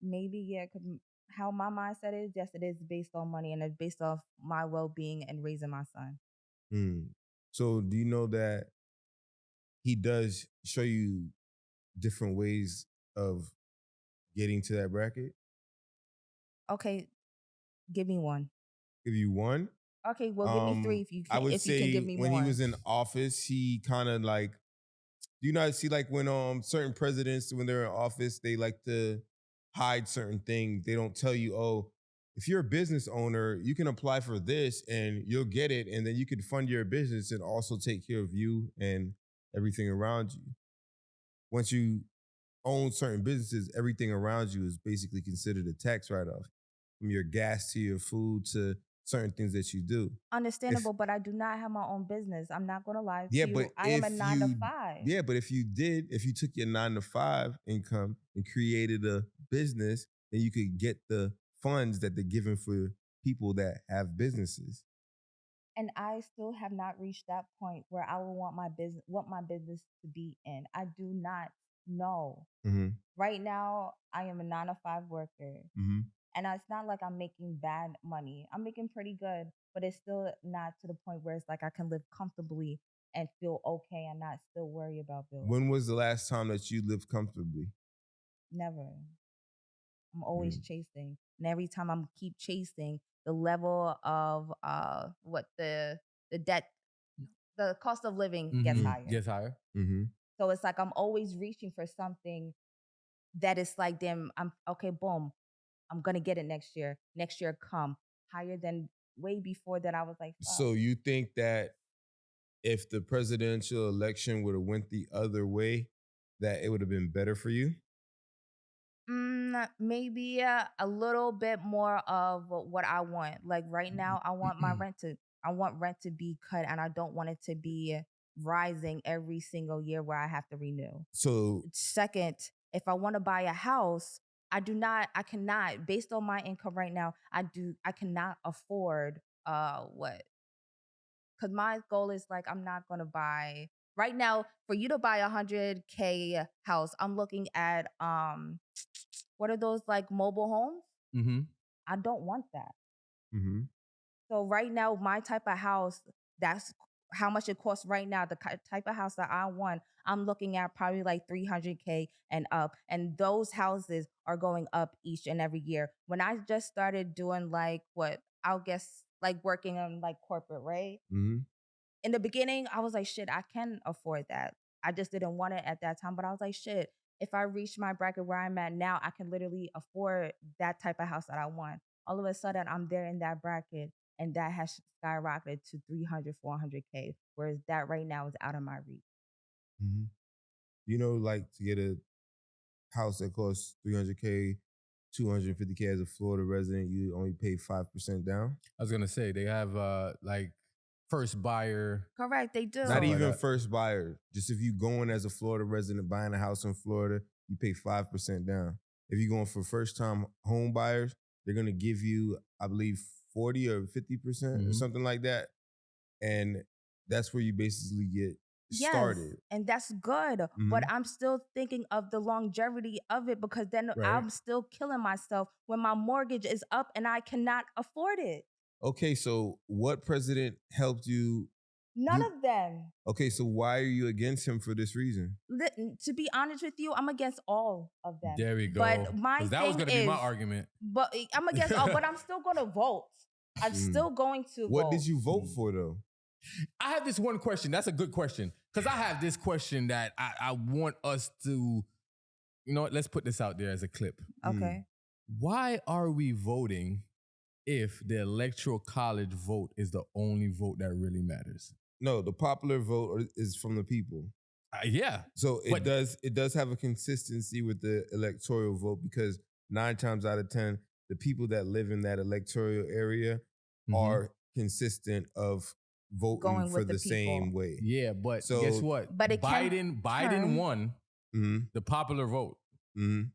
Maybe, yeah, because how my mindset is, yes, it is based on money and it's based off my well-being and raising my son. So do you know that he does show you different ways of getting to that bracket? Okay, give me one. Give you one? Okay, well, give me three if you I can, would if you say can give me when more. he was in office, he kind of like, do you not see like when certain presidents, when they're in office, they like to hide certain things. They don't tell you, oh, if you're a business owner, you can apply for this and you'll get it. And then you can fund your business and also take care of you and everything around you. Once you own certain businesses, everything around you is basically considered a tax write-off. From your gas to your food to certain things that you do. Understandable, but I do not have my own business. I'm not gonna lie to Yeah, you. but I am a if 9 to you- 5. Yeah, but if you took your 9 to 5 income and created a business, then you could get the funds that they're giving for people that have businesses. And I still have not reached that point where I will want my business to be in. I do not know. Mm-hmm. Right now, I am a 9 to 5 worker. Mm-hmm. And it's not like I'm making bad money. I'm making pretty good, but it's still not to the point where it's like I can live comfortably and feel okay and not still worry about bills. When was the last time that you lived comfortably? Never. I'm always chasing. And every time I'm keep chasing, the level of the debt, the cost of living gets higher. Gets higher. Mm-hmm. So it's like I'm always reaching for something that is like, damn, I'm okay, boom. I'm gonna get it next year. Next year come higher than way before that. I was like, fuck. So you think that if the presidential election would have went the other way, that it would have been better for you? Maybe a little bit more of what I want. Like right now, I want my rent to be cut, and I don't want it to be rising every single year where I have to renew. So Second, if I want to buy a house, I cannot, based on my income right now, I cannot afford what? Because my goal is like, I'm not going to buy right now for you to buy $100K house. I'm looking at, what are those like mobile homes? Mm-hmm. I don't want that. mm-hmm. So right now, my type of house, that's how much it costs right now. The type of house that I want, I'm looking at probably like $300K and up. And those houses are going up each and every year. When I just started doing like working on like corporate, right? Mm-hmm. In the beginning, I was like, shit, I can afford that. I just didn't want it at that time. But I was like, shit, if I reach my bracket where I'm at now, I can literally afford that type of house that I want. All of a sudden, I'm there in that bracket, and that has skyrocketed to 300, 400K, whereas that right now is out of my reach. Mm-hmm. You know, like to get a house that costs 300K, 250K as a Florida resident, you only pay 5% down? I was gonna say they have like first buyer. Correct, they do. Not even that. first buyer. Just if you going as a Florida resident buying a house in Florida, you pay 5% down. If you're going for first time home buyers, they're gonna give you, I believe, 40 or 50% or something like that. And that's where you basically get started. And that's good. But I'm still thinking of the longevity of it, because then I'm still killing myself when my mortgage is up and I cannot afford it. Okay, so what president helped you? None of them. Okay, so why are you against him for this reason? To be honest with you, I'm against all of them. There we go. But my 'Cause that was gonna be my argument. But I'm against all, but I'm still gonna vote. I'm still going to What vote. did you vote for though? I have this one question. That's a good question. Because I have this question that I want us to, you know what, let's put this out there as a clip. Okay. Why are we voting if the electoral college vote is the only vote that really matters? No, the popular vote is from the people. Yeah. So it does have a consistency with the electoral vote, because 9 times out of 10, the people that live in that electoral area are consistent of voting for the same way. Yeah, but So- guess what? But it Biden won Mm-hmm. the popular vote. Mm-hmm.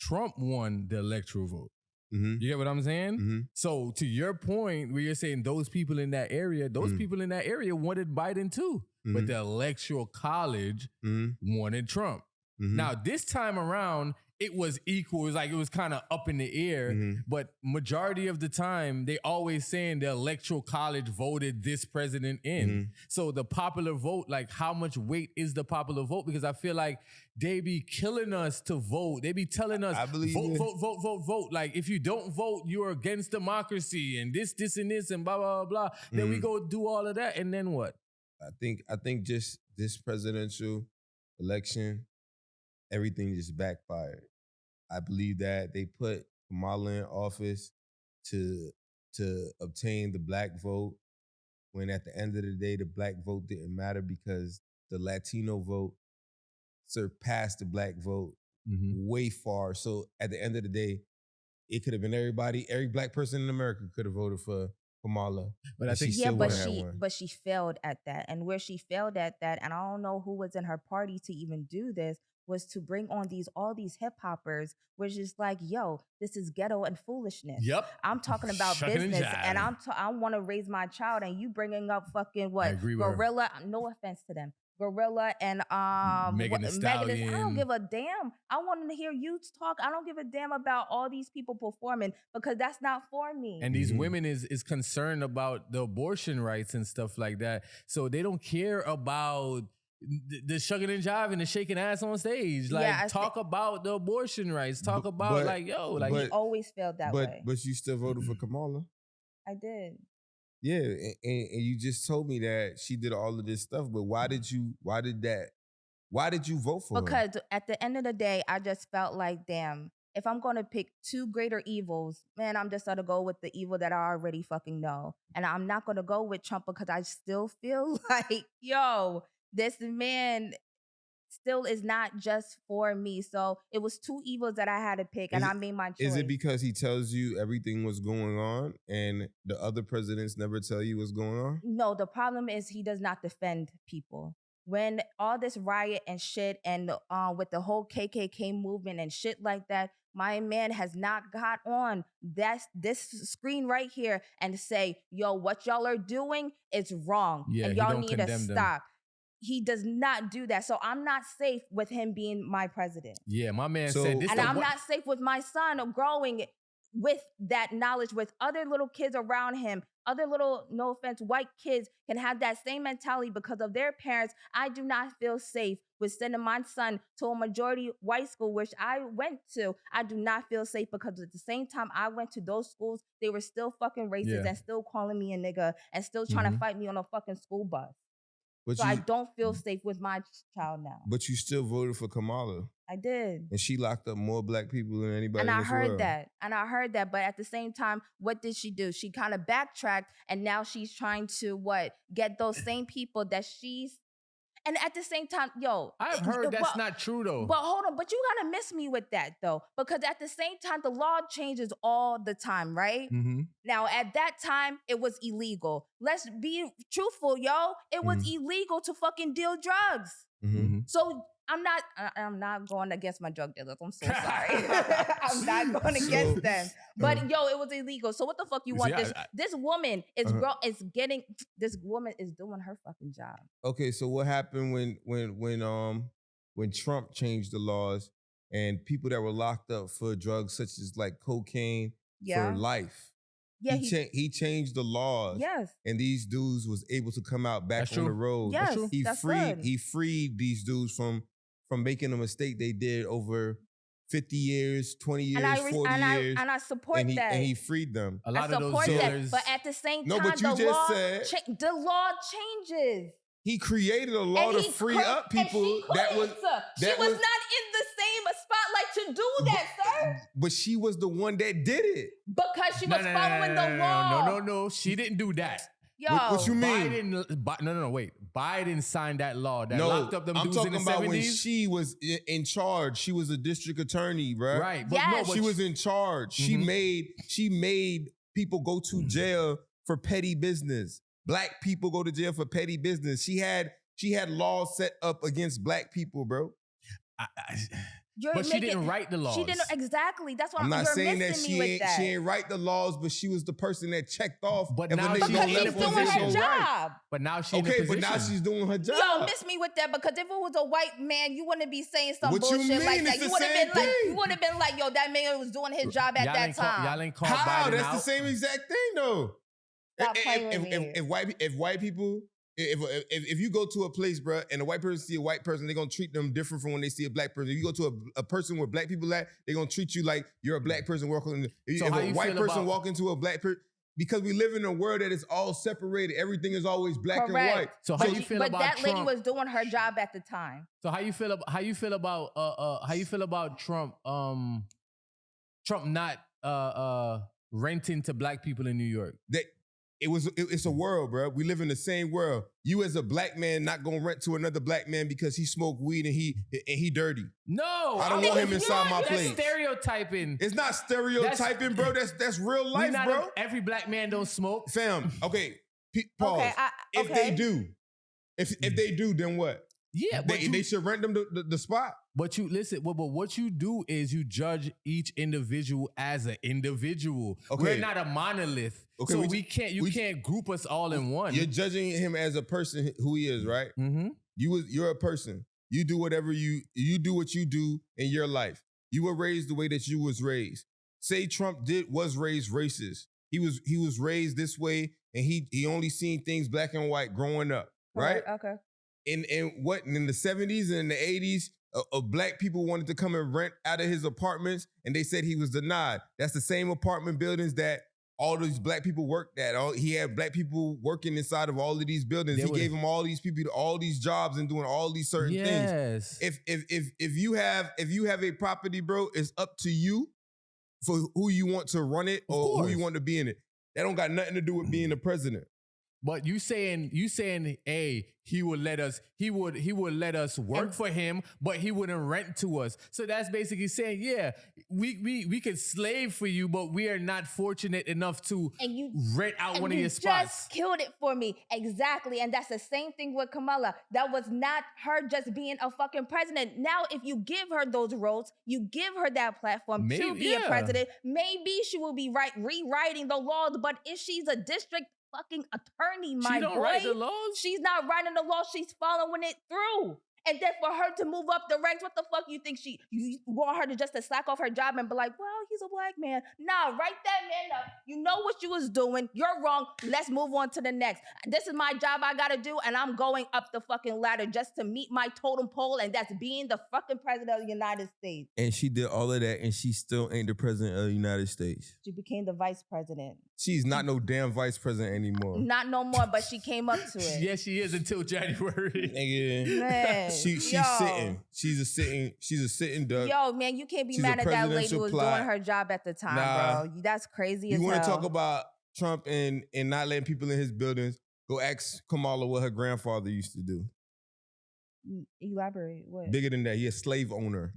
Trump won the electoral vote. Mm-hmm. You get what I'm saying? Mm-hmm. So to your point, where you're saying those people in that area, those people in that area wanted Biden too. But the electoral college wanted Trump. Mm-hmm. Now, this time around, it was equal. It was kind of up in the air. But majority of the time, they always saying the electoral college voted this president in. So the popular vote, like how much weight is the popular vote? Because I feel like they be killing us to vote. They be telling us, I believe vote, it. vote. Like if you don't vote, you're against democracy and this and this and blah, blah, blah, blah. Then we go do all of that. And then what? I think just this presidential election, everything just backfired. I believe that they put Kamala in office to obtain the black vote, when at the end of the day, the black vote didn't matter, because the Latino vote surpassed the black vote way far. So at the end of the day, it could have been every black person in America could have voted for Kamala. But I And think she Yeah, still but wouldn't have she won. but she failed at that. And where she failed at that, and I don't know who was in her party to even do this, was to bring on all these hip hoppers, which is like, yo, this is ghetto and foolishness. Yep. I'm talking about Shucking and business, and jiving. I want to raise my child, and you bringing up fucking I agree with her. Gorilla. No offense to them. Gorilla and Megan Thee I don't Stallion. give a damn. I want to hear you talk. I don't give a damn about all these people performing because that's not for me. And these women is concerned about the abortion rights and stuff like that. So they don't care about the shucking and jiving, the shaking ass on stage. Like, Yeah, talk about the abortion rights. Talk about but- like, yo, like but- He always failed that way. But you still voted for Kamala. I did. Yeah, and you just told me that she did all of this stuff, but why did you vote for her? Because at the end of the day, I just felt like, damn, if I'm going to pick two greater evils, man, I'm just going to go with the evil that I already fucking know. And I'm not going to go with Trump because I still feel like, yo, this man still is not just for me. So it was two evils that I had to pick, and I made my choice. Is it because he tells you everything what's going on and the other presidents never tell you what's going on? No, the problem is he does not defend people. When all this riot and shit and with the whole KKK movement and shit like that, my man has not got on this screen right here and say, yo, what y'all are doing is wrong. Yeah, and he y'all don't need to condemn them. stop. He does not do that. So I'm not safe with him being my president. yeah, my man So- said this. And the I'm one- not safe with my son growing with that knowledge, with other little kids around him, other little, no offense, white kids can have that same mentality because of their parents. I do not feel safe with sending my son to a majority white school, which I went to. I do not feel safe because at the same time I went to those schools, they were still fucking racist Yeah. and still calling me a nigga and still trying to fight me on a fucking school bus. But So I don't feel safe with my child now. But you still voted for Kamala, I did. and she locked up more black people than anybody. And in I this heard world. that. And I heard that. But at the same time, what did she do? She kind of backtracked and now she's trying to get those same people that she's. And at the same time, yo. I've heard that's but- not true though. But hold on, but you gotta miss me with that though. Because at the same time, the law changes all the time, right? Mm-hmm. Now, at that time, it was illegal. Let's be truthful, yo. It was illegal to fucking deal drugs. Mhm. So I'm not going against my drug dealers. I'm so sorry. I'm not going against them. But yo, it was illegal. So what the fuck you want? See, This woman is this woman is doing her fucking job. Okay, so what happened when Trump changed the laws and people that were locked up for drugs such as like cocaine Yeah. for life? Yeah. He changed the laws. Yes. And these dudes was able to come out back That's on the true. road. Yes. He That's freed good. he freed these dudes from making a mistake they did over 50 years, 20 years, 40 years. And I support that. And he freed them. A lot I of those support that. dealers. But at the same No, time, but you the just law said- the law changes. He created a law And to he free couldn't- up and people she that couldn't, was sir. She that was was- not in the same spotlight to do that, sir. but she was the one that did it. Because she was following the law. No. She didn't do that. Yo. What you mean? Wait. Biden signed that law that No, locked up them I'm dudes in talking the about 70s. when she was in charge. She was a district attorney, bro. Right. But Yes. no, but She was in charge. She made people go to jail for petty business. Black people go to jail for petty business. She had laws set up against black people, bro. But she didn't write the laws. She didn't exactly. That's why I'm not you're saying that missing me with that. she ain't write the laws, but she was the person that checked off. But if a now nigga she's don't because let she's one doing thing her go right. job. But now she's in a Okay, position. but now she's doing her job. Yo, miss me with that because if it was a white man, you wouldn't be saying some What you bullshit mean? like that. It's You the would have same been like, thing. you would have been like, yo, that man was doing his job at y'all that ain't time. y'all ain't called How? Biden That's out. the same exact thing, though. Stop playing with me. If white people, if you go to a place, bro, and a white person see a white person, they're gonna treat them different from when they see a black person. If you go to a person where black people at, they're gonna treat you like you're a black person walking. If how a you white feel person about- walk into a black person, because we live in a world that is all separated. Everything is always black and white. Correct. So how But you feel but about that lady Trump? was doing her job at the time. So how you feel about Trump Trump not renting to black people in New York? it's a world, bro. We live in the same world. You as a black man not gonna rent to another black man because he smoked weed and he dirty. No, I don't want him inside my that's place. stereotyping. It's not stereotyping, bro. That's real life, bro. Every black man don't smoke. Fam, okay, pause. Okay, If they do, if they do, then what? Yeah, but they should rent them the spot. But you listen. But what you do is you judge each individual as an individual. Okay. We're not a monolith, Okay, so we can't. You can't group us all in one. You're judging him as a person who he is, right? Mm-hmm. You're a person. You do whatever you do what you do in your life. You were raised the way that you was raised. Say Trump was raised racist. He was raised this way, and he only seen things black and white growing up, right? Okay. In the 70s and in the 80s, black people wanted to come and rent out of his apartments, and they said he was denied. That's the same apartment buildings that all these black people worked at. He had black people working inside of all of these buildings. He gave them all these people all these jobs and doing all these certain things. If you have a property, bro, it's up to you for who you want to run it or who you want to be in it. That don't got nothing to do with being the president. But you saying, hey, he would let us work for him, but he wouldn't rent to us. So that's basically saying, yeah, we could slave for you, but we are not fortunate enough to rent out one of your spots. You just killed it for me. Exactly. And that's the same thing with Kamala. That was not her just being a fucking president. Now, if you give her those roles, you give her that platform to be a president, maybe she will be rewriting the laws, but if she's a district fucking attorney, my boy. Write the laws? She's not writing the law, she's following it through. And then for her to move up the ranks, what the fuck you think you want her to just to slack off her job and be like, well, he's a black man. Nah, write that man up. You know what you was doing. You're wrong. Let's move on to the next. This is my job I gotta do, and I'm going up the fucking ladder just to meet my totem pole, and that's being the fucking president of the United States. And she did all of that, and she still ain't the president of the United States. She became the vice president. She's not no damn vice president anymore. Not no more, but she came up to it. Yes, she is until January. Nigga. Man, she's sitting. She's a sitting duck. Yo, man, you can't be She's mad a at that lady who was presidential doing her job at the time, bro. That's crazy as You hell. want to talk about Trump and not letting people in his buildings? Go ask Kamala what her grandfather used to do. Elaborate. What? Bigger than that. He a slave owner.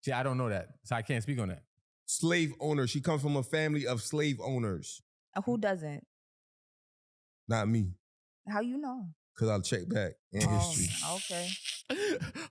See, I don't know that, so I can't speak on that. Slave owner. She comes from a family of slave owners. Who doesn't? Not me. How you know? Because I'll check back in history. Okay.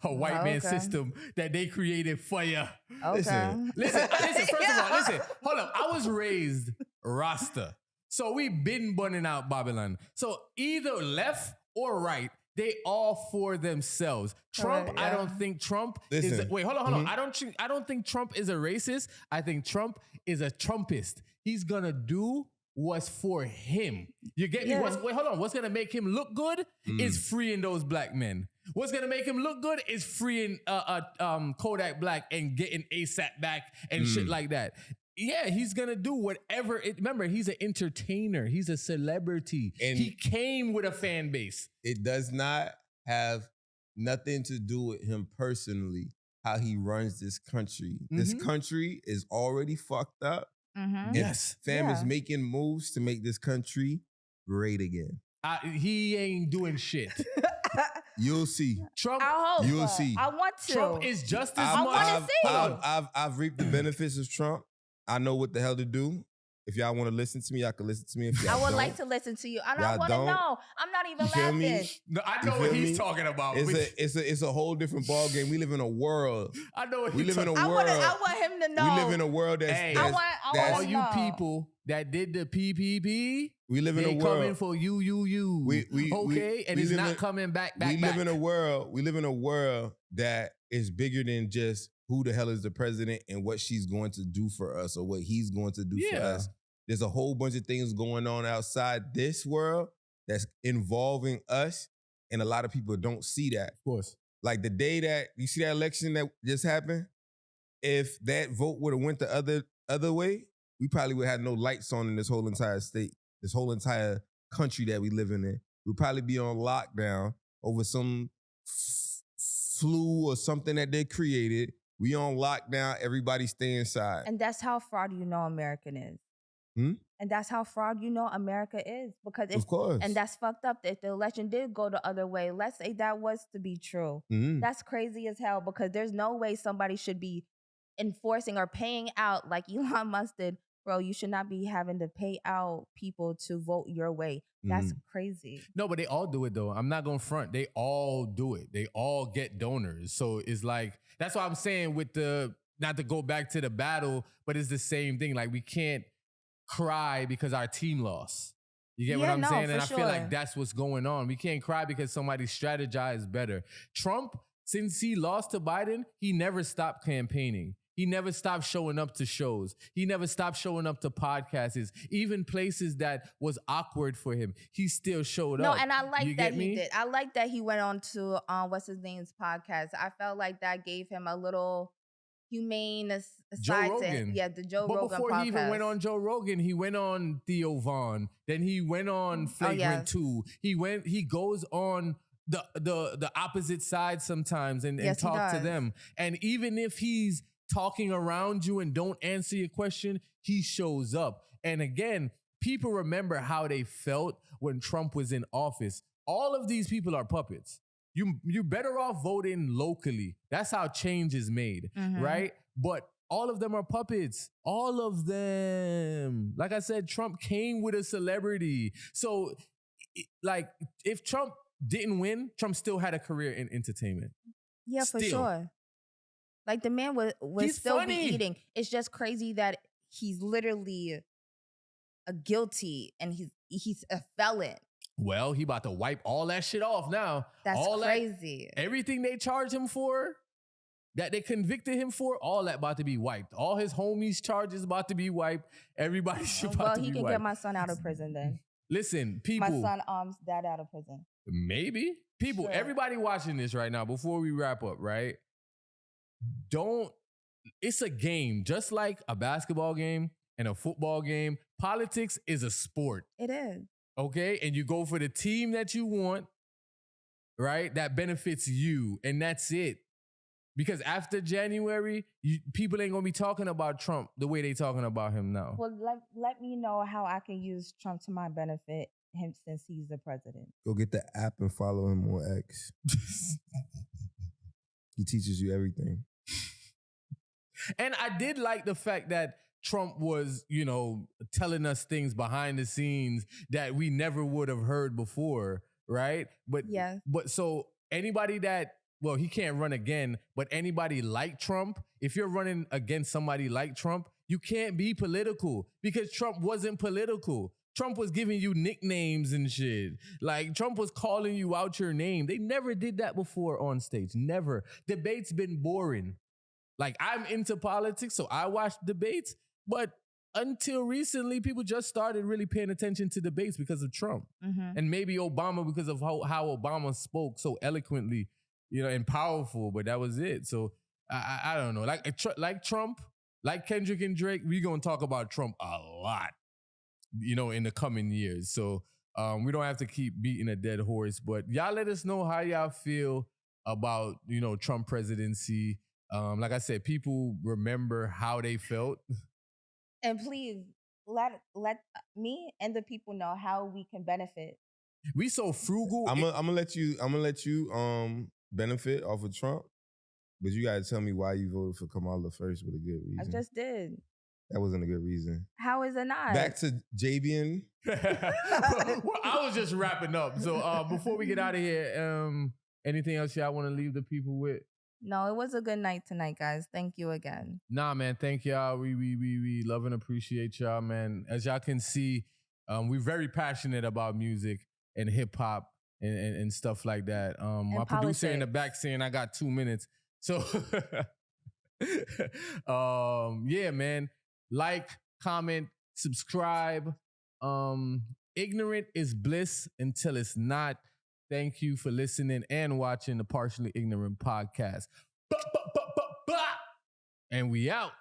A white man system that they created for you. Okay. Listen, first of all, hold up. I was raised Rasta. So we been burning out Babylon. So either left or right, they all for themselves. Trump, Right, yeah. I don't think Trump is. Wait, hold on. I don't think Trump is a racist. I think Trump is a Trumpist. He's gonna do what's for him. You get me? Wait, hold on. What's gonna make him look good is freeing those black men. What's gonna make him look good is freeing Kodak Black and getting ASAP back and shit like that. Yeah, he's gonna do whatever. Remember, he's an entertainer. He's a celebrity. And he came with a fan base. It does not have nothing to do with him personally, how he runs this country. This country is already fucked up. Yes. Fam is making moves to make this country great again. He ain't doing shit. You'll see. Trump, you'll see. I want to. Trump is just as much. I've reaped the benefits of Trump. I know what the hell to do. If y'all want to listen to me, y'all can listen to me. If y'all I would don't, like to listen to you. And I y'all want to don't. know. I'm not even You feel me? laughing. No, I know You what feel he's me? talking about. It's a whole different ball game. We live in a world. I know what We he's live in a talking world. I want him to know. We live in a world that's. Hey, that's I that's- all to you know. people that did the PPP, we live in they a world. coming for you. And it's not coming back. We live in a world. We live in a world that is bigger than just who the hell is the president and what she's going to do for us or what he's going to do for us. There's a whole bunch of things going on outside this world that's involving us, and a lot of people don't see that. Of course. Like the day that you see that election that just happened, if that vote would have went the other way, we probably would have no lights on in this whole entire state, this whole entire country that we live in. We'd probably be on lockdown over some flu or something that they created. We on lockdown, everybody stay inside. And that's how far do you know American is? And that's how fraud, America is. Because Of course. and that's fucked up. If the election did go the other way, let's say that was to be true. Mhm. That's crazy as hell, because there's no way somebody should be enforcing or paying out like Elon Musk did. Bro, you should not be having to pay out people to vote your way. That's crazy. No, but they all do it though. I'm not gonna front. They all do it. They all get donors. So it's like, that's what I'm saying with not to go back to the battle, but it's the same thing. Like, we can't cry because our team lost. You get what I'm saying? And I feel like that's what's going on. We can't cry because somebody strategized better. Trump, since he lost to Biden, he never stopped campaigning. He never stopped showing up to shows. He never stopped showing up to podcasts. Even places that was awkward for him, he still showed up. No, and I like that he did. I like that he went on to what's his name's podcast. I felt like that gave him a little humane Joe side Rogan. the Joe but Rogan before podcast. he even went on Joe Rogan, he went on Theo Vaughn. Then he went on Flagrant 2. He goes on the opposite side sometimes and talk to them. And even if he's talking around you and don't answer your question, he shows up. And again, people remember how they felt when Trump was in office. All of these people are puppets. You're better off voting locally. That's how change is made, right? But all of them are puppets. All of them. Like I said, Trump came with a celebrity. So, like, if Trump didn't win, Trump still had a career in entertainment. Yeah, for sure. Like, the man would still be eating. It's just crazy that he's literally a guilty and he's a felon. Well, he about to wipe all that shit off now. That's crazy. Everything they charged him for, that they convicted him for, all that about to be wiped. All his homies' charges about to be wiped. Everybody should about to be wiped. Well, he can get my son out of prison then. Listen, people. My son, dad out of prison. Maybe. People, everybody watching this right now, before we wrap up, right? It's a game, just like a basketball game and a football game. Politics is a sport. It is. Okay? And you go for the team that you want, right? That benefits you. And that's it. Because after January, people ain't going to be talking about Trump the way they talking about him now. Well, let me know how I can use Trump to my benefit, him, since he's the president. Go get the app and follow him on X. He teaches you everything. And I did like the fact that Trump was, telling us things behind the scenes that we never would have heard before, right? But so anybody he can't run again, but anybody like Trump, if you're running against somebody like Trump, you can't be political because Trump wasn't political. Trump was giving you nicknames and shit. Like, Trump was calling you out your name. They never did that before on stage. Never. Debates been boring. Like, I'm into politics, so I watch debates. But until recently, people just started really paying attention to debates because of Trump. And maybe Obama because of how Obama spoke so eloquently, and powerful. But that was it. So I don't know. Like Trump, like Kendrick and Drake, we're going to talk about Trump a lot, in the coming years. So we don't have to keep beating a dead horse. But y'all let us know how y'all feel about, Trump presidency. Like I said, people remember how they felt. And please let me and the people know how we can benefit. We so frugal. I'm gonna let you benefit off of Trump, but you gotta tell me why you voted for Kamala first with a good reason. I just did. That wasn't a good reason. How is it not? Back to Jabian. Well, I was just wrapping up. So before we get out of here, anything else y'all want to leave the people with? No, it was a good night tonight, guys. Thank you again. Nah, man. Thank y'all. We love and appreciate y'all, man. As y'all can see, we're very passionate about music and hip hop and stuff like that. My producer in the back saying I got 2 minutes. So yeah, man. Like, comment, subscribe. Ignorant is bliss until it's not. Thank you for listening and watching the Partially Ignorant podcast. And we out.